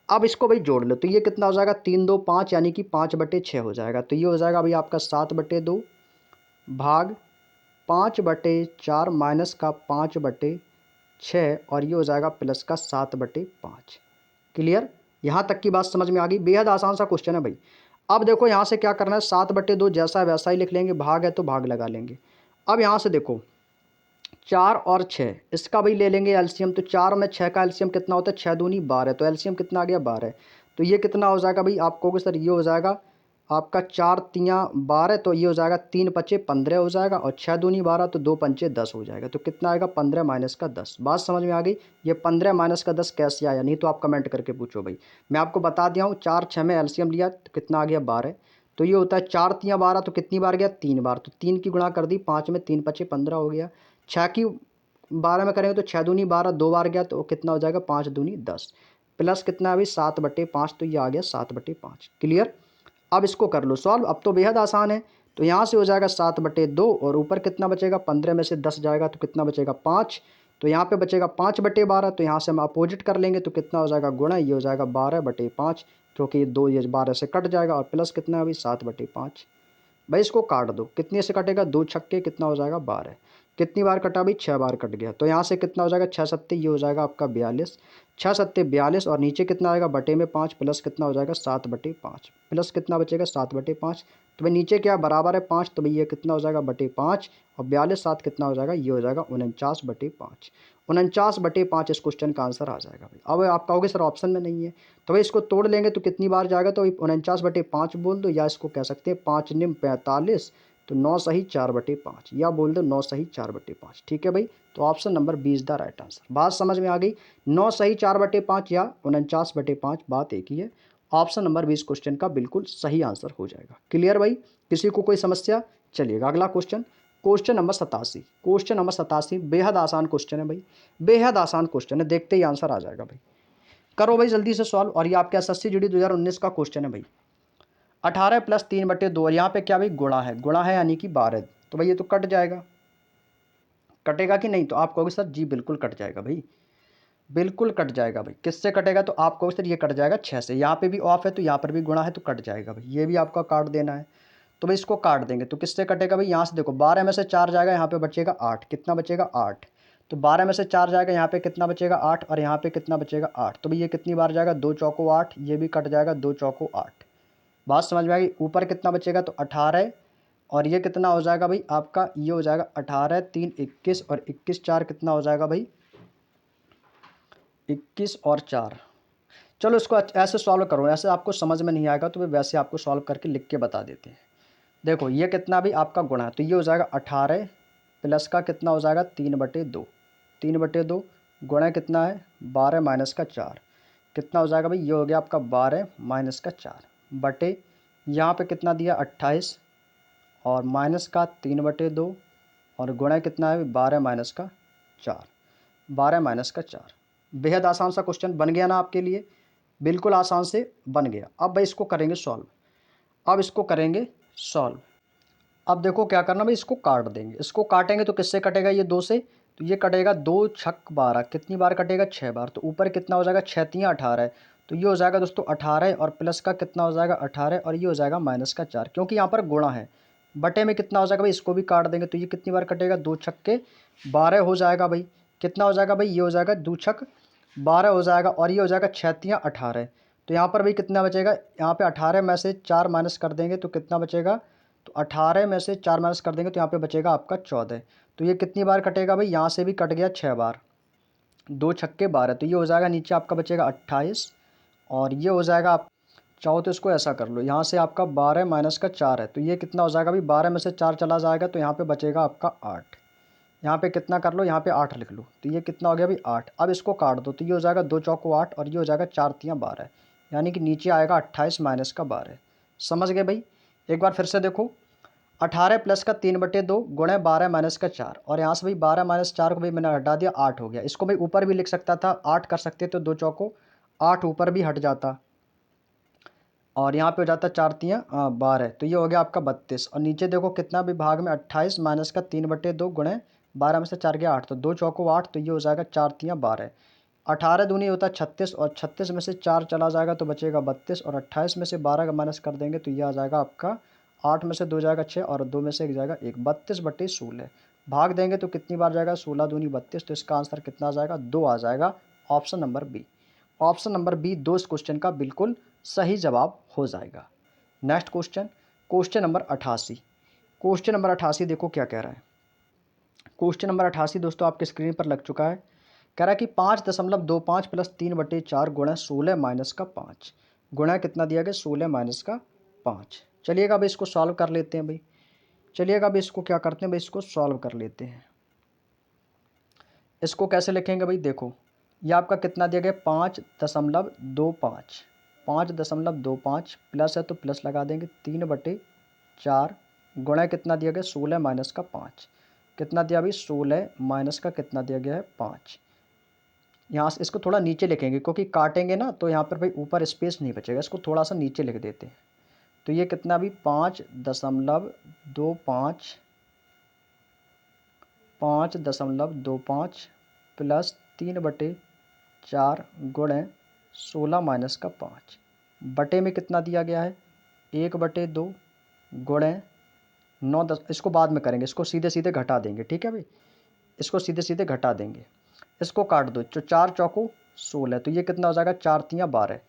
Speaker 1: अब इसको भाई जोड़ लो, तो ये कितना हो जाएगा? 3 2 5, यानी कि 5/6 हो जाएगा, तो ये हो जाएगा भाई आपका 7/2 भाग 5/4 माइनस का 5/6, और ये हो जाएगा प्लस का 7/5, क्लियर। यहाँ तक की बात समझ में आ गई? बेहद आसान सा क्वेश्चन है भाई। अब देखो यहाँ से क्या करना है? 7/2 जैसा है वैसा ही लिख लेंगे, भाग है तो भाग लगा लेंगे। अब यहाँ से देखो 4 और 6, इसका भी ले लेंगे एलसीएम, तो 4 में 6 का एलसीएम कितना होता है? 6 दूनी 12, तो एलसीएम कितना आ गया? 12। तो ये कितना हो जाएगा भाई? आप कहोगे सर ये हो जाएगा आपका 4 तियाँ 12, तो ये हो जाएगा 3 पचे 15 हो जाएगा, और 6 दूनी 12, तो 2 पंचे 10 हो जाएगा, तो कितना आएगा? 15 माइनस का 10। बात समझ में आ गई? ये 15 माइनस का 10 कैसे आया? नहीं तो आप कमेंट करके पूछो भाई। मैं आपको बता दिया हूँ, 4 6 में एलसीएम लिया तो कितना आ गया? 12। तो ये होता है 4 तियाँ 12, तो कितनी बार गया? 3 बार, तो 3 की गुणा कर दी 5 में, 3 पचे 15 हो गया। 6 की 12 में करेंगे तो 6 दूनी 12, 2 बार गया, तो कितना हो जाएगा? 5 दूनी 10, प्लस कितना है भाई? 7/5, तो ये आ गया 7/5, क्लियर। अब इसको कर लो सॉल्व, अब तो बेहद आसान है। तो यहाँ से हो जाएगा 7/2, और ऊपर कितना बचेगा? 15 में से 10 जाएगा तो कितना बचेगा? 5, तो यहाँ पे बचेगा 5/12, तो यहाँ से हम अपोजिट कर लेंगे, तो कितना हो जाएगा? गुणा, ये हो जाएगा 12/5, क्योंकि ये 2 ये 12 से कट जाएगा, और प्लस कितना है भाई? 7/5। भाई इसको काट दो, कितने से कटेगा? 2 छक्के कितना हो जाएगा? 12। कितनी बार कटा भाई, 6 बार कट गया। तो यहाँ से कितना हो जाएगा, 6 सत्ते ये हो जाएगा आपका 42, 6 सत्ते 42 और नीचे कितना आएगा बटे में 5 प्लस कितना हो जाएगा 7/5 प्लस कितना बचेगा 7/5। तो भाई नीचे क्या बराबर है 5, तो भाई ये कितना हो जाएगा बटे 5 और 42 7 कितना हो जाएगा, ये हो जाएगा 49/5। 49/5 इस क्वेश्चन का आंसर आ जाएगा भाई। अब आप कहोगे सर ऑप्शन में नहीं है, तो भाई इसको तोड़ लेंगे तो कितनी बार जाएगा, तो 49/5 बोल दो या इसको कह सकते हैं 5 निम 45, तो 9 सही 4/5 या बोल दो 9 सही 4/5। ठीक है भाई, तो option number B is the right answer. बात समझ में आ गई, 9 सही 4/5 या 49/5 बात एक ही है। ऑप्शन नंबर बी इस क्वेश्चन का बिल्कुल सही आंसर हो जाएगा। क्लियर भाई, किसी को कोई समस्या? चलिएगा अगला question, question number 87। Question number 87 बेहद आसान क्वेश्चन है भाई, बेहद आसान क्वेश्चन है, देखते ही आंसर आ जाएगा भाई। करो भाई जल्दी से सॉल्व। और ये आपके एसएससी जीडी 2019 का क्वेश्चन है भाई। 18 + 3/2 और यहाँ पे क्या भाई गुणा है, गुणा है यानी कि 12, तो भाई ये तो कट जाएगा। कटेगा कि नहीं, तो आप कहोगे सर जी बिल्कुल कट जाएगा भाई, बिल्कुल कट जाएगा भाई। किससे कटेगा, तो आप कहोगे सर ये कट जाएगा 6 से। यहाँ पे भी ऑफ है तो यहाँ पर भी गुणा है तो कट जाएगा भाई। ये भी आपका काट देना है, तो भाई इसको काट देंगे तो किससे कटेगा भाई, यहाँ से देखो 12 में से 4 जाएगा, यहाँ पे बचेगा 8, कितना बचेगा 8। तो 12 में से 4 जाएगा, यहाँ पे कितना बचेगा 8 और यहाँ पे कितना बचेगा 8। तो भाई ये कितनी बार जाएगा, 2 चौको 8, ये भी कट जाएगा 2 चौको 8। बात समझ में आ गई। ऊपर कितना बचेगा, तो 18 और ये कितना हो जाएगा भाई आपका, ये हो जाएगा 18 3 21 और 21 4 कितना हो जाएगा भाई 21 और 4। चलो इसको ऐसे सॉल्व करो, ऐसे आपको समझ में नहीं आएगा तो भाई वैसे आपको सॉल्व करके लिख के बता देते हैं। देखो ये कितना भी आपका गुणा है, तो ये हो जाएगा 18 प्लस का कितना हो जाएगा 3/2, 3/2 गुणा कितना है 12 माइनस का 4, कितना हो जाएगा भाई, ये हो गया आपका 12 माइनस का 4 बटे यहाँ पे कितना दिया 28 और माइनस का 3/2 और गुणा कितना है 12 माइनस का 4, 12 माइनस का 4। बेहद आसान सा क्वेश्चन बन गया ना आपके लिए, बिल्कुल आसान से बन गया। अब भाई इसको करेंगे सॉल्व, अब इसको करेंगे सॉल्व। अब देखो क्या करना भाई, इसको काट देंगे, इसको काटेंगे तो किससे कटेगा, ये 2 से, तो ये कटेगा 2 छक 12, कितनी बार कटेगा 6 बार। तो ऊपर कितना हो जाएगा 6 तियाँ 18, तो ये हो जाएगा दोस्तों 18 और प्लस का कितना हो जाएगा 18 और ये हो जाएगा माइनस का 4, क्योंकि यहाँ पर गुणा है। बटे में कितना हो जाएगा भाई, इसको भी काट देंगे तो ये कितनी बार कटेगा 2 छक्के 12 हो जाएगा भाई। कितना हो जाएगा भाई, ये हो जाएगा 2 छक 12 हो जाएगा और ये हो जाएगा 6 तियाँ 18। तो यहाँ पर भाई कितना बचेगा, यहाँ पे 18 में से 4 माइनस कर देंगे तो कितना बचेगा, तो 18 में से 4 माइनस कर देंगे तो यहाँ पे बचेगा आपका 14। तो ये कितनी बार कटेगा भाई, यहाँ से भी कट गया 6 बार, 2 छक्के 12, तो ये हो जाएगा नीचे आपका बचेगा 28 और ये हो जाएगा आप चाहो तो इसको ऐसा कर लो, यहाँ से आपका 12 माइनस का 4 है, तो ये कितना हो जाएगा भाई 12 में से 4 चला जाएगा तो यहाँ पे बचेगा आपका 8। यहाँ पे कितना कर लो, यहाँ पे 8 लिख लो, तो ये कितना हो गया भाई 8। अब इसको काट दो तो ये हो जाएगा 2 चौको 8 और ये हो जाएगा 4 तियाँ 12, यानी कि नीचे आएगा 28 माइनस का 12। समझ गए भाई, एक बार फिर से देखो, 18 प्लस का 3/2 गुणे 12 माइनस का 4 और यहाँ से भाई 12 माइनस 4 को भाई मैंने हटा दिया 8 हो गया। इसको भाई ऊपर भी लिख सकता था 8 कर सकते तो 2 चौको 8 ऊपर भी हट जाता और यहाँ पे हो जाता 4 तियाँ 12, तो ये हो गया आपका 32 और नीचे देखो कितना भी भाग में 28 माइनस का 3/2 गुणे 12 में से 4 गया 8, तो 2 चौको 8, तो ये हो जाएगा 4 तियाँ 12। 18 दूनी होता है 36 और 36 में से 4 चला जाएगा तो बचेगा 32 और 28 में से 12 का माइनस कर देंगे तो ये आ जाएगा आपका 8 में से 2 जाएगा 6 और 2 में से 1 जाएगा 1, 32/16। भाग देंगे तो कितनी बार जाएगा 16 दूनी 32, तो इसका आंसर कितना आ जाएगा 2 आ जाएगा। Option number B, option number B 2 इस क्वेश्चन का बिल्कुल सही जवाब हो जाएगा। Next question, question number 88। Question number 88 देखो क्या कह रहा है। क्वेश्चन नंबर 88 दोस्तों आपके स्क्रीन पर लग चुका है। कह रहा है कि 5.25 प्लस 3/4 गुणा 16 माइनस का 5, गुणा कितना दिया गया 16 माइनस का 5। चलिएगा भाई इसको सॉल्व कर लेते हैं भाई, चलिएगा भाई इसको क्या करते हैं भाई, इसको सॉल्व कर लेते हैं। इसको कैसे लिखेंगे भाई, देखो ये आपका कितना दिया गया 5.25, 5.25 प्लस है तो प्लस लगा देंगे 3/4 गुणा कितना दिया गया 16 माइनस का 5, कितना दिया भाई 16 माइनस का कितना दिया गया है 5। यहाँ से इसको थोड़ा नीचे लिखेंगे क्योंकि काटेंगे ना तो यहाँ पर भाई ऊपर स्पेस नहीं बचेगा, इसको थोड़ा सा नीचे लिख देते हैं। तो ये कितना भी 5.25 प्लस 3/4 गुणे 16 माइनस का 5 बटे में कितना दिया गया है 1/2 गुणे 9 10, इसको बाद में करेंगे, इसको सीधे सीधे घटा देंगे, ठीक है भाई, इसको सीधे सीधे घटा देंगे, इसको काट दो, तो 4 चौको 16, तो ये कितना हो जाएगा 4 तियाँ 12,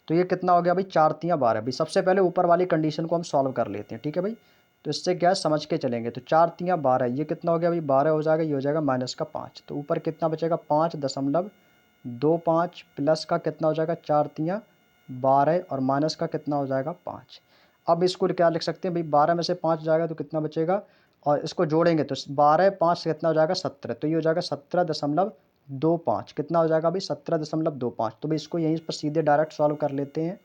Speaker 1: तो ये कितना हो गया भाई 4 तियाँ 12। भाई सबसे पहले ऊपर वाली कंडीशन को हम सॉल्व कर लेते हैं, ठीक है भाई, तो इससे क्या है समझ के चलेंगे। तो 4 तियाँ 12, ये कितना हो गया भाई 12 हो जाएगा, ये हो जाएगा माइनस का 5, तो ऊपर कितना बचेगा 5.25 प्लस का कितना हो जाएगा 4 तियाँ 12 और माइनस का कितना हो जाएगा 5। अब इसको क्या लिख सकते हैं भाई, 12 में से 5 जाएगा तो कितना बचेगा, और इसको जोड़ेंगे तो 12 5 से कितना हो जाएगा 17, तो ये हो जाएगा 17.25, कितना हो जाएगा भाई 17.25। तो भाई इसको यहीं पर सीधे डायरेक्ट सॉल्व कर लेते हैं।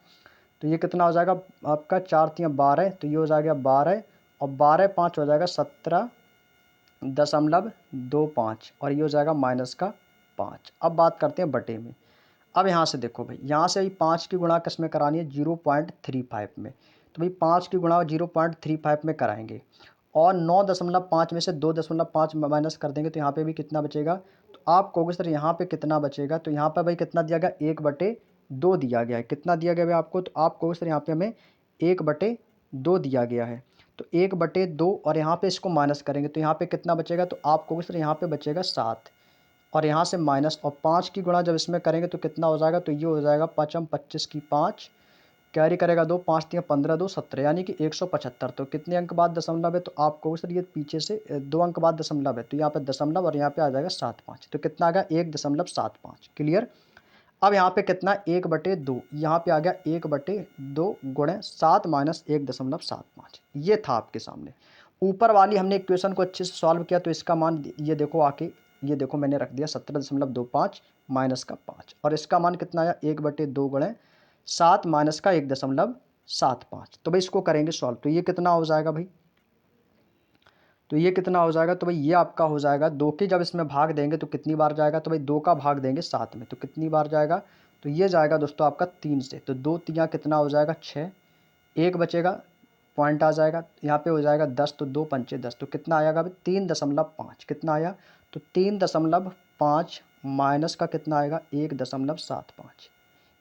Speaker 1: तो ये कितना हो जाएगा आपका 4 तियाँ 12, तो ये हो जाएगा 12 और 12 5 हो जाएगा 17.25 और ये हो जाएगा माइनस का 5। अब बात करते हैं बटे में। अब यहाँ से देखो भाई, यहाँ से 5 की गुणा किस में करानी है 0.35 में, तो भाई 5 की गुणा 0.35 में कराएंगे और 9.5 में से 2.5 माइनस कर देंगे तो यहाँ पे भी कितना बचेगा। तो आप कहोगे सर यहाँ पे कितना बचेगा, तो यहाँ पर भाई कितना दिया गया 1/2 दिया गया है, कितना दिया गया है आपको, तो आप कहोगे सर यहाँ पे हमें 1/2 दिया गया है, तो 1/2 और यहाँ पे इसको माइनस करेंगे तो यहाँ पे कितना बचेगा, तो आप कहोगे सर यहाँ पे बचेगा 7 और यहाँ से माइनस, और 5 की गुणा जब इसमें करेंगे तो कितना हो जाएगा, तो ये हो जाएगा 25 की 5 कैरी करेगा 2, 5 तियाँ 15 2 17 यानी कि 175। तो कितने अंक बाद दशमलव है, तो आप कहोगे सर ये पीछे से 2 अंक बाद दशमलव है, तो यहाँ पे दशमलव और यहाँ पे आ जाएगा 75, तो कितना आ गया 1.75। क्लियर। अब यहाँ पे कितना 1/2, यहाँ पे आ गया 1/2 गुणे 7 माइनस 1.75, ये था आपके सामने। ऊपर वाली हमने इक्वेशन को अच्छे से सॉल्व किया तो इसका मान ये देखो आके, ये देखो मैंने रख दिया 17.25 माइनस का 5 और इसका मान कितना आया 1/2 गुणे 7 माइनस का 1.75। तो भाई इसको करेंगे सॉल्व, तो ये कितना हो जाएगा भाई, तो ये कितना हो जाएगा, तो भाई ये आपका हो जाएगा 2 के जब इसमें भाग देंगे तो कितनी बार जाएगा, तो भाई 2 का भाग देंगे 7 में तो कितनी बार जाएगा, तो ये जाएगा दोस्तों आपका 3 से, तो 2 तियाँ कितना हो जाएगा 6, एक बचेगा पॉइंट आ जाएगा यहाँ पे हो जाएगा 10, तो 2 पंचे 10, तो कितना आएगा भाई 3.5, कितना आया, तो 3.5 माइनस का कितना आएगा 1.75।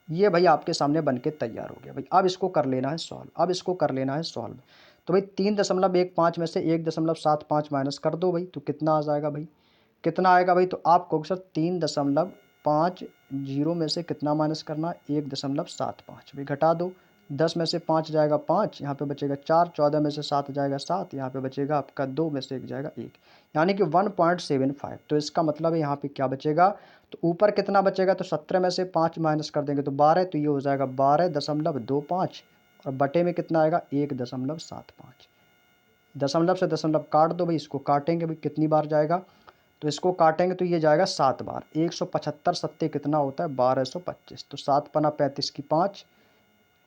Speaker 1: ये भाई आपके सामने बन के तैयार हो गया भाई। अब इसको कर लेना है सॉल्व, अब इसको कर लेना है सॉल्व। तो भाई 3.15 में से 1.75 माइनस कर दो भाई, तो कितना आ जाएगा भाई, कितना आएगा भाई, तो आप कहोगे सर 3.50 में से कितना माइनस करना 1.75 भाई, घटा दो 10 में से 5 जाएगा 5, यहाँ पे बचेगा 4, 14 में से 7 जाएगा 7, यहाँ पे बचेगा आपका 2 में से 1 जाएगा 1, यानी कि 1.75। तो इसका मतलब है यहाँ पे क्या बचेगा, तो ऊपर कितना बचेगा, तो 17 में से 5 माइनस कर देंगे तो 12, तो ये हो जाएगा 12.25 और बटे में कितना आएगा 1.75। दशमलव से दशमलव काट दो भाई, इसको काटेंगे भाई कितनी बार जाएगा, तो इसको काटेंगे तो ये जाएगा 7 बार, 175 सत्ते कितना होता है 1225, तो 7 पना 35 की 5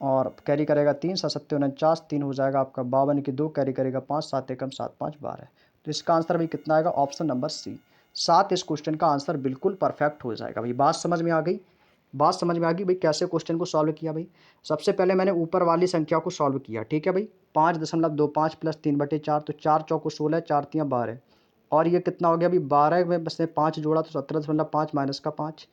Speaker 1: और कैरी करेगा 3, 7 सत्ते 49, 3 हो जाएगा आपका 52 की 2 कैरी करेगा 5, 7 एकम 7 5 12। तो इसका आंसर भाई कितना आएगा, ऑप्शन नंबर सी 7 इस क्वेश्चन का आंसर बिल्कुल परफेक्ट हो जाएगा भाई। बात समझ में आ गई, बात समझ में आ गई भाई कैसे क्वेश्चन को सॉल्व किया भाई। सबसे पहले मैंने ऊपर वाली संख्या को सॉल्व किया, ठीक है भाई, 5.25 प्लस 3/4, तो 4 चौको 16, 4 तियाँ 12 और ये कितना हो गया अभी 12 में बस ने 5 जोड़ा तो 17.5 माइनस का 5,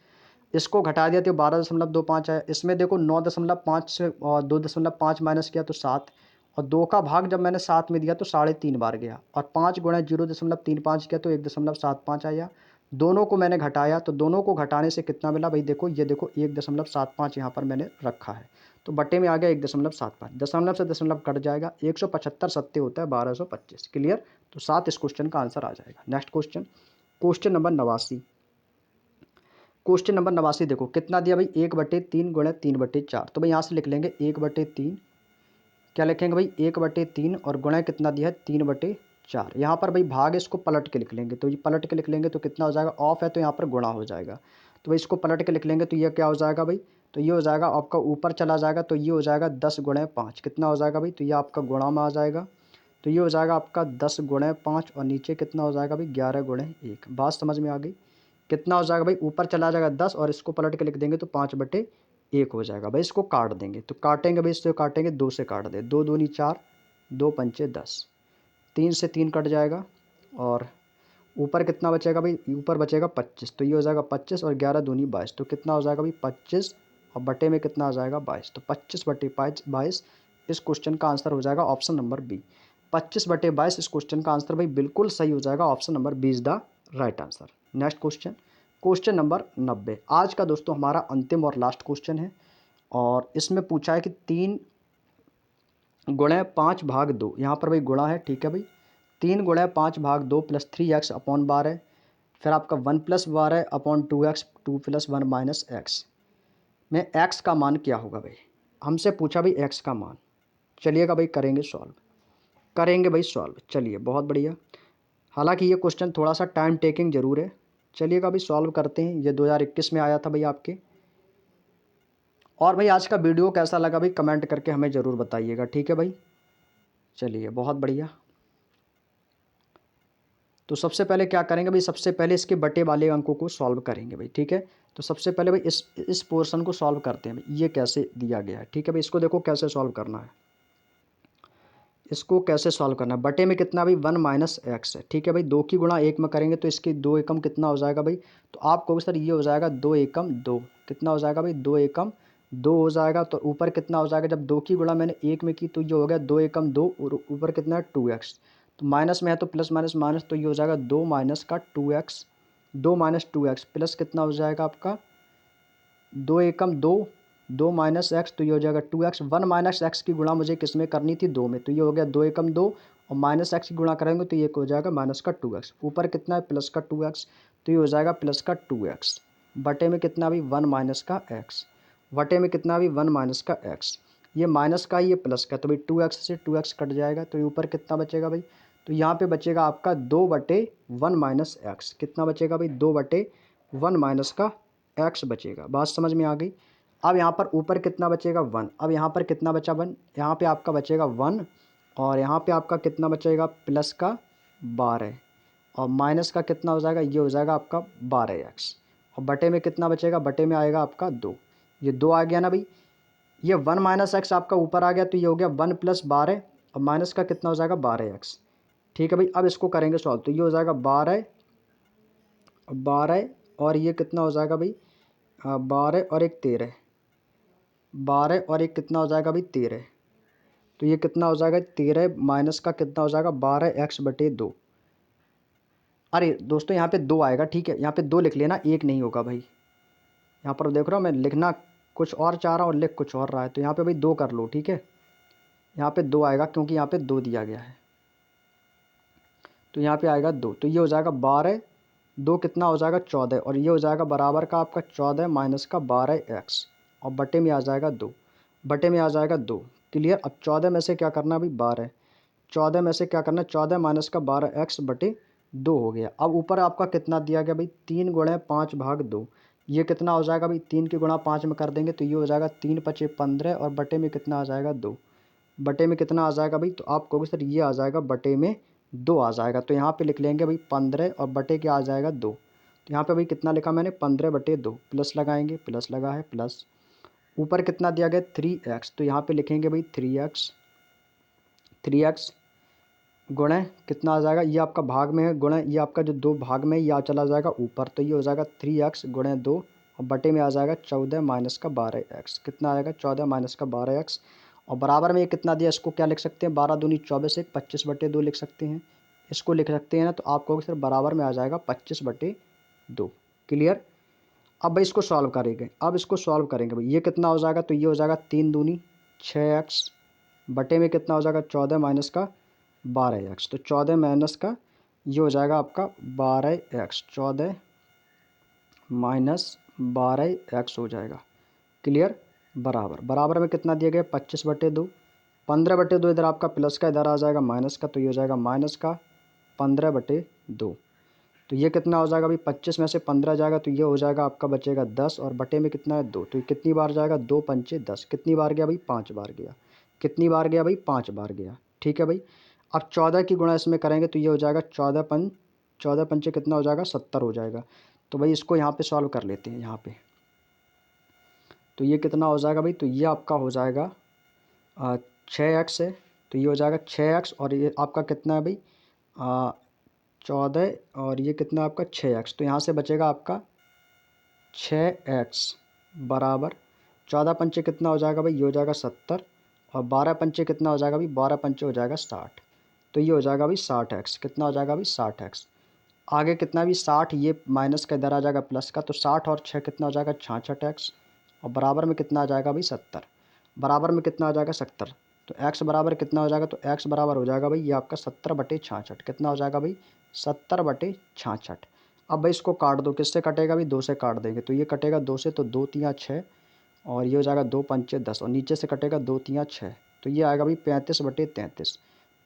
Speaker 1: इसको घटा दिया तो 12.25 आया। इसमें देखो 9.5 से और 2.5 माइनस किया तो 7 और 2 का भाग जब मैंने 7 में दिया तो 3.5 बार गया और 5 गुणा 0.35 किया तो 1.75 आया। दोनों को मैंने घटाया तो दोनों को घटाने से कितना मिला भाई, देखो ये देखो 1.75 यहाँ पर मैंने रखा है तो बट्टे में आ गया 1.75, दशमलव से दशमलव कट जाएगा, 175 सत्ते होता है 1225। क्लियर। तो 7 इस क्वेश्चन का आंसर आ जाएगा। Next question, question number 89। Question number 89 देखो कितना दिया भाई 1/3 गुणे 3/4, तो भाई यहाँ से लिख लेंगे 1/3, क्या लिखेंगे भाई 1/3 और गुणा कितना दिया है 3/4। यहाँ पर भाई भाग इसको पलट के लिख लेंगे, तो ये पलट के लिख लेंगे तो कितना हो जाएगा, ऑफ है तो यहाँ पर गुणा हो जाएगा, तो भाई इसको पलट के लिख लेंगे तो ये क्या हो जाएगा भाई, तो ये हो जाएगा आपका ऊपर चला जाएगा तो ये हो जाएगा 10 गुणे 5, कितना हो जाएगा भाई, तो ये आपका गुणा में आ जाएगा, तो ये हो जाएगा आपका 10 गुणे 5 और नीचे कितना हो जाएगा भाई 11 गुणे 1। बात समझ में आ गई, कितना हो जाएगा भाई, ऊपर चला जाएगा 10 और इसको पलट के लिख देंगे तो 5/1 हो जाएगा भाई। इसको काट देंगे तो काटेंगे भाई, इससे काटेंगे 2 से काट दे, 2 दूनी 4, 2 पंचे 10, 3 से 3 कट जाएगा और ऊपर कितना बचेगा भाई, ऊपर बचेगा 25, तो ये हो जाएगा 25 और 11 दूनी 22, तो कितना हो जाएगा भाई 25 और बटे में कितना आ जाएगा 22, तो 25/22 इस क्वेश्चन का आंसर हो जाएगा ऑप्शन नंबर बी। 25/22। इस क्वेश्चन का आंसर भाई बिल्कुल सही हो जाएगा, option number B is the right answer. Next question, question number 90। आज का दोस्तों हमारा अंतिम और लास्ट क्वेश्चन है, और इसमें पूछा है कि 3 गुणे 5/2, यहाँ पर भाई गुणा है, ठीक है भाई। 3 गुणे 5/2 प्लस 3x अपॉन 12, फिर आपका 1 + 12 अपॉन 2x, 2 + 1 - x में x का मान क्या होगा भाई। हमसे पूछा भाई x का मान। चलिएगा भाई करेंगे सॉल्व, करेंगे भाई सॉल्व। चलिए बहुत बढ़िया। हालांकि ये क्वेश्चन थोड़ा सा टाइम टेकिंग ज़रूर है। चलिएगा भाई सॉल्व करते हैं। ये 2021 में आया था भाई आपके। और भाई आज का वीडियो कैसा लगा भाई कमेंट करके हमें ज़रूर बताइएगा, ठीक है भाई। चलिए बहुत बढ़िया। तो सबसे पहले क्या करेंगे भाई, सबसे पहले इसके बटे वाले अंकों को सॉल्व करेंगे भाई, ठीक है। तो सबसे पहले भाई इस पोर्शन को सॉल्व करते हैं भाई। ये कैसे दिया गया है, ठीक है भाई। इसको देखो कैसे सॉल्व करना है, इसको कैसे सॉल्व करना है। बटे में कितना भाई 1 - x है, ठीक है भाई। 2 की गुणा 1 में करेंगे तो इसकी 2 एकम कितना हो जाएगा भाई। तो आप कहोगे सर ये हो जाएगा 2 एकम 2, कितना हो जाएगा भाई 2 एकम 2 हो जाएगा। तो ऊपर कितना हो जाएगा, जब 2 की गुणा मैंने 1 में की तो ये हो गया 2 एकम 2, और ऊपर कितना है 2x। तो माइनस में है तो प्लस माइनस माइनस, तो ये हो जाएगा 2 माइनस का 2x, 2 माइनस 2x प्लस कितना हो जाएगा आपका 2 एकम 2, 2 माइनस एक्स, तो ये हो जाएगा 2x। 1 - x की गुणा मुझे किस में करनी थी 2 में, तो ये हो गया 2 एकम 2, और माइनस एक्स की गुणा करेंगे तो ये हो जाएगा माइनस का 2x। ऊपर कितना है प्लस का 2x, तो ये हो जाएगा प्लस का 2x। बटे में कितना भी 1 माइनस का x, बटे में कितना भी 1 माइनस का x। ये माइनस का ये प्लस का, तो भाई 2x से 2x कट जाएगा, तो ये ऊपर कितना बचेगा भाई। तो यहाँ पे बचेगा आपका 2/1 माइनस एक्स। कितना बचेगा भाई 2/1 माइनस का x बचेगा। बात समझ में आ गई। अब यहाँ पर ऊपर कितना बचेगा 1। अब यहाँ पर कितना बचा 1, यहाँ पे आपका बचेगा 1, और यहाँ पे आपका कितना बचेगा प्लस का 12, और माइनस का कितना हो जाएगा, ये हो जाएगा आपका 12x, और बटे में कितना बचेगा, बटे में आएगा आपका 2। ये 2 आ गया ना भाई। ये 1 माइनस एक्स आपका ऊपर आ गया, तो ये हो गया 1 + 12, और माइनस का कितना हो जाएगा 12x, ठीक है भाई। अब इसको करेंगे सॉल्व, तो ये हो जाएगा 12, 12, और ये कितना हो जाएगा भाई 12 और 1 13, 12 और 1 कितना हो जाएगा भाई 13। तो ये कितना हो जाएगा 13 माइनस का कितना हो जाएगा 12x/2। अरे दोस्तों यहाँ पे 2 आएगा, ठीक है। यहाँ पे 2 लिख लेना, 1 नहीं होगा भाई। यहाँ पर देख रहा हूँ मैं लिखना कुछ और चाह रहा हूँ, लिख कुछ और रहा है, तो यहाँ पे भाई 2 कर लो, ठीक है। यहाँ पे 2 आएगा क्योंकि यहाँ पे 2 दिया गया है, तो यहाँ पे आएगा 2। तो ये हो जाएगा 12, 2 कितना हो जाएगा 14, और ये हो जाएगा बराबर का आपका 14 माइनस का 12x, और बटे में आ जाएगा 2, बटे में आ जाएगा 2। क्लियर। अब 14 में से क्या करना है भाई 12, 14 में से क्या करना है 14 माइनस का 12x/2 हो गया। अब ऊपर आपका कितना दिया गया भाई 3 गुणे 5/2। ये कितना हो जाएगा भाई 3 की गुणा 5 में कर देंगे तो ये हो जाएगा 3 × 5 = 15, और बटे में कितना आ जाएगा 2। बटे में कितना आ जाएगा भाई, तो आप कहोगे सर ये आ जाएगा बटे में 2 आ जाएगा, तो यहाँ पे लिख लेंगे भाई 15, और बटे क्या आ जाएगा 2। तो यहाँ पे भाई कितना लिखा मैंने 15/2, प्लस लगाएंगे, प्लस लगा है प्लस। ऊपर कितना दिया गया 3x, तो यहाँ पे लिखेंगे भाई 3x, 3x गुणे कितना आ जाएगा, ये आपका भाग में है, गुणे ये आपका जो 2 भाग में या चला जाएगा ऊपर, तो ये हो जाएगा 3x गुणे 2, और बटे में आ जाएगा 14 माइनस का 12x। कितना आएगा 14 माइनस का 12x, और बराबर में ये कितना दिया, इसको क्या लिख सकते हैं 12 दूनी 24, 25/2 लिख सकते हैं। इसको लिख सकते हैं ना, तो आप कहोगे सर बराबर में आ जाएगा 25/2। क्लियर। अब भाई इसको सॉल्व करेंगे, अब इसको सॉल्व करेंगे भाई। ये कितना हो जाएगा, तो ये हो जाएगा 3 दूनी 6x, बटे में कितना हो जाएगा 14 माइनस का 12x, तो 14 माइनस का ये हो जाएगा आपका 12x, 14 माइनस 12x हो जाएगा। क्लियर। बराबर, बराबर में कितना दिया गया 25/2, 15/2 इधर आपका प्लस का, इधर आ जाएगा माइनस का, तो ये हो जाएगा माइनस का 15/2। तो ये कितना हो जाएगा भाई 25 में से 15 जाएगा, तो ये हो जाएगा आपका बचेगा 10, और बटे में कितना है 2, तो ये कितनी बार जाएगा 2 × 5 = 10। कितनी बार गया भाई 5 बार गया। कितनी बार गया भाई 5 बार गया, ठीक है भाई। अब 14 की गुणा इसमें करेंगे तो ये हो जाएगा 14 पंचे कितना हो जाएगा 70 हो जाएगा। तो भाई इसको यहाँ पे सॉल्व कर लेते हैं यहाँ पे। तो ये कितना हो जाएगा भाई, तो ये आपका हो जाएगा 6x है, तो ये हो जाएगा 6x, और ये आपका कितना है भाई 14, और ये कितना आपका 6x, तो यहाँ से बचेगा आपका 6x बराबर 14 पंचे कितना हो जाएगा भाई, ये हो जाएगा 70, और 12 पंचे कितना हो जाएगा भाई 12 पंचे हो जाएगा 60। तो ये हो जाएगा भाई 60x। कितना हो जाएगा भाई 60x। आगे कितना भी 60, ये माइनस का इधर आ जाएगा प्लस का, तो 60 और 6 कितना हो जाएगा 66x। और बराबर में कितना आ जाएगा भाई 70। बराबर में कितना आ जाएगा 70। तो x बराबर कितना हो जाएगा, तो x बराबर हो जाएगा भाई ये आपका 70/66। कितना हो जाएगा भाई 70/66। अब भाई इसको काट दो, किससे कटेगा भाई 2 से काट देंगे, तो ये कटेगा 2 से, तो 2 तिया 6 और ये हो जाएगा 2 पंचे 10 और नीचे से कटेगा 2 तिया 6, तो ये आएगा भाई 35/33।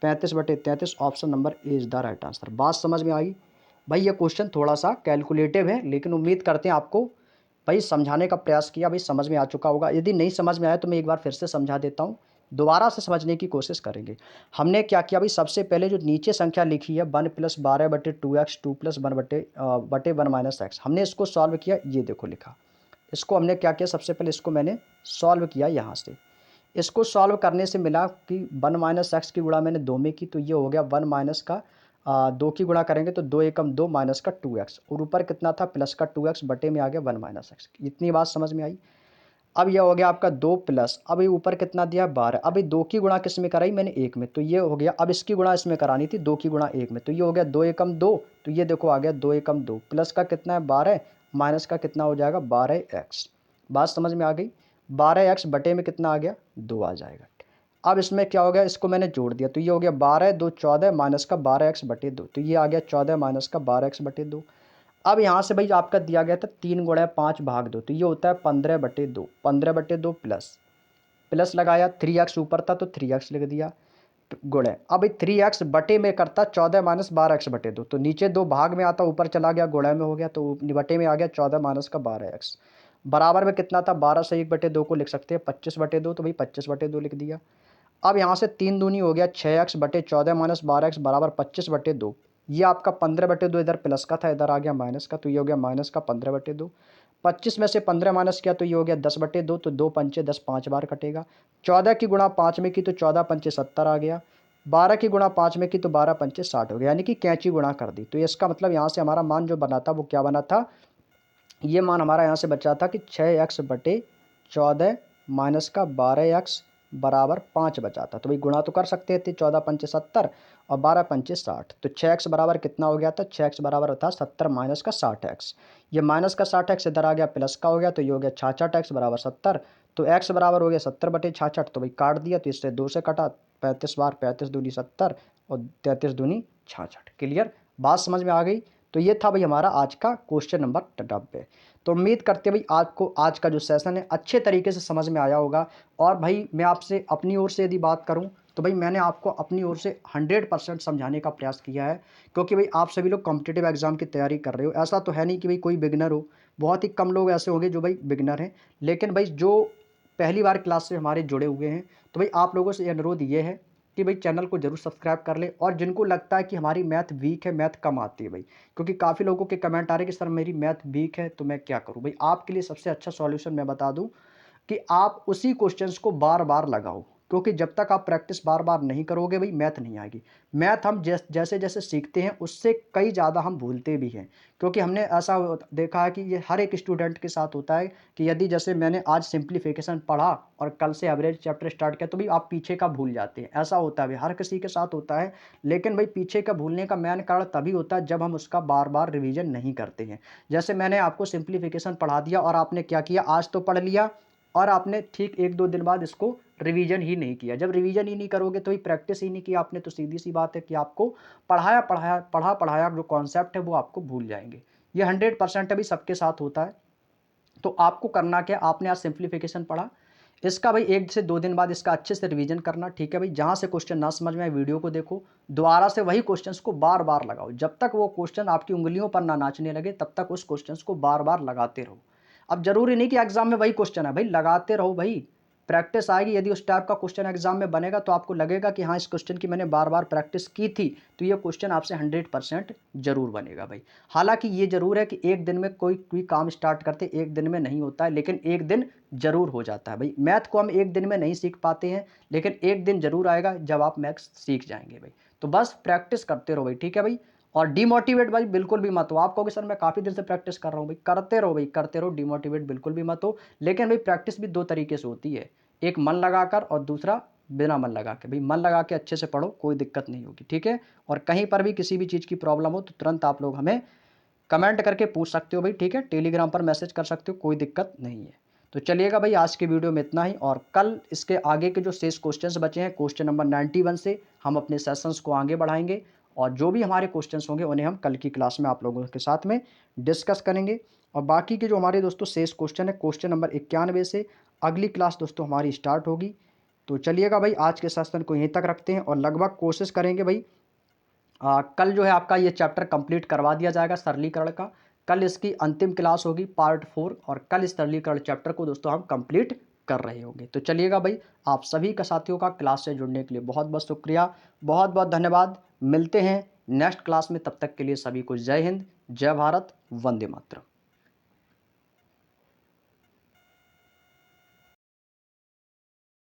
Speaker 1: 35/33 option number A is the right answer. बात समझ में आई भाई। ये क्वेश्चन थोड़ा सा कैलकुलेटिव है, लेकिन उम्मीद करते हैं आपको भाई समझाने का प्रयास किया भाई समझ में आ चुका होगा। यदि नहीं समझ में आया तो मैं एक बार फिर से समझा देता हूँ, दोबारा से समझने की कोशिश करेंगे। हमने क्या किया भाई, सबसे पहले जो नीचे संख्या लिखी है 1 + 12/2x 2 + 1/1 - x, हमने इसको सॉल्व किया। ये देखो लिखा, इसको हमने क्या किया, सबसे पहले इसको मैंने सॉल्व किया यहाँ से। इसको सॉल्व करने से मिला कि 1 - x की गुणा मैंने 2 में की, तो ये हो गया 1 माइनस का 2 की गुणा करेंगे तो 2 एकम 2 माइनस का 2x, और ऊपर कितना था प्लस का 2x, बटे में आ गया 1 - x। इतनी बात समझ में आई। अब यह हो गया आपका 2 प्लस, अब ये ऊपर कितना दिया 12, अब ये 2 की गुणा किस में कराई मैंने 1 में, तो ये हो गया। अब इसकी गुणा इसमें करानी थी 2 की गुणा 1 में, तो ये हो गया 2 एकम 2, तो ये देखो आ गया 2 एकम 2, प्लस का कितना है 12, माइनस का कितना हो जाएगा 12x। बात समझ में आ गई। 12x बटे में कितना आ गया 2 आ जाएगा। अब इसमें क्या हो गया, इसको मैंने जोड़ दिया, तो ये हो गया 12 2 14 माइनस का 12x बटे 2, तो ये आ गया 14 माइनस का 12x बटे 2। अब यहाँ से भाई आपका दिया गया था 3 गुणा 5 भाग 2, तो ये होता है 15/2, 15/2 प्लस प्लस लगाया, 3x ऊपर था तो 3x लिख दिया गुणे। अब 3x बटे में करता 14 माइनस 12x बटे 2, तो नीचे 2 भाग में आता ऊपर चला गया गुणे में हो गया, तो बटे में आ गया 14 माइनस का 12x। बराबर में कितना था 12 से 1/2 को लिख सकते हैं 25/2, तो भाई 25/2 लिख दिया। अब यहाँ से 3 दूनी हो गया 6x बटे 14 माइनस 12x बराबर 25/2। ये आपका 15/2 इधर प्लस का था, इधर आ गया माइनस का, तो ये हो गया माइनस का 15/2। 25 में से 15 माइनस किया तो ये हो गया 10/2, तो 2 पंचे 10 5 बार कटेगा। 14 की गुणा 5 में की तो 14 पंचे 70 आ गया। 12 की गुणा 5 में की तो 12 पंचे 60 हो गया, यानी कि कैंची गुणा कर दी। तो इसका मतलब यहाँ से हमारा मान जो बना था वो क्या बना था, ये मान हमारा यहाँ से बचा था कि 6x/14 माइनस का 12x बराबर 5 बचा था। तो भाई गुणा तो कर सकते थे, 14 पंचे 70 और 12 पंचे 60, तो 6x बराबर कितना हो गया था, 6x बराबर था 70 माइनस का 60x। ये माइनस का 60x इधर आ गया प्लस का हो गया, तो ये हो गया 66x बराबर 70, तो x बराबर हो गया 70/66, तो भाई काट दिया, तो इससे 2 से कटा, 35 बार 35 दूनी 70 और 33 दूनी 66। क्लियर, बात समझ में आ गई। तो ये था भाई हमारा आज का क्वेश्चन नंबर 90। तो उम्मीद करते भाई आपको आज का जो सेशन है अच्छे तरीके से समझ में आया होगा। और भाई मैं आपसे अपनी ओर से यदि बात करूं तो भाई मैंने आपको अपनी ओर से 100% समझाने का प्रयास किया है, क्योंकि भाई आप सभी लोग कॉम्पिटिटिव एग्जाम की तैयारी कर रहे हो। ऐसा तो है नहीं कि भाई कोई बिगनर हो, बहुत ही कम लोग ऐसे होंगे जो भाई बिगनर हैं, लेकिन भाई जो पहली बार क्लास से हमारे जुड़े हुए हैं, तो भाई आप लोगों से अनुरोध ये है कि भाई चैनल को जरूर सब्सक्राइब कर ले। और जिनको लगता है कि हमारी मैथ वीक है, मैथ कम आती है भाई, क्योंकि काफ़ी लोगों के कमेंट आ रहे हैं कि सर मेरी मैथ वीक है तो मैं क्या करूं, भाई आपके लिए सबसे अच्छा सॉल्यूशन मैं बता दूं कि आप उसी क्वेश्चंस को बार बार लगाओ, क्योंकि जब तक आप प्रैक्टिस बार बार नहीं करोगे भाई मैथ नहीं आएगी। मैथ हम जैसे जैसे सीखते हैं उससे कई ज़्यादा हम भूलते भी हैं, क्योंकि हमने ऐसा देखा है कि ये हर एक स्टूडेंट के साथ होता है कि यदि जैसे मैंने आज सिंप्लीफिकेशन पढ़ा और कल से एवरेज चैप्टर स्टार्ट किया तो भाई आप पीछे का भूल जाते हैं। ऐसा होता है भाई, हर किसी के साथ होता है, लेकिन भाई पीछे का भूलने का मेन कारण तभी होता है जब हम उसका बार बार रिवीजन नहीं करते हैं। जैसे मैंने आपको सिंप्लीफिकेशन पढ़ा दिया और आपने क्या किया, आज तो पढ़ लिया और आपने ठीक 1-2 दिन बाद इसको रिवीजन ही नहीं किया। जब रिवीजन ही नहीं करोगे तो ही प्रैक्टिस ही नहीं की आपने, तो सीधी सी बात है कि आपको पढ़ाया जो कॉन्सेप्ट है वो आपको भूल जाएंगे। ये 100% अभी सबके साथ होता है। तो आपको करना क्या, आपने आज सिंप्लीफिकेशन पढ़ा, इसका भाई 1 से 2 दिन बाद इसका अच्छे से रिवीजन करना, ठीक है भाई। जहाँ से क्वेश्चन ना समझ में आए वीडियो को देखो, दोबारा से वही क्वेश्चंस को बार बार लगाओ, जब तक वो क्वेश्चन आपकी उंगलियों पर ना नाचने लगे तब तक उस क्वेश्चंस को बार बार लगाते रहो। अब जरूरी नहीं कि एग्जाम में वही क्वेश्चन है भाई, लगाते रहो भाई, प्रैक्टिस आएगी। यदि उस टाइप का क्वेश्चन एग्जाम में बनेगा तो आपको लगेगा कि हाँ इस क्वेश्चन की मैंने बार बार प्रैक्टिस की थी, तो ये क्वेश्चन आपसे 100% जरूर बनेगा भाई। हालांकि ये जरूर है कि एक दिन में कोई काम स्टार्ट करते एक दिन में नहीं होता है, लेकिन एक दिन जरूर हो जाता है भाई। मैथ को हम एक दिन में नहीं सीख पाते हैं, लेकिन एक दिन जरूर आएगा जब आप मैथ्स सीख जाएंगे भाई। तो बस प्रैक्टिस करते रहो भाई, ठीक है भाई। और डिमोटिवेट भाई बिल्कुल भी मत हो। आप कहोगे सर मैं काफ़ी दिन से प्रैक्टिस कर रहा हूँ, भाई करते रहो भाई, करते रहो, डिमोटिवेट बिल्कुल भी मत हो। लेकिन भाई प्रैक्टिस भी 2 तरीके से होती है, एक मन लगाकर और दूसरा बिना मन लगा के। भाई मन लगा के अच्छे से पढ़ो, कोई दिक्कत नहीं होगी, ठीक है। और कहीं पर भी किसी भी चीज़ की प्रॉब्लम हो तो तुरंत आप लोग हमें कमेंट करके पूछ सकते हो भाई, ठीक है। टेलीग्राम पर मैसेज कर सकते हो, कोई दिक्कत नहीं है। तो चलिएगा भाई, आज की वीडियो में इतना ही, और कल इसके आगे के जो शेष क्वेश्चंस बचे हैं, क्वेश्चन नंबर 91 से हम अपने सेशंस को आगे बढ़ाएंगे, और जो भी हमारे क्वेश्चंस होंगे उन्हें हम कल की क्लास में आप लोगों के साथ में डिस्कस करेंगे। और बाकी के जो हमारे दोस्तों शेष क्वेश्चन है, क्वेश्चन नंबर 91 से अगली क्लास दोस्तों हमारी स्टार्ट होगी। तो चलिएगा भाई, आज के सेशन को यहीं तक रखते हैं, और लगभग कोशिश करेंगे भाई कल जो है आपका ये चैप्टर कंप्लीट करवा दिया जाएगा सरलीकरण का। कल इसकी अंतिम क्लास होगी पार्ट 4, और कल इस सरलीकरण चैप्टर को दोस्तों हम कंप्लीट कर रहे होंगे। तो चलिएगा भाई, आप सभी का साथियों का क्लास से जुड़ने के लिए बहुत बहुत शुक्रिया, बहुत बहुत धन्यवाद। मिलते हैं नेक्स्ट क्लास में, तब तक के लिए सभी को जय हिंद, जय भारत, वंदे मातरम।